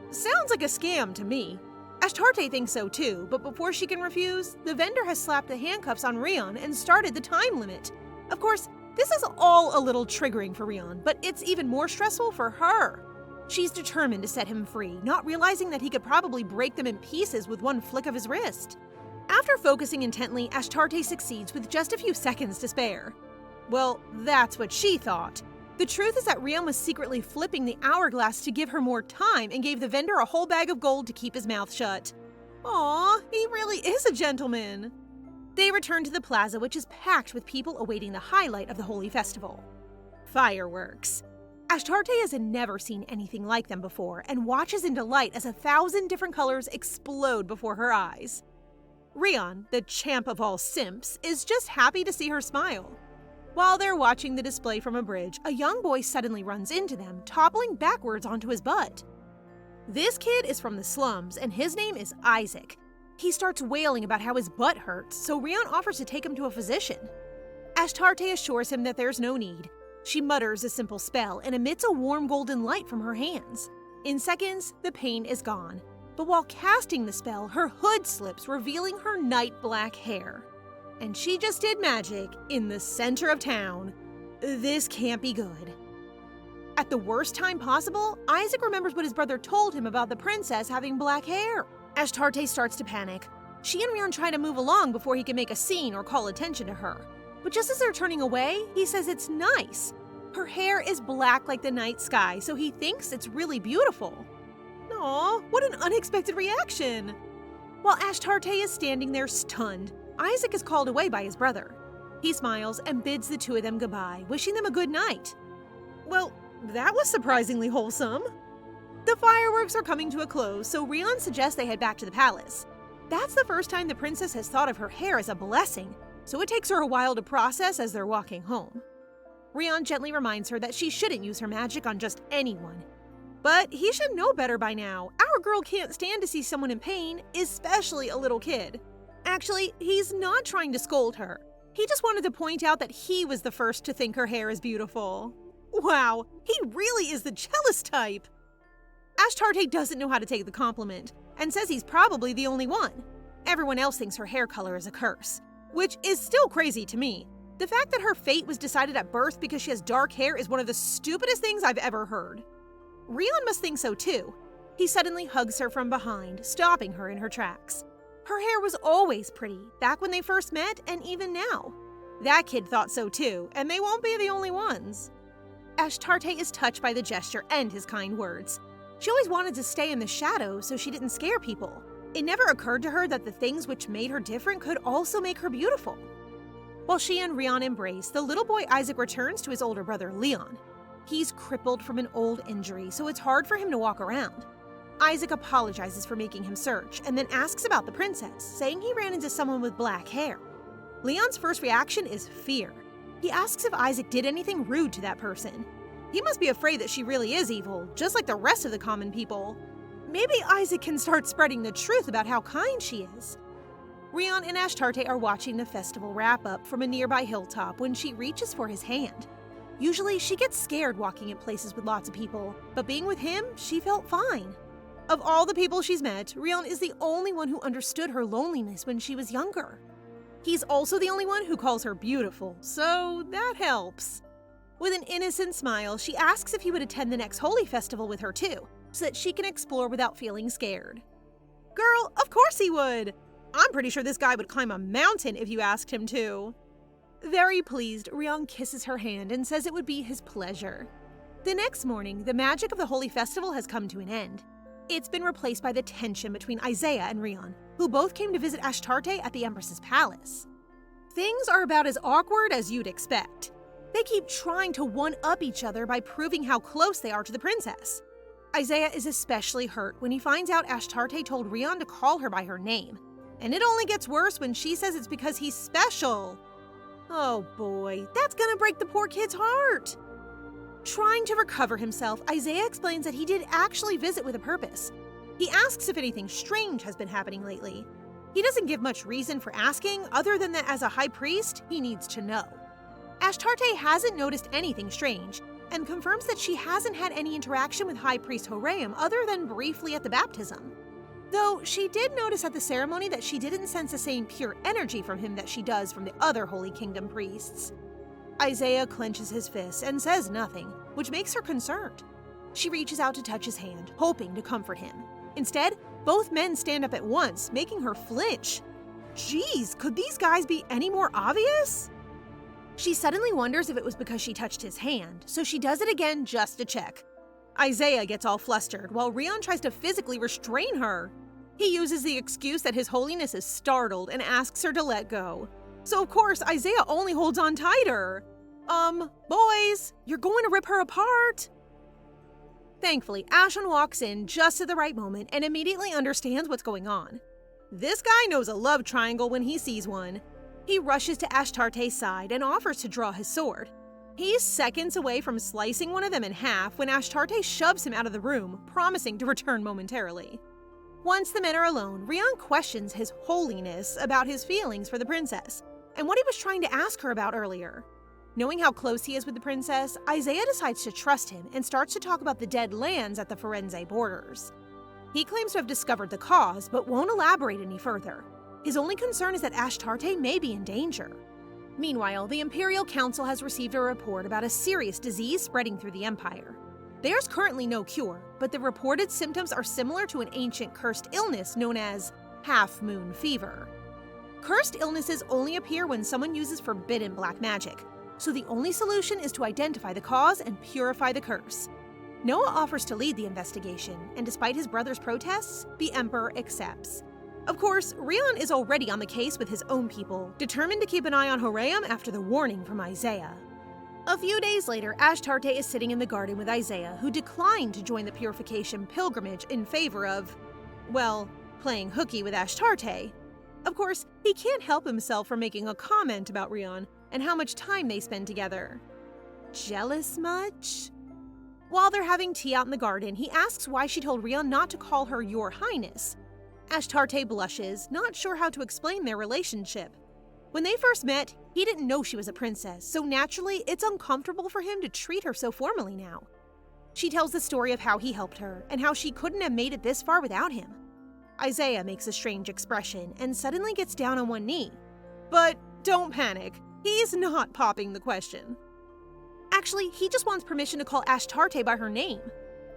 Sounds like a scam to me. Ashtarte thinks so too, but before she can refuse, the vendor has slapped the handcuffs on Rion and started the time limit. Of course, this is all a little triggering for Rion, but it's even more stressful for her. She's determined to set him free, not realizing that he could probably break them in pieces with one flick of his wrist. After focusing intently, Ashtarte succeeds with just a few seconds to spare. Well, that's what she thought. The truth is that Rion was secretly flipping the hourglass to give her more time and gave the vendor a whole bag of gold to keep his mouth shut. Aw, he really is a gentleman. They return to the plaza, which is packed with people awaiting the highlight of the holy festival. Fireworks. Ashtarte has never seen anything like them before and watches in delight as 1,000 different colors explode before her eyes. Rion, the champ of all simps, is just happy to see her smile. While they're watching the display from a bridge, a young boy suddenly runs into them, toppling backwards onto his butt. This kid is from the slums, and his name is Isaac. He starts wailing about how his butt hurts, so Rion offers to take him to a physician. Ashtarte assures him that there's no need. She mutters a simple spell and emits a warm golden light from her hands. In seconds, the pain is gone. But while casting the spell, her hood slips, revealing her night black hair. And she just did magic in the center of town. This can't be good. At the worst time possible, Isaac remembers what his brother told him about the princess having black hair. Ashtarte starts to panic. She and Rion try to move along before he can make a scene or call attention to her. But just as they're turning away, he says it's nice. Her hair is black like the night sky, so he thinks it's really beautiful. Aw, what an unexpected reaction! While Ashtarte is standing there stunned, Isaac is called away by his brother. He smiles and bids the two of them goodbye, wishing them a good night. Well, that was surprisingly wholesome. The fireworks are coming to a close, so Rion suggests they head back to the palace. That's the first time the princess has thought of her hair as a blessing, so it takes her a while to process as they're walking home. Rion gently reminds her that she shouldn't use her magic on just anyone. But he should know better by now. Our girl can't stand to see someone in pain, especially a little kid. Actually, he's not trying to scold her. He just wanted to point out that he was the first to think her hair is beautiful. Wow, he really is the jealous type. Ashtarte doesn't know how to take the compliment and says he's probably the only one. Everyone else thinks her hair color is a curse, which is still crazy to me. The fact that her fate was decided at birth because she has dark hair is one of the stupidest things I've ever heard. Rion must think so too. He suddenly hugs her from behind, stopping her in her tracks. Her hair was always pretty, back when they first met and even now. That kid thought so too, and they won't be the only ones. Ashtarte is touched by the gesture and his kind words. She always wanted to stay in the shadows so she didn't scare people. It never occurred to her that the things which made her different could also make her beautiful. While she and Rion embrace, the little boy Isaac returns to his older brother, Leon. He's crippled from an old injury, so it's hard for him to walk around. Isaac apologizes for making him search and then asks about the princess, saying he ran into someone with black hair. Leon's first reaction is fear. He asks if Isaac did anything rude to that person. He must be afraid that she really is evil, just like the rest of the common people. Maybe Isaac can start spreading the truth about how kind she is. Rion and Ashtarte are watching the festival wrap up from a nearby hilltop when she reaches for his hand. Usually, she gets scared walking in places with lots of people, but being with him, she felt fine. Of all the people she's met, Rion is the only one who understood her loneliness when she was younger. He's also the only one who calls her beautiful, so that helps. With an innocent smile, she asks if he would attend the next holy festival with her too, so that she can explore without feeling scared. Girl, of course he would! I'm pretty sure this guy would climb a mountain if you asked him to. Very pleased, Rion kisses her hand and says it would be his pleasure. The next morning, the magic of the holy festival has come to an end. It's been replaced by the tension between Isaiah and Rion, who both came to visit Ashtarte at the Empress's palace. Things are about as awkward as you'd expect. They keep trying to one-up each other by proving how close they are to the princess. Isaiah is especially hurt when he finds out Ashtarte told Rion to call her by her name, and it only gets worse when she says it's because he's special. Oh boy, that's gonna break the poor kid's heart. Trying to recover himself, Isaiah explains that he did actually visit with a purpose. He asks if anything strange has been happening lately. He doesn't give much reason for asking, other than that as a high priest, he needs to know. Ashtarte hasn't noticed anything strange, and confirms that she hasn't had any interaction with High Priest Horaim other than briefly at the baptism. Though she did notice at the ceremony that she didn't sense the same pure energy from him that she does from the other Holy Kingdom priests. Isaiah clenches his fists and says nothing, which makes her concerned. She reaches out to touch his hand, hoping to comfort him. Instead, both men stand up at once, making her flinch. Geez, could these guys be any more obvious? She suddenly wonders if it was because she touched his hand, so she does it again just to check. Isaiah gets all flustered, while Rion tries to physically restrain her. He uses the excuse that His Holiness is startled and asks her to let go. So of course, Isaiah only holds on tighter. Boys, you're going to rip her apart. Thankfully, Ashen walks in just at the right moment and immediately understands what's going on. This guy knows a love triangle when he sees one. He rushes to Ashtarte's side and offers to draw his sword. He's seconds away from slicing one of them in half when Ashtarte shoves him out of the room, promising to return momentarily. Once the men are alone, Rion questions His Holiness about his feelings for the princess and what he was trying to ask her about earlier. Knowing how close he is with the princess, Isaiah decides to trust him and starts to talk about the dead lands at the Firenze borders. He claims to have discovered the cause, but won't elaborate any further. His only concern is that Ashtarte may be in danger. Meanwhile, the Imperial Council has received a report about a serious disease spreading through the Empire. There's currently no cure, but the reported symptoms are similar to an ancient cursed illness known as half-moon fever. Cursed illnesses only appear when someone uses forbidden black magic, so the only solution is to identify the cause and purify the curse. Noah offers to lead the investigation, and despite his brother's protests, the Emperor accepts. Of course, Rion is already on the case with his own people, determined to keep an eye on Horam after the warning from Isaiah. A few days later, Ashtarte is sitting in the garden with Isaiah, who declined to join the purification pilgrimage in favor of, well, playing hooky with Ashtarte. Of course, he can't help himself from making a comment about Rion and how much time they spend together. Jealous much? While they're having tea out in the garden, he asks why she told Rion not to call her Your Highness. Ashtarte blushes, not sure how to explain their relationship. When they first met, he didn't know she was a princess, so naturally, it's uncomfortable for him to treat her so formally now. She tells the story of how he helped her, and how she couldn't have made it this far without him. Isaiah makes a strange expression, and suddenly gets down on one knee. But don't panic, he's not popping the question. Actually, he just wants permission to call Ashtarte by her name.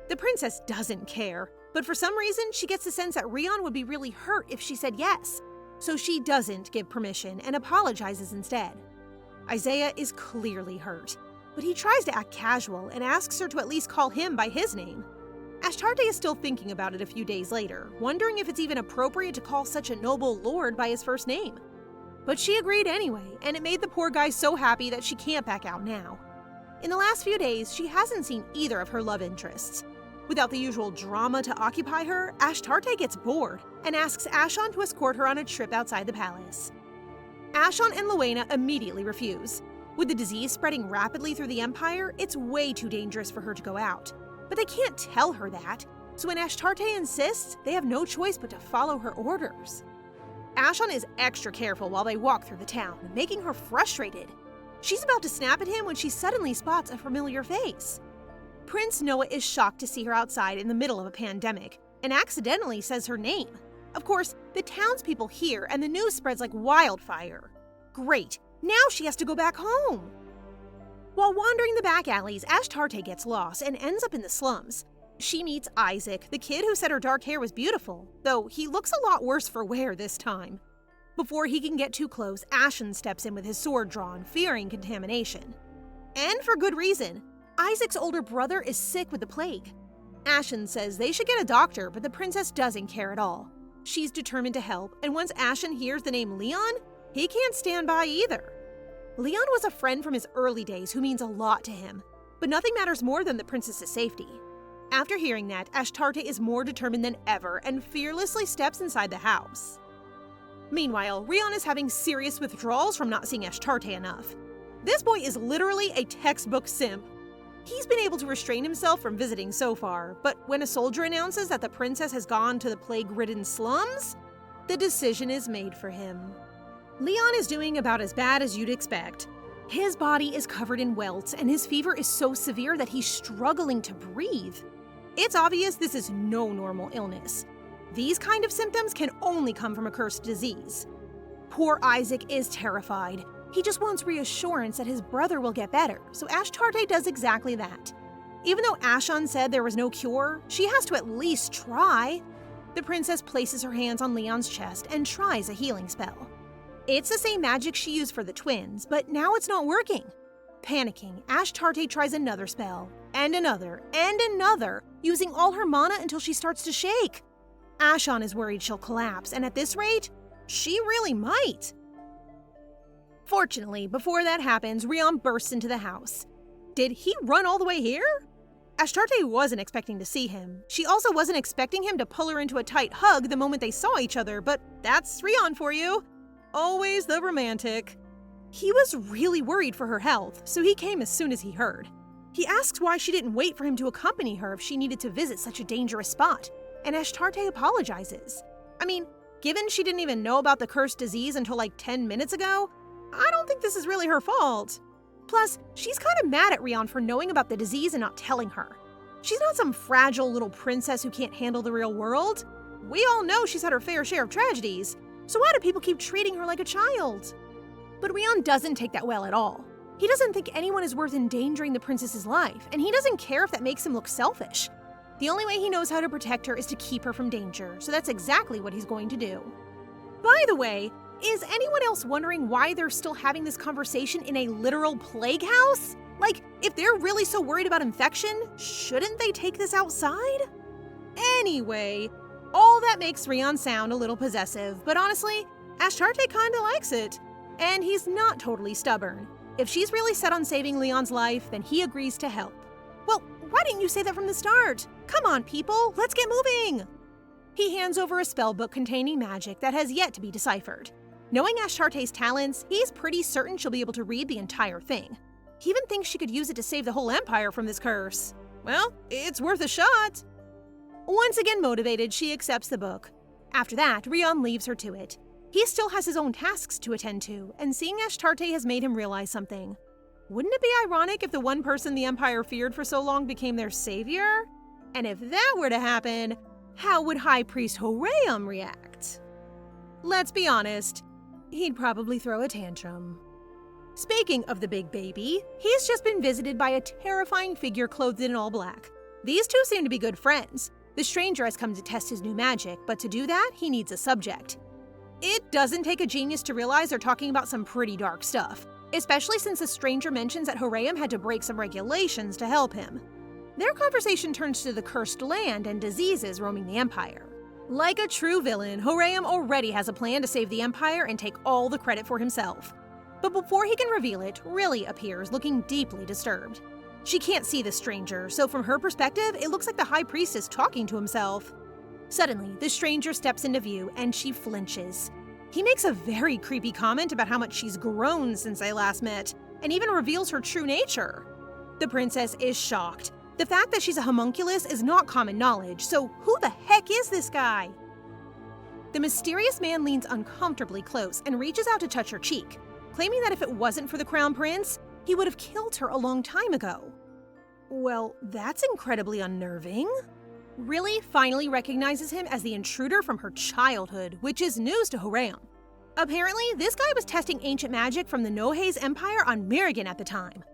The princess doesn't care, but for some reason, she gets the sense that Rion would be really hurt if she said yes. So she doesn't give permission and apologizes instead. Isaiah is clearly hurt, but he tries to act casual and asks her to at least call him by his name. Ashtarte is still thinking about it a few days later, wondering if it's even appropriate to call such a noble lord by his first name. But she agreed anyway, and it made the poor guy so happy that she can't back out now. In the last few days, she hasn't seen either of her love interests. Without the usual drama to occupy her, Ashtarte gets bored and asks Ashon to escort her on a trip outside the palace. Ashon and Luena immediately refuse. With the disease spreading rapidly through the Empire, it's way too dangerous for her to go out. But they can't tell her that, so when Ashtarte insists, they have no choice but to follow her orders. Ashon is extra careful while they walk through the town, making her frustrated. She's about to snap at him when she suddenly spots a familiar face. Prince Noah is shocked to see her outside in the middle of a pandemic, and accidentally says her name. Of course, the townspeople hear and the news spreads like wildfire. Great, now she has to go back home. While wandering the back alleys, Ashtarte gets lost and ends up in the slums. She meets Isaac, the kid who said her dark hair was beautiful, though he looks a lot worse for wear this time. Before he can get too close, Ashen steps in with his sword drawn, fearing contamination. And for good reason. Isaac's older brother is sick with the plague. Ashen says they should get a doctor, but the princess doesn't care at all. She's determined to help, and once Ashen hears the name Leon, he can't stand by either. Leon was a friend from his early days who means a lot to him, but nothing matters more than the princess's safety. After hearing that, Ashtarte is more determined than ever and fearlessly steps inside the house. Meanwhile, Rion is having serious withdrawals from not seeing Ashtarte enough. This boy is literally a textbook simp. He's been able to restrain himself from visiting so far, but when a soldier announces that the princess has gone to the plague-ridden slums, the decision is made for him. Leon is doing about as bad as you'd expect. His body is covered in welts, and his fever is so severe that he's struggling to breathe. It's obvious this is no normal illness. These kind of symptoms can only come from a cursed disease. Poor Isaac is terrified. He just wants reassurance that his brother will get better, so Ashtarte does exactly that. Even though Ashon said there was no cure, she has to at least try. The princess places her hands on Leon's chest and tries a healing spell. It's the same magic she used for the twins, but now it's not working. Panicking, Ashtarte tries another spell, and another, using all her mana until she starts to shake. Ashon is worried she'll collapse, and at this rate, she really might. Fortunately, before that happens, Rion bursts into the house. Did he run all the way here? Ashtarte wasn't expecting to see him. She also wasn't expecting him to pull her into a tight hug the moment they saw each other, but that's Rion for you. Always the romantic. He was really worried for her health, so he came as soon as he heard. He asks why she didn't wait for him to accompany her if she needed to visit such a dangerous spot, and Ashtarte apologizes. I mean, given she didn't even know about the cursed disease until like 10 minutes ago, I don't think this is really her fault. Plus, she's kind of mad at Rion for knowing about the disease and not telling her. She's not some fragile little princess who can't handle the real world. We all know she's had her fair share of tragedies, so why do people keep treating her like a child? But Rion doesn't take that well at all. He doesn't think anyone is worth endangering the princess's life, and he doesn't care if that makes him look selfish. The only way he knows how to protect her is to keep her from danger, so that's exactly what he's going to do. By the way, is anyone else wondering why they're still having this conversation in a literal plague house? Like, if they're really so worried about infection, shouldn't they take this outside? Anyway, All that makes Rion sound a little possessive, but honestly, Ashtarte kinda likes it. And he's not totally stubborn. If she's really set on saving Leon's life, then he agrees to help. Well, why didn't you say that from the start? Come on, people, let's get moving! He hands over a spellbook containing magic that has yet to be deciphered. Knowing Ashtarte's talents, he's pretty certain she'll be able to read the entire thing. He even thinks she could use it to save the whole empire from this curse. Well, it's worth a shot. Once again motivated, she accepts the book. After that, Rion leaves her to it. He still has his own tasks to attend to, and seeing Ashtarte has made him realize something. Wouldn't it be ironic if the one person the Empire feared for so long became their savior? And if that were to happen, how would High Priest Horeum react? Let's be honest, he'd probably throw a tantrum. Speaking of the big baby, he's just been visited by a terrifying figure clothed in all black. These two seem to be good friends. The stranger has come to test his new magic, but to do that, he needs a subject. It doesn't take a genius to realize they're talking about some pretty dark stuff, especially since the stranger mentions that Horeum had to break some regulations to help him. Their conversation turns to the cursed land and diseases roaming the Empire. Like a true villain, Horeum already has a plan to save the Empire and take all the credit for himself. But before he can reveal it, Riley appears looking deeply disturbed. She can't see the stranger, so from her perspective, it looks like the High Priest is talking to himself. Suddenly, the stranger steps into view and she flinches. He makes a very creepy comment about how much she's grown since they last met, and even reveals her true nature. The princess is shocked. The fact that she's a homunculus is not common knowledge, so who the heck is this guy? The mysterious man leans uncomfortably close and reaches out to touch her cheek, claiming that if it wasn't for the crown prince, he would have killed her a long time ago. Well, that's incredibly unnerving. Riley finally recognizes him as the intruder from her childhood, which is news to Horeum. Apparently, this guy was testing ancient magic from the Nohe's Empire on Merigan at the time.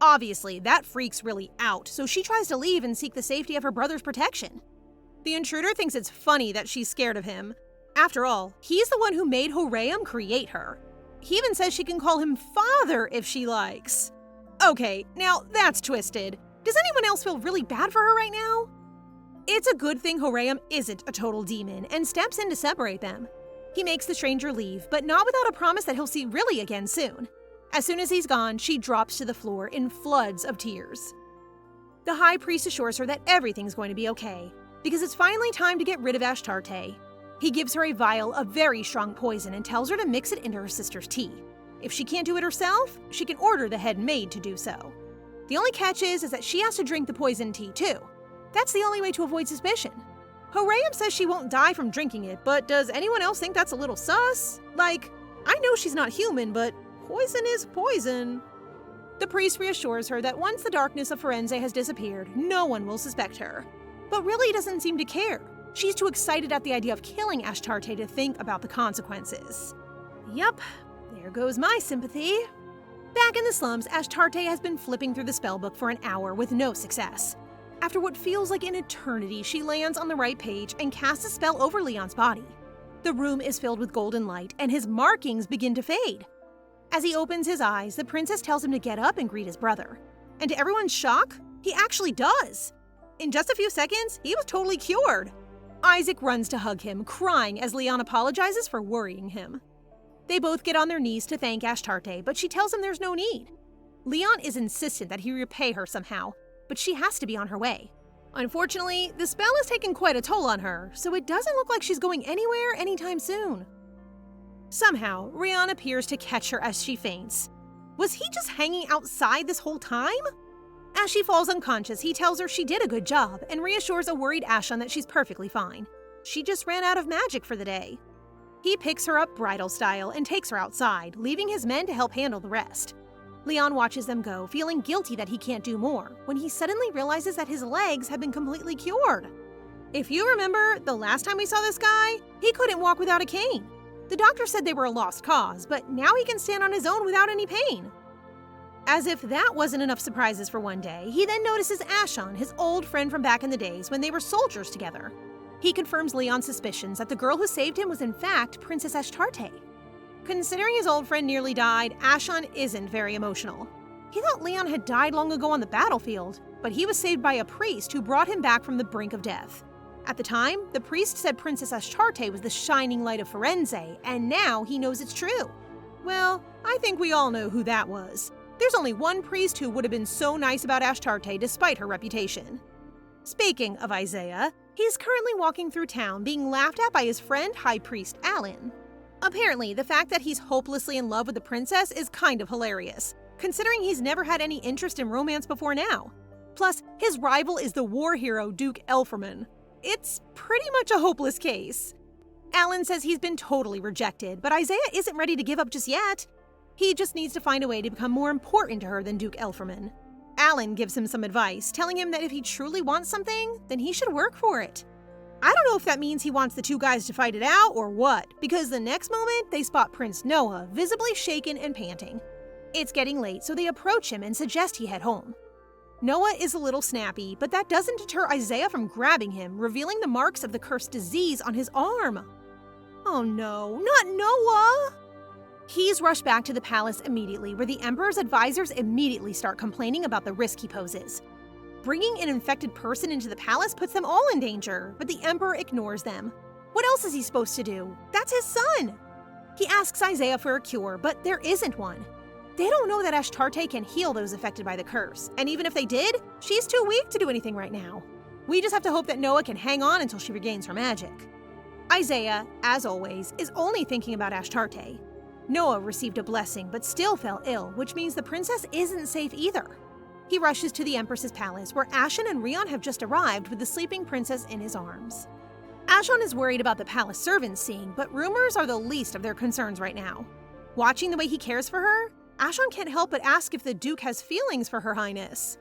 Obviously, that freaks Riley out, so she tries to leave and seek the safety of her brother's protection. The intruder thinks it's funny that she's scared of him. After all, he's the one who made Horeum create her. He even says she can call him father if she likes. Okay, now that's twisted. Does anyone else feel really bad for her right now? It's a good thing Horeum isn't a total demon and steps in to separate them. He makes the stranger leave, but not without a promise that he'll see Riley again soon. As soon as he's gone, she drops to the floor in floods of tears. The High Priest assures her that everything's going to be okay, because it's finally time to get rid of Ashtarte. He gives her a vial of very strong poison and tells her to mix it into her sister's tea. If she can't do it herself, she can order the head maid to do so. The only catch is that she has to drink the poison tea too. That's the only way to avoid suspicion. Horeum says she won't die from drinking it, but does anyone else think that's a little sus? Like, I know she's not human, but poison is poison. The priest reassures her that once the darkness of Firenze has disappeared, no one will suspect her. But Riley doesn't seem to care. She's too excited at the idea of killing Ashtarte to think about the consequences. Yup, there goes my sympathy. Back in the slums, Ashtarte has been flipping through the spellbook for an hour with no success. After what feels like an eternity, she lands on the right page and casts a spell over Leon's body. The room is filled with golden light, and his markings begin to fade. As he opens his eyes, the princess tells him to get up and greet his brother. And to everyone's shock, he actually does. In just a few seconds, he was totally cured. Isaac runs to hug him, crying as Leon apologizes for worrying him. They both get on their knees to thank Ashtarte, but she tells him there's no need. Leon is insistent that he repay her somehow, but she has to be on her way. Unfortunately, the spell has taken quite a toll on her, so it doesn't look like she's going anywhere anytime soon. Somehow, Rion appears to catch her as she faints. Was he just hanging outside this whole time? As she falls unconscious, he tells her she did a good job and reassures a worried Ashon that she's perfectly fine. She just ran out of magic for the day. He picks her up bridal style and takes her outside, leaving his men to help handle the rest. Leon watches them go, feeling guilty that he can't do more, when he suddenly realizes that his legs have been completely cured. If you remember, the last time we saw this guy, he couldn't walk without a cane. The doctor said they were a lost cause, but now he can stand on his own without any pain. As if that wasn't enough surprises for one day, he then notices Ashon, his old friend from back in the days when they were soldiers together. He confirms Leon's suspicions that the girl who saved him was in fact Princess Ashtarte. Considering his old friend nearly died, Ashon isn't very emotional. He thought Leon had died long ago on the battlefield, but he was saved by a priest who brought him back from the brink of death. At the time, the priest said Princess Ashtarte was the shining light of Firenze, and now he knows it's true. Well, I think we all know who that was. There's only one priest who would have been so nice about Ashtarte despite her reputation. Speaking of Isaiah, he's currently walking through town being laughed at by his friend High Priest Alan. Apparently, the fact that he's hopelessly in love with the princess is kind of hilarious, considering he's never had any interest in romance before now. Plus, his rival is the war hero Duke Elforman. It's pretty much a hopeless case. Alan says he's been totally rejected, but Isaiah isn't ready to give up just yet. He just needs to find a way to become more important to her than Duke Elforman. Alan gives him some advice, telling him that if he truly wants something, then he should work for it. I don't know if that means he wants the two guys to fight it out or what, because the next moment they spot Prince Noah visibly shaken and panting. It's getting late, so they approach him and suggest he head home. Noah is a little snappy, but that doesn't deter Isaiah from grabbing him, revealing the marks of the cursed disease on his arm. Oh no, not Noah! He's rushed back to the palace immediately, where the Emperor's advisors immediately start complaining about the risk he poses. Bringing an infected person into the palace puts them all in danger, but the Emperor ignores them. What else is he supposed to do? That's his son! He asks Isaiah for a cure, but there isn't one. They don't know that Ashtarte can heal those affected by the curse, and even if they did, she's too weak to do anything right now. We just have to hope that Noah can hang on until she regains her magic. Isaiah, as always, is only thinking about Ashtarte. Noah received a blessing but still fell ill, which means the princess isn't safe either. He rushes to the Empress's palace, where Ashen and Rion have just arrived with the sleeping princess in his arms. Ashen is worried about the palace servants seeing, but rumors are the least of their concerns right now. Watching the way he cares for her, Ashen can't help but ask if the Duke has feelings for Her Highness.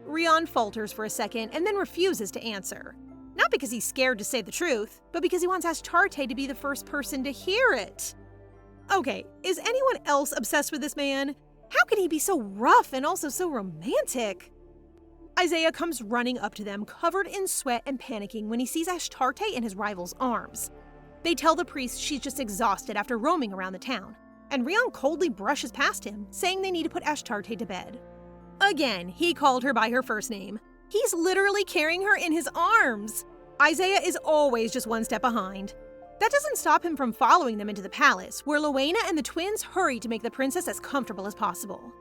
Rion falters for a second and then refuses to answer. Not because he's scared to say the truth, but because he wants Ashtarte to be the first person to hear it. Okay, is anyone else obsessed with this man? How can he be so rough and also so romantic? Isaiah comes running up to them, covered in sweat and panicking when he sees Ashtarte in his rival's arms. They tell the priest she's just exhausted after roaming around the town, and Rion coldly brushes past him, saying they need to put Ashtarte to bed. Again, he called her by her first name. He's literally carrying her in his arms. Isaiah is always just one step behind. That doesn't stop him from following them into the palace, where Lowena and the twins hurry to make the princess as comfortable as possible.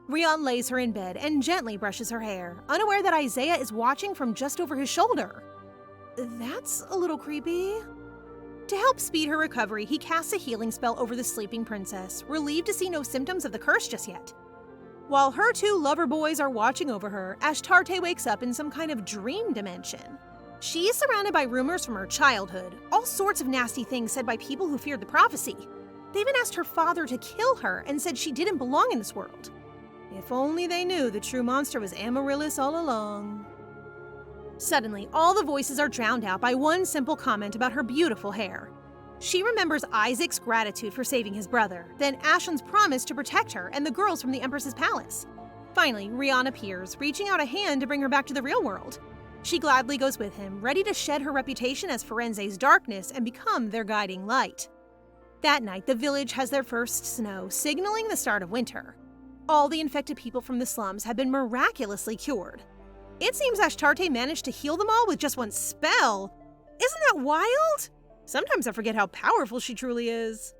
Rion lays her in bed and gently brushes her hair, unaware that Isaiah is watching from just over his shoulder. That's a little creepy. To help speed her recovery, he casts a healing spell over the sleeping princess, relieved to see no symptoms of the curse just yet. While her two lover boys are watching over her, Ashtarte wakes up in some kind of dream dimension. She is surrounded by rumors from her childhood, all sorts of nasty things said by people who feared the prophecy. They even asked her father to kill her and said she didn't belong in this world. If only they knew the true monster was Amaryllis all along. Suddenly, all the voices are drowned out by one simple comment about her beautiful hair. She remembers Isaac's gratitude for saving his brother, then Ashen's promise to protect her and the girls from the Empress's palace. Finally, Rion appears, reaching out a hand to bring her back to the real world. She gladly goes with him, ready to shed her reputation as Firenze's darkness and become their guiding light. That night, the village has their first snow, signaling the start of winter. All the infected people from the slums have been miraculously cured. It seems Ashtarte managed to heal them all with just one spell. Isn't that wild? Sometimes I forget how powerful she truly is.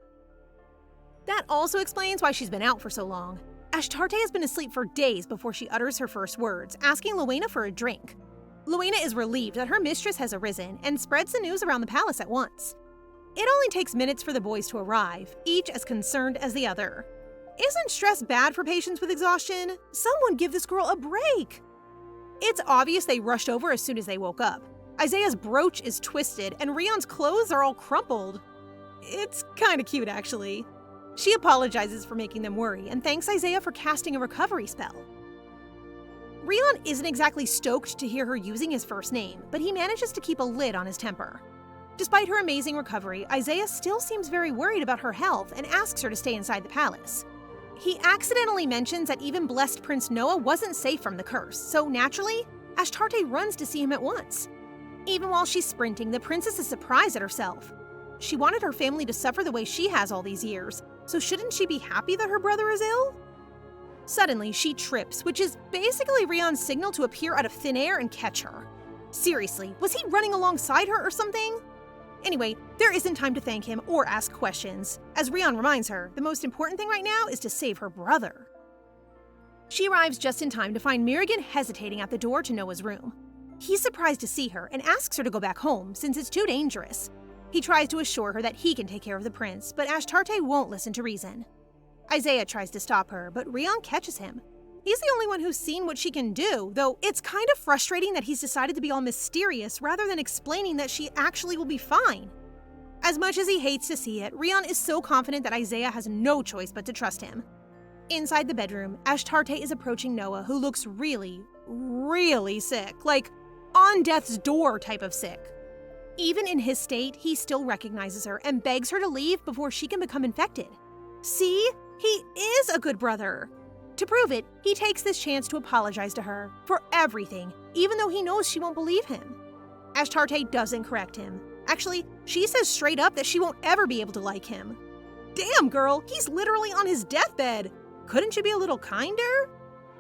That also explains why she's been out for so long. Ashtarte has been asleep for days before she utters her first words, asking Lowena for a drink. Lowena is relieved that her mistress has arisen and spreads the news around the palace at once. It only takes minutes for the boys to arrive, each as concerned as the other. Isn't stress bad for patients with exhaustion? Someone give this girl a break! It's obvious they rushed over as soon as they woke up. Isaiah's brooch is twisted and Rion's clothes are all crumpled. It's kinda cute, actually. She apologizes for making them worry and thanks Isaiah for casting a recovery spell. Rion isn't exactly stoked to hear her using his first name, but he manages to keep a lid on his temper. Despite her amazing recovery, Isaiah still seems very worried about her health and asks her to stay inside the palace. He accidentally mentions that even blessed Prince Noah wasn't safe from the curse, so naturally, Ashtarte runs to see him at once. Even while she's sprinting, the princess is surprised at herself. She wanted her family to suffer the way she has all these years, so shouldn't she be happy that her brother is ill? Suddenly, she trips, which is basically Rion's signal to appear out of thin air and catch her. Seriously, was he running alongside her or something? Anyway, there isn't time to thank him or ask questions. As Rion reminds her, the most important thing right now is to save her brother. She arrives just in time to find Merrigan hesitating at the door to Noah's room. He's surprised to see her and asks her to go back home since it's too dangerous. He tries to assure her that he can take care of the prince, but Ashtarte won't listen to reason. Isaiah tries to stop her, but Rion catches him. He's the only one who's seen what she can do, though it's kind of frustrating that he's decided to be all mysterious rather than explaining that she actually will be fine. As much as he hates to see it, Rion is so confident that Isaiah has no choice but to trust him. Inside the bedroom, Ashtarte is approaching Noah, who looks really, really sick, like on death's door type of sick. Even in his state, he still recognizes her and begs her to leave before she can become infected. See? He is a good brother. To prove it, he takes this chance to apologize to her for everything, even though he knows she won't believe him. Ashtarte doesn't correct him. Actually, she says straight up that she won't ever be able to like him. Damn, girl, he's literally on his deathbed. Couldn't you be a little kinder?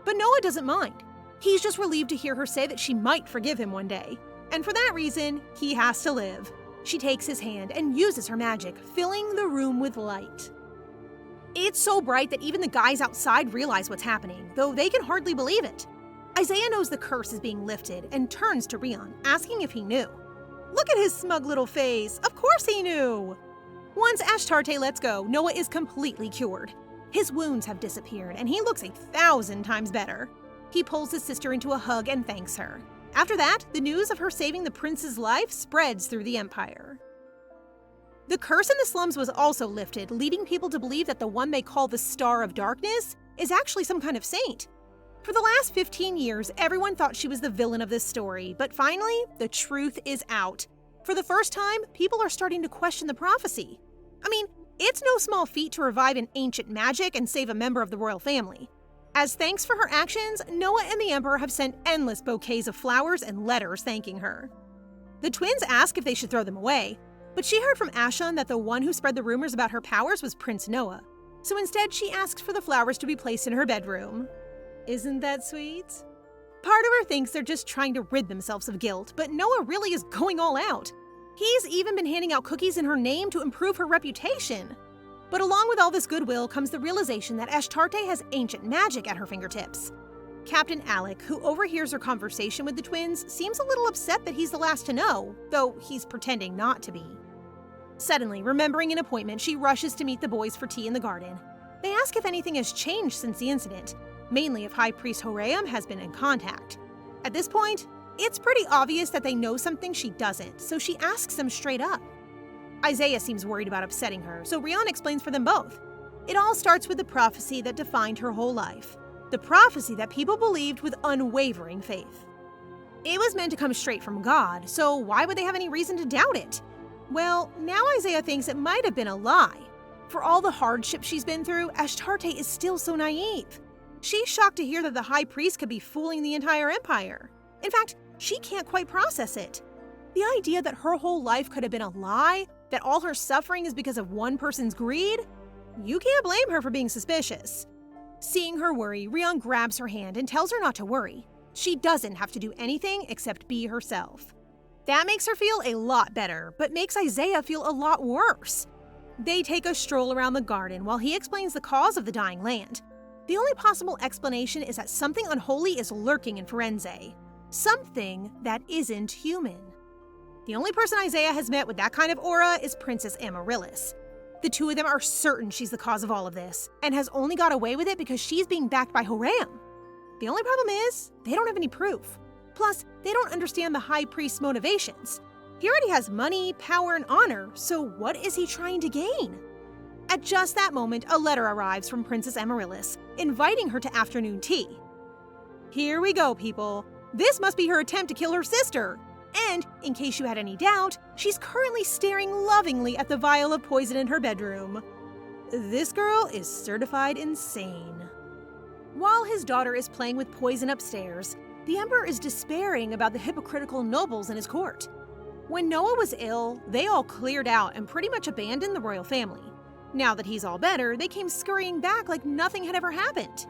But Noah doesn't mind. He's just relieved to hear her say that she might forgive him one day. And for that reason, he has to live. She takes his hand and uses her magic, filling the room with light. It's so bright that even the guys outside realize what's happening, though they can hardly believe it. Isaiah knows the curse is being lifted and turns to Rion, asking if he knew. Look at his smug little face. Of course he knew. Once Ashtarte lets go, Noah is completely cured. His wounds have disappeared, and he looks 1,000 times better. He pulls his sister into a hug and thanks her. After that, the news of her saving the prince's life spreads through the empire. The curse in the slums was also lifted, leading people to believe that the one they call the Star of Darkness is actually some kind of saint. For the last 15 years, everyone thought she was the villain of this story, but finally, the truth is out. For the first time, people are starting to question the prophecy. I mean, it's no small feat to revive an ancient magic and save a member of the royal family. As thanks for her actions, Noah and the Emperor have sent endless bouquets of flowers and letters thanking her. The twins ask if they should throw them away, but she heard from Ashon that the one who spread the rumors about her powers was Prince Noah, so instead she asks for the flowers to be placed in her bedroom. Isn't that sweet? Part of her thinks they're just trying to rid themselves of guilt, but Noah really is going all out. He's even been handing out cookies in her name to improve her reputation. But along with all this goodwill comes the realization that Ashtarte has ancient magic at her fingertips. Captain Alec, who overhears her conversation with the twins, seems a little upset that he's the last to know, though he's pretending not to be. Suddenly, remembering an appointment, she rushes to meet the boys for tea in the garden. They ask if anything has changed since the incident, mainly if High Priest Horam has been in contact. At this point, it's pretty obvious that they know something she doesn't, so she asks them straight up. Isaiah seems worried about upsetting her, so Rion explains for them both. It all starts with the prophecy that defined her whole life. The prophecy that people believed with unwavering faith. It was meant to come straight from God, so why would they have any reason to doubt it? Well, now Isaiah thinks it might have been a lie. For all the hardship she's been through, Ashtarte is still so naive. She's shocked to hear that the High Priest could be fooling the entire empire. In fact, she can't quite process it. The idea that her whole life could have been a lie, that all her suffering is because of one person's greed? You can't blame her for being suspicious. Seeing her worry, Rion grabs her hand and tells her not to worry. She doesn't have to do anything except be herself. That makes her feel a lot better, but makes Isaiah feel a lot worse. They take a stroll around the garden while he explains the cause of the dying land. The only possible explanation is that something unholy is lurking in Firenze. Something that isn't human. The only person Isaiah has met with that kind of aura is Princess Amaryllis. The two of them are certain she's the cause of all of this, and has only got away with it because she's being backed by Horam. The only problem is, they don't have any proof. Plus, they don't understand the High Priest's motivations. He already has money, power, and honor, so what is he trying to gain? At just that moment, a letter arrives from Princess Amaryllis, inviting her to afternoon tea. Here we go, people. This must be her attempt to kill her sister. And, in case you had any doubt, she's currently staring lovingly at the vial of poison in her bedroom. This girl is certified insane. While his daughter is playing with poison upstairs, the Emperor is despairing about the hypocritical nobles in his court. When Noah was ill, they all cleared out and pretty much abandoned the royal family. Now that he's all better, they came scurrying back like nothing had ever happened.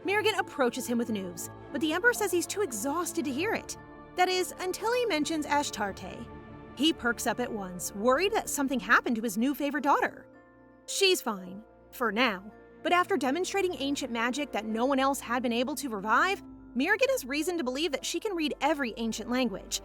Merrigan approaches him with news, but the Emperor says he's too exhausted to hear it. That is, until he mentions Ashtarte. He perks up at once, worried that something happened to his new favorite daughter. She's fine, for now, but after demonstrating ancient magic that no one else had been able to revive, Mirrigan has reason to believe that she can read every ancient language.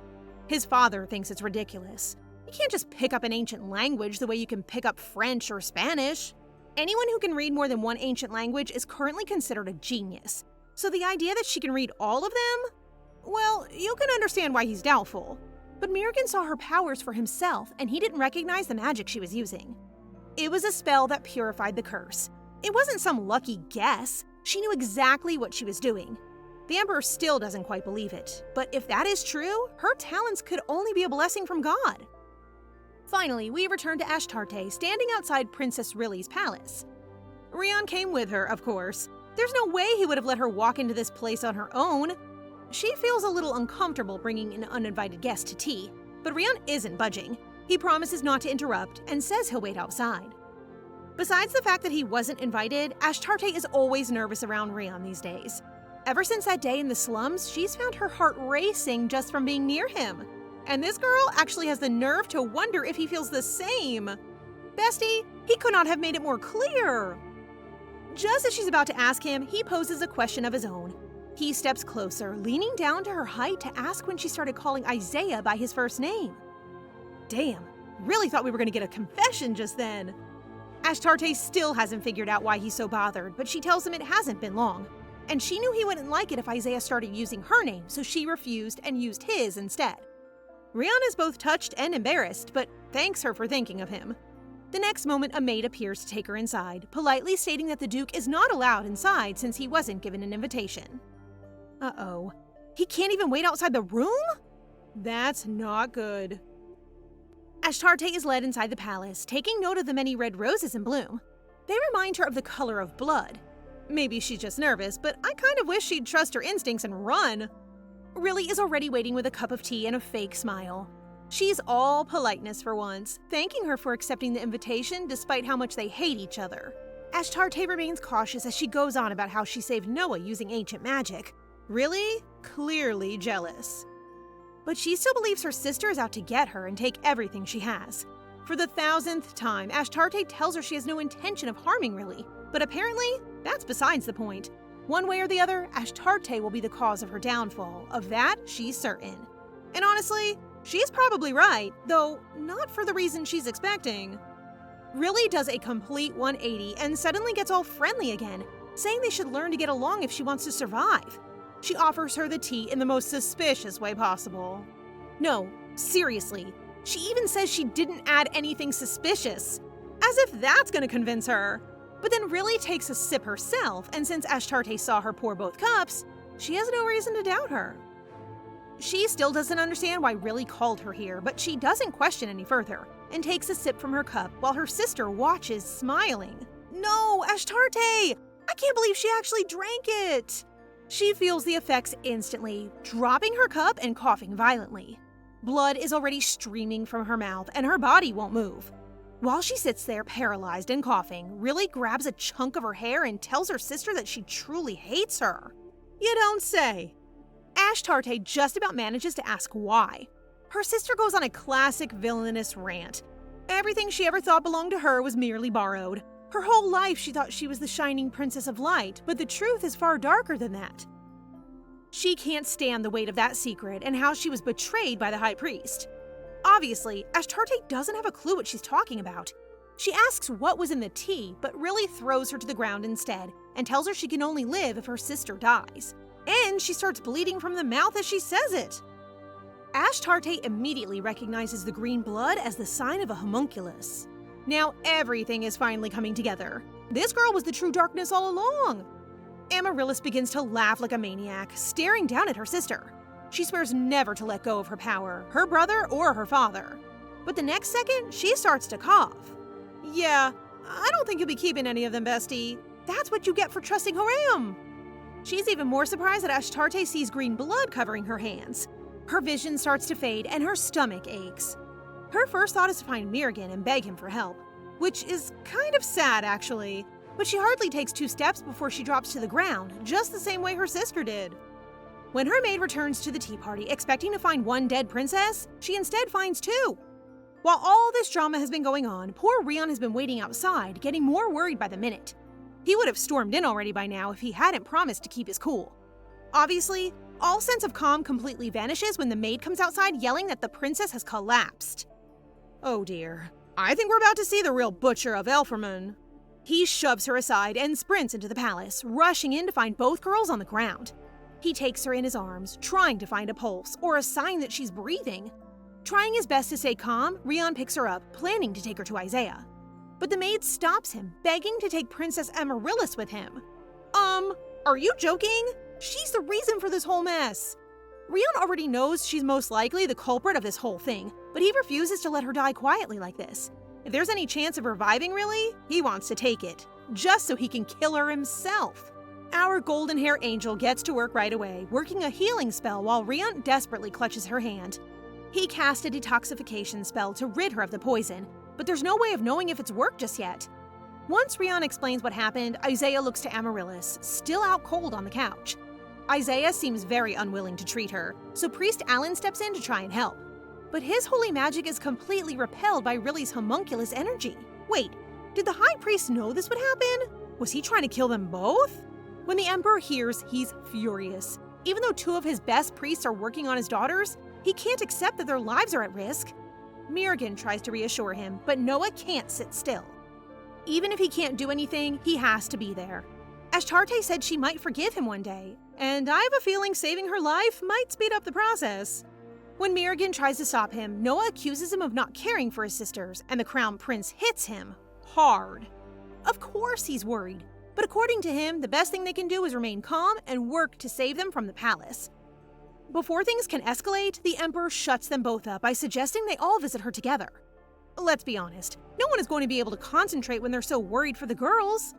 His father thinks it's ridiculous. You can't just pick up an ancient language the way you can pick up French or Spanish. Anyone who can read more than one ancient language is currently considered a genius. So the idea that she can read all of them? Well, you can understand why he's doubtful. But Mirrigan saw her powers for himself, and he didn't recognize the magic she was using. It was a spell that purified the curse. It wasn't some lucky guess. She knew exactly what she was doing. The Emperor still doesn't quite believe it, but if that is true, her talents could only be a blessing from God. Finally, we return to Ashtarte, standing outside Princess Rilly's palace. Rion came with her, of course. There's no way he would have let her walk into this place on her own. She feels a little uncomfortable bringing an uninvited guest to tea, but Rion isn't budging. He promises not to interrupt and says he'll wait outside. Besides the fact that he wasn't invited, Ashtarte is always nervous around Rion these days. Ever since that day in the slums, she's found her heart racing just from being near him. And this girl actually has the nerve to wonder if he feels the same. Bestie, he could not have made it more clear. Just as she's about to ask him, he poses a question of his own. He steps closer, leaning down to her height to ask when she started calling Isaiah by his first name. Damn, really thought we were going to get a confession just then. Ashtarte still hasn't figured out why he's so bothered, but she tells him it hasn't been long. And she knew he wouldn't like it if Isaiah started using her name, so she refused and used his instead. Rion is both touched and embarrassed, but thanks her for thinking of him. The next moment, a maid appears to take her inside, politely stating that the Duke is not allowed inside since he wasn't given an invitation. Uh-oh. He can't even wait outside the room? That's not good. Ashtarte is led inside the palace, taking note of the many red roses in bloom. They remind her of the color of blood. Maybe she's just nervous, but I kind of wish she'd trust her instincts and run. Rilly is already waiting with a cup of tea and a fake smile. She's all politeness for once, thanking her for accepting the invitation despite how much they hate each other. Ashtarte remains cautious as she goes on about how she saved Noah using ancient magic. Rilly? Clearly jealous. But she still believes her sister is out to get her and take everything she has. For the 1000th time, Ashtarte tells her she has no intention of harming Rilly, but apparently, that's besides the point. One way or the other, Ashtarte will be the cause of her downfall. Of that, she's certain. And honestly, she's probably right, though not for the reason she's expecting. Rilly does a complete 180 and suddenly gets all friendly again, saying they should learn to get along if she wants to survive. She offers her the tea in the most suspicious way possible. No, seriously, she even says she didn't add anything suspicious. As if that's gonna convince her. But then Rilly takes a sip herself, and since Ashtarte saw her pour both cups, she has no reason to doubt her. She still doesn't understand why Rilly called her here, but she doesn't question any further, and takes a sip from her cup while her sister watches, smiling. No, Ashtarte! I can't believe she actually drank it! She feels the effects instantly, dropping her cup and coughing violently. Blood is already streaming from her mouth, and her body won't move. While she sits there paralyzed and coughing, Rilly grabs a chunk of her hair and tells her sister that she truly hates her. You don't say. Ashtarte just about manages to ask why. Her sister goes on a classic villainous rant. Everything she ever thought belonged to her was merely borrowed. Her whole life she thought she was the shining princess of light, but the truth is far darker than that. She can't stand the weight of that secret and how she was betrayed by the high priest. Obviously, Ashtarte doesn't have a clue what she's talking about. She asks what was in the tea, but Rilly throws her to the ground instead and tells her she can only live if her sister dies. And she starts bleeding from the mouth as she says it. Ashtarte immediately recognizes the green blood as the sign of a homunculus. Now everything is finally coming together. This girl was the true darkness all along. Amaryllis begins to laugh like a maniac, staring down at her sister. She swears never to let go of her power, her brother or her father. But the next second, she starts to cough. Yeah, I don't think you'll be keeping any of them, bestie. That's what you get for trusting Horam. She's even more surprised that Ashtarte sees green blood covering her hands. Her vision starts to fade and her stomach aches. Her first thought is to find Mirrigan and beg him for help, which is kind of sad actually, but she hardly takes 2 steps before she drops to the ground, just the same way her sister did. When her maid returns to the tea party expecting to find one dead princess, she instead finds two. While all this drama has been going on, poor Rion has been waiting outside, getting more worried by the minute. He would have stormed in already by now if he hadn't promised to keep his cool. Obviously, all sense of calm completely vanishes when the maid comes outside yelling that the princess has collapsed. Oh dear, I think we're about to see the real butcher of Elforman. He shoves her aside and sprints into the palace, rushing in to find both girls on the ground. He takes her in his arms, trying to find a pulse or a sign that she's breathing. Trying his best to stay calm, Rion picks her up, planning to take her to Isaiah. But the maid stops him, begging to take Princess Amaryllis with him. Are you joking? She's the reason for this whole mess. Rion already knows she's most likely the culprit of this whole thing, but he refuses to let her die quietly like this. If there's any chance of reviving, really, he wants to take it, just so he can kill her himself. Our golden hair angel gets to work right away, working a healing spell while Rion desperately clutches her hand. He cast a detoxification spell to rid her of the poison, but there's no way of knowing if it's worked just yet. Once Rion explains what happened, Isaiah looks to Amaryllis, still out cold on the couch. Isaiah seems very unwilling to treat her, so Priest Alan steps in to try and help. But his holy magic is completely repelled by Riley's homunculus energy. Wait, did the High Priest know this would happen? Was he trying to kill them both? When the Emperor hears, he's furious. Even though two of his best priests are working on his daughters, he can't accept that their lives are at risk. Mirrigan tries to reassure him, but Noah can't sit still. Even if he can't do anything, he has to be there. Ashtarte said she might forgive him one day, and I have a feeling saving her life might speed up the process. When Mirrigan tries to stop him, Noah accuses him of not caring for his sisters, and the Crown Prince hits him hard. Of course he's worried, but according to him, the best thing they can do is remain calm and work to save them from the palace. Before things can escalate, the Emperor shuts them both up by suggesting they all visit her together. Let's be honest, no one is going to be able to concentrate when they're so worried for the girls.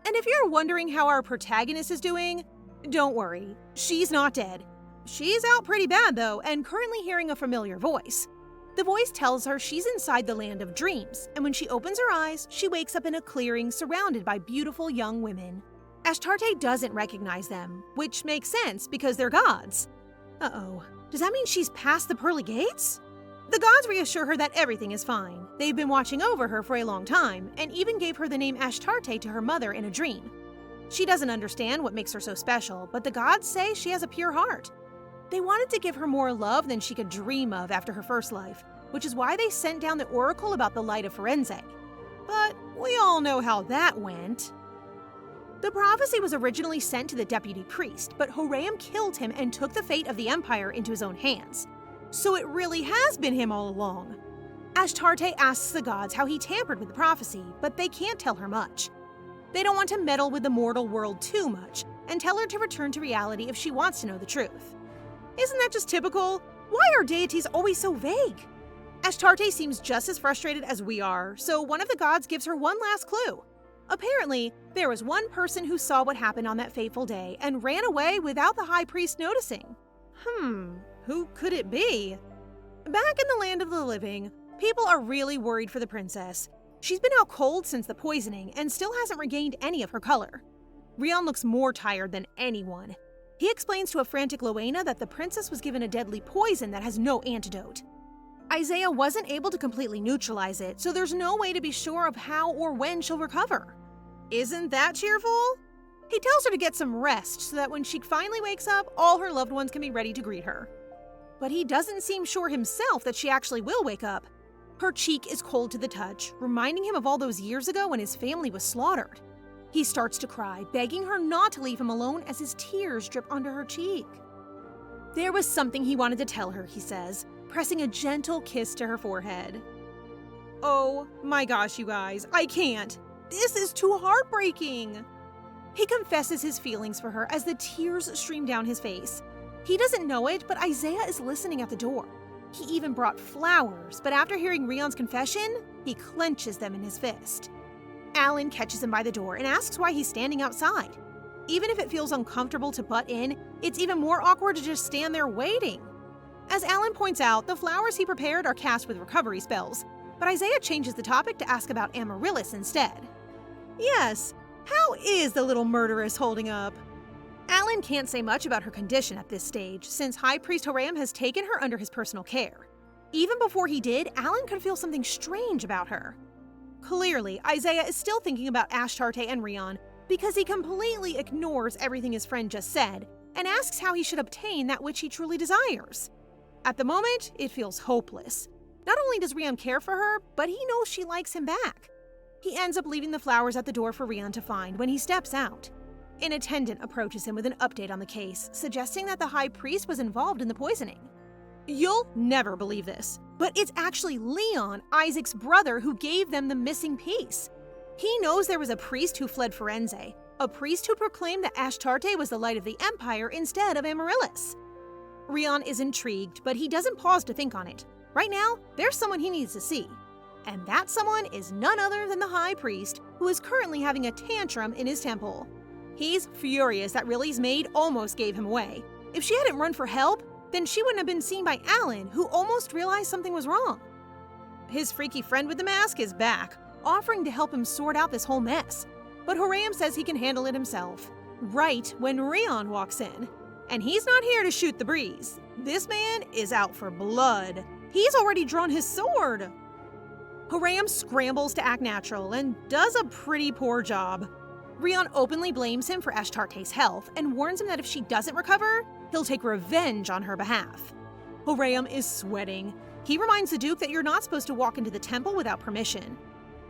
And if you're wondering how our protagonist is doing, don't worry, she's not dead. She's out pretty bad though, and currently hearing a familiar voice. The voice tells her she's inside the land of dreams, and when she opens her eyes, she wakes up in a clearing surrounded by beautiful young women. Ashtarte doesn't recognize them, which makes sense because they're gods. Uh-oh, does that mean she's past the pearly gates? The gods reassure her that everything is fine. They've been watching over her for a long time, and even gave her the name Ashtarte to her mother in a dream. She doesn't understand what makes her so special, but the gods say she has a pure heart. They wanted to give her more love than she could dream of after her first life, which is why they sent down the oracle about the light of Firenze. But we all know how that went. The prophecy was originally sent to the deputy priest, but Horam killed him and took the fate of the empire into his own hands. So it really has been him all along. Ashtarte asks the gods how he tampered with the prophecy, but they can't tell her much. They don't want to meddle with the mortal world too much, and tell her to return to reality if she wants to know the truth. Isn't that just typical? Why are deities always so vague? Ashtarte seems just as frustrated as we are, so one of the gods gives her one last clue. Apparently, there was one person who saw what happened on that fateful day and ran away without the high priest noticing. Who could it be? Back in the land of the living, people are really worried for the princess. She's been out cold since the poisoning and still hasn't regained any of her color. Rion looks more tired than anyone. He explains to a frantic Loena that the princess was given a deadly poison that has no antidote. Isaiah wasn't able to completely neutralize it, so there's no way to be sure of how or when she'll recover. Isn't that cheerful? He tells her to get some rest so that when she finally wakes up, all her loved ones can be ready to greet her. But he doesn't seem sure himself that she actually will wake up. Her cheek is cold to the touch, reminding him of all those years ago when his family was slaughtered. He starts to cry, begging her not to leave him alone as his tears drip onto her cheek. There was something he wanted to tell her, he says, pressing a gentle kiss to her forehead. Oh my gosh, you guys, I can't. This is too heartbreaking. He confesses his feelings for her as the tears stream down his face. He doesn't know it, but Isaiah is listening at the door. He even brought flowers, but after hearing Rion's confession, he clenches them in his fist. Alan catches him by the door and asks why he's standing outside. Even if it feels uncomfortable to butt in, it's even more awkward to just stand there waiting. As Alan points out, the flowers he prepared are cast with recovery spells, but Isaiah changes the topic to ask about Amaryllis instead. Yes, how is the little murderess holding up? Alan Alan can't say much about her condition at this stage, since High Priest Horam has taken her under his personal care. Even before he did, Alan could feel something strange about her. Clearly, Isaiah is still thinking about Ashtarte and Rion because he completely ignores everything his friend just said and asks how he should obtain that which he truly desires. At the moment, it feels hopeless. Not only does Rion care for her, but he knows she likes him back. He ends up leaving the flowers at the door for Rion to find when he steps out. An attendant approaches him with an update on the case, suggesting that the High Priest was involved in the poisoning. You'll never believe this, but it's actually Leon, Isaac's brother, who gave them the missing piece. He knows there was a priest who fled Firenze, a priest who proclaimed that Ashtarte was the light of the Empire instead of Amaryllis. Rion is intrigued, but he doesn't pause to think on it. Right now, there's someone he needs to see. And that someone is none other than the High Priest, who is currently having a tantrum in his temple. He's furious that Riley's maid almost gave him away. If she hadn't run for help, then she wouldn't have been seen by Alan, who almost realized something was wrong. His freaky friend with the mask is back, offering to help him sort out this whole mess. But Horam says he can handle it himself, right when Rion walks in. And he's not here to shoot the breeze. This man is out for blood. He's already drawn his sword. Horam scrambles to act natural and does a pretty poor job. Rion openly blames him for Ashtarte's health and warns him that if she doesn't recover, he'll take revenge on her behalf. Horam is sweating. He reminds the Duke that you're not supposed to walk into the temple without permission.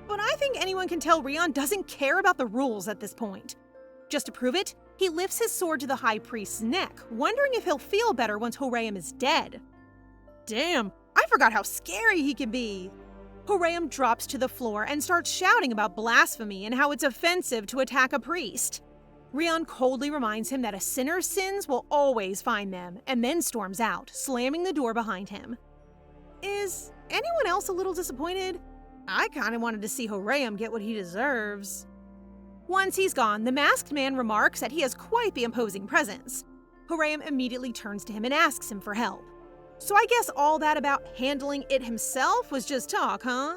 But I think anyone can tell Rion doesn't care about the rules at this point. Just to prove it, he lifts his sword to the High Priest's neck, wondering if he'll feel better once Horam is dead. Damn, I forgot how scary he can be. Horam drops to the floor and starts shouting about blasphemy and how it's offensive to attack a priest. Rion coldly reminds him that a sinner's sins will always find them, and then storms out, slamming the door behind him. Is anyone else a little disappointed? I kinda wanted to see Horam get what he deserves. Once he's gone, the masked man remarks that he has quite the imposing presence. Horam immediately turns to him and asks him for help. So I guess all that about handling it himself was just talk, huh?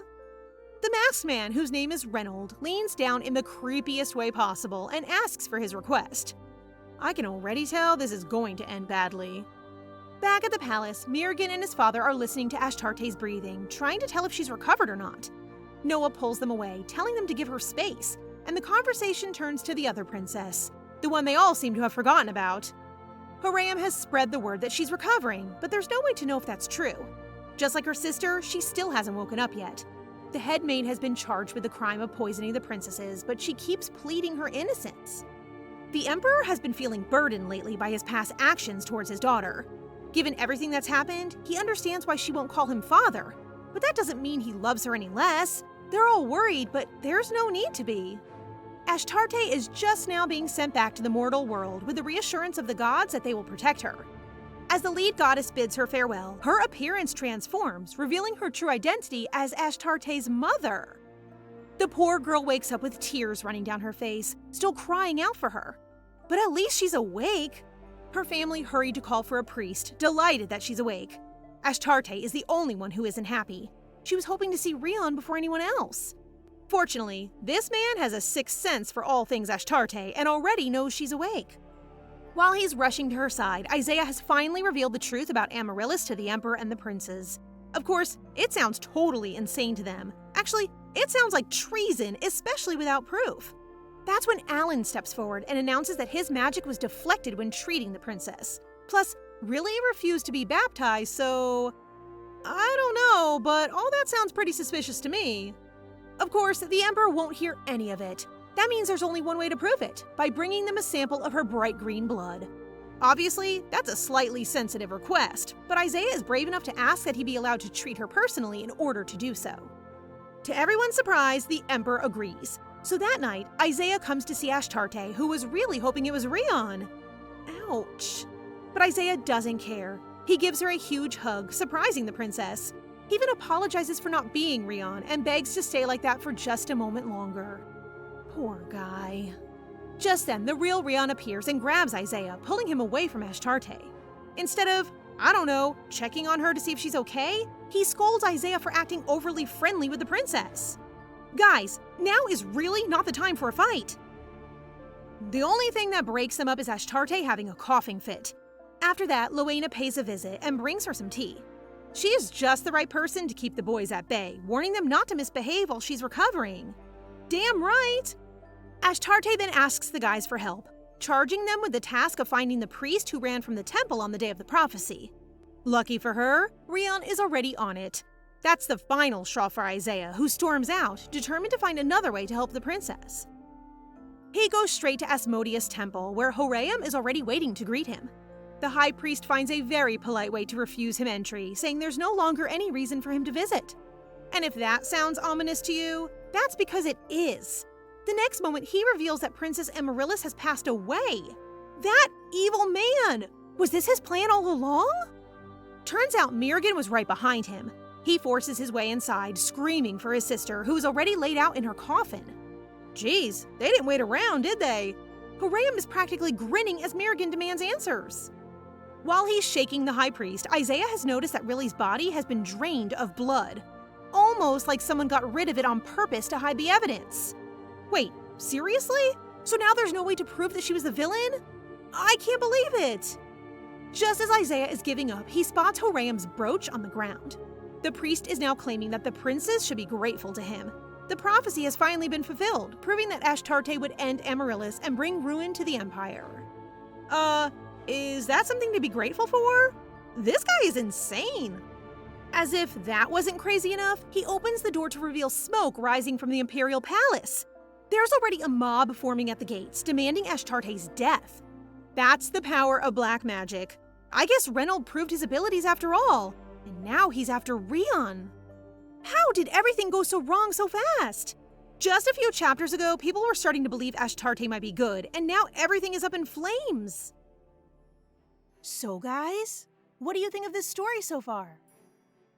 The masked man, whose name is Reynold, leans down in the creepiest way possible and asks for his request. I can already tell this is going to end badly. Back at the palace, Mirrigan and his father are listening to Ashtarte's breathing, trying to tell if she's recovered or not. Noah pulls them away, telling them to give her space, and the conversation turns to the other princess, the one they all seem to have forgotten about. Horam has spread the word that she's recovering, but there's no way to know if that's true. Just like her sister, she still hasn't woken up yet. The head maid has been charged with the crime of poisoning the princesses, but she keeps pleading her innocence. The Emperor has been feeling burdened lately by his past actions towards his daughter. Given everything that's happened, he understands why she won't call him father. But that doesn't mean he loves her any less. They're all worried, but there's no need to be. Ashtarte is just now being sent back to the mortal world with the reassurance of the gods that they will protect her. As the lead goddess bids her farewell, her appearance transforms, revealing her true identity as Ashtarte's mother. The poor girl wakes up with tears running down her face, still crying out for her. But at least she's awake. Her family hurried to call for a priest, delighted that she's awake. Ashtarte is the only one who isn't happy. She was hoping to see Rion before anyone else. Fortunately, this man has a sixth sense for all things Ashtarte and already knows she's awake. While he's rushing to her side, Isaiah has finally revealed the truth about Amaryllis to the Emperor and the princes. Of course, it sounds totally insane to them. Actually, it sounds like treason, especially without proof. That's when Alan steps forward and announces that his magic was deflected when treating the princess. Plus, Riley refused to be baptized, so I don't know, but all that sounds pretty suspicious to me. Of course, the Emperor won't hear any of it. That means there's only one way to prove it, by bringing them a sample of her bright green blood. Obviously, that's a slightly sensitive request, but Isaiah is brave enough to ask that he be allowed to treat her personally in order to do so. To everyone's surprise, the Emperor agrees. So that night, Isaiah comes to see Ashtarte, who was really hoping it was Rion. Ouch. But Isaiah doesn't care. He gives her a huge hug, surprising the princess. He even apologizes for not being Rion and begs to stay like that for just a moment longer. Poor guy. Just then, the real Rion appears and grabs Isaiah, pulling him away from Ashtarte. Instead of, I don't know, checking on her to see if she's okay, he scolds Isaiah for acting overly friendly with the princess. Guys, now is really not the time for a fight. The only thing that breaks them up is Ashtarte having a coughing fit. After that, Luena pays a visit and brings her some tea. She is just the right person to keep the boys at bay, warning them not to misbehave while she's recovering. Damn right! Ashtarte then asks the guys for help, charging them with the task of finding the priest who ran from the temple on the day of the prophecy. Lucky for her, Rion is already on it. That's the final straw for Isaiah, who storms out, determined to find another way to help the princess. He goes straight to Asmodeus' temple, where Horam is already waiting to greet him. The high priest finds a very polite way to refuse him entry, saying there's no longer any reason for him to visit. And if that sounds ominous to you, that's because it is. The next moment, he reveals that Princess Amaryllis has passed away. That evil man! Was this his plan all along? Turns out Mirrigan was right behind him. He forces his way inside, screaming for his sister, who is already laid out in her coffin. Geez, they didn't wait around, did they? Horam is practically grinning as Mirrigan demands answers. While he's shaking the high priest, Isaiah has noticed that Riley's body has been drained of blood. Almost like someone got rid of it on purpose to hide the evidence. Wait, seriously? So now there's no way to prove that she was the villain? I can't believe it! Just as Isaiah is giving up, he spots Horam's brooch on the ground. The priest is now claiming that the princes should be grateful to him. The prophecy has finally been fulfilled, proving that Ashtarte would end Amaryllis and bring ruin to the Empire. Is that something to be grateful for? This guy is insane! As if that wasn't crazy enough, he opens the door to reveal smoke rising from the imperial palace. There's already a mob forming at the gates, demanding Ashtarte's death. That's the power of black magic. I guess Reynold proved his abilities after all, and now he's after Rion. How did everything go so wrong so fast? Just a few chapters ago, people were starting to believe Ashtarte might be good, and now everything is up in flames. So guys, what do you think of this story so far?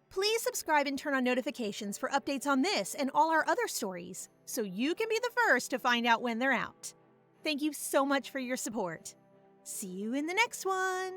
Please subscribe and turn on notifications for updates on this and all our other stories, so you can be the first to find out when they're out. Thank you so much for your support. See you in the next one!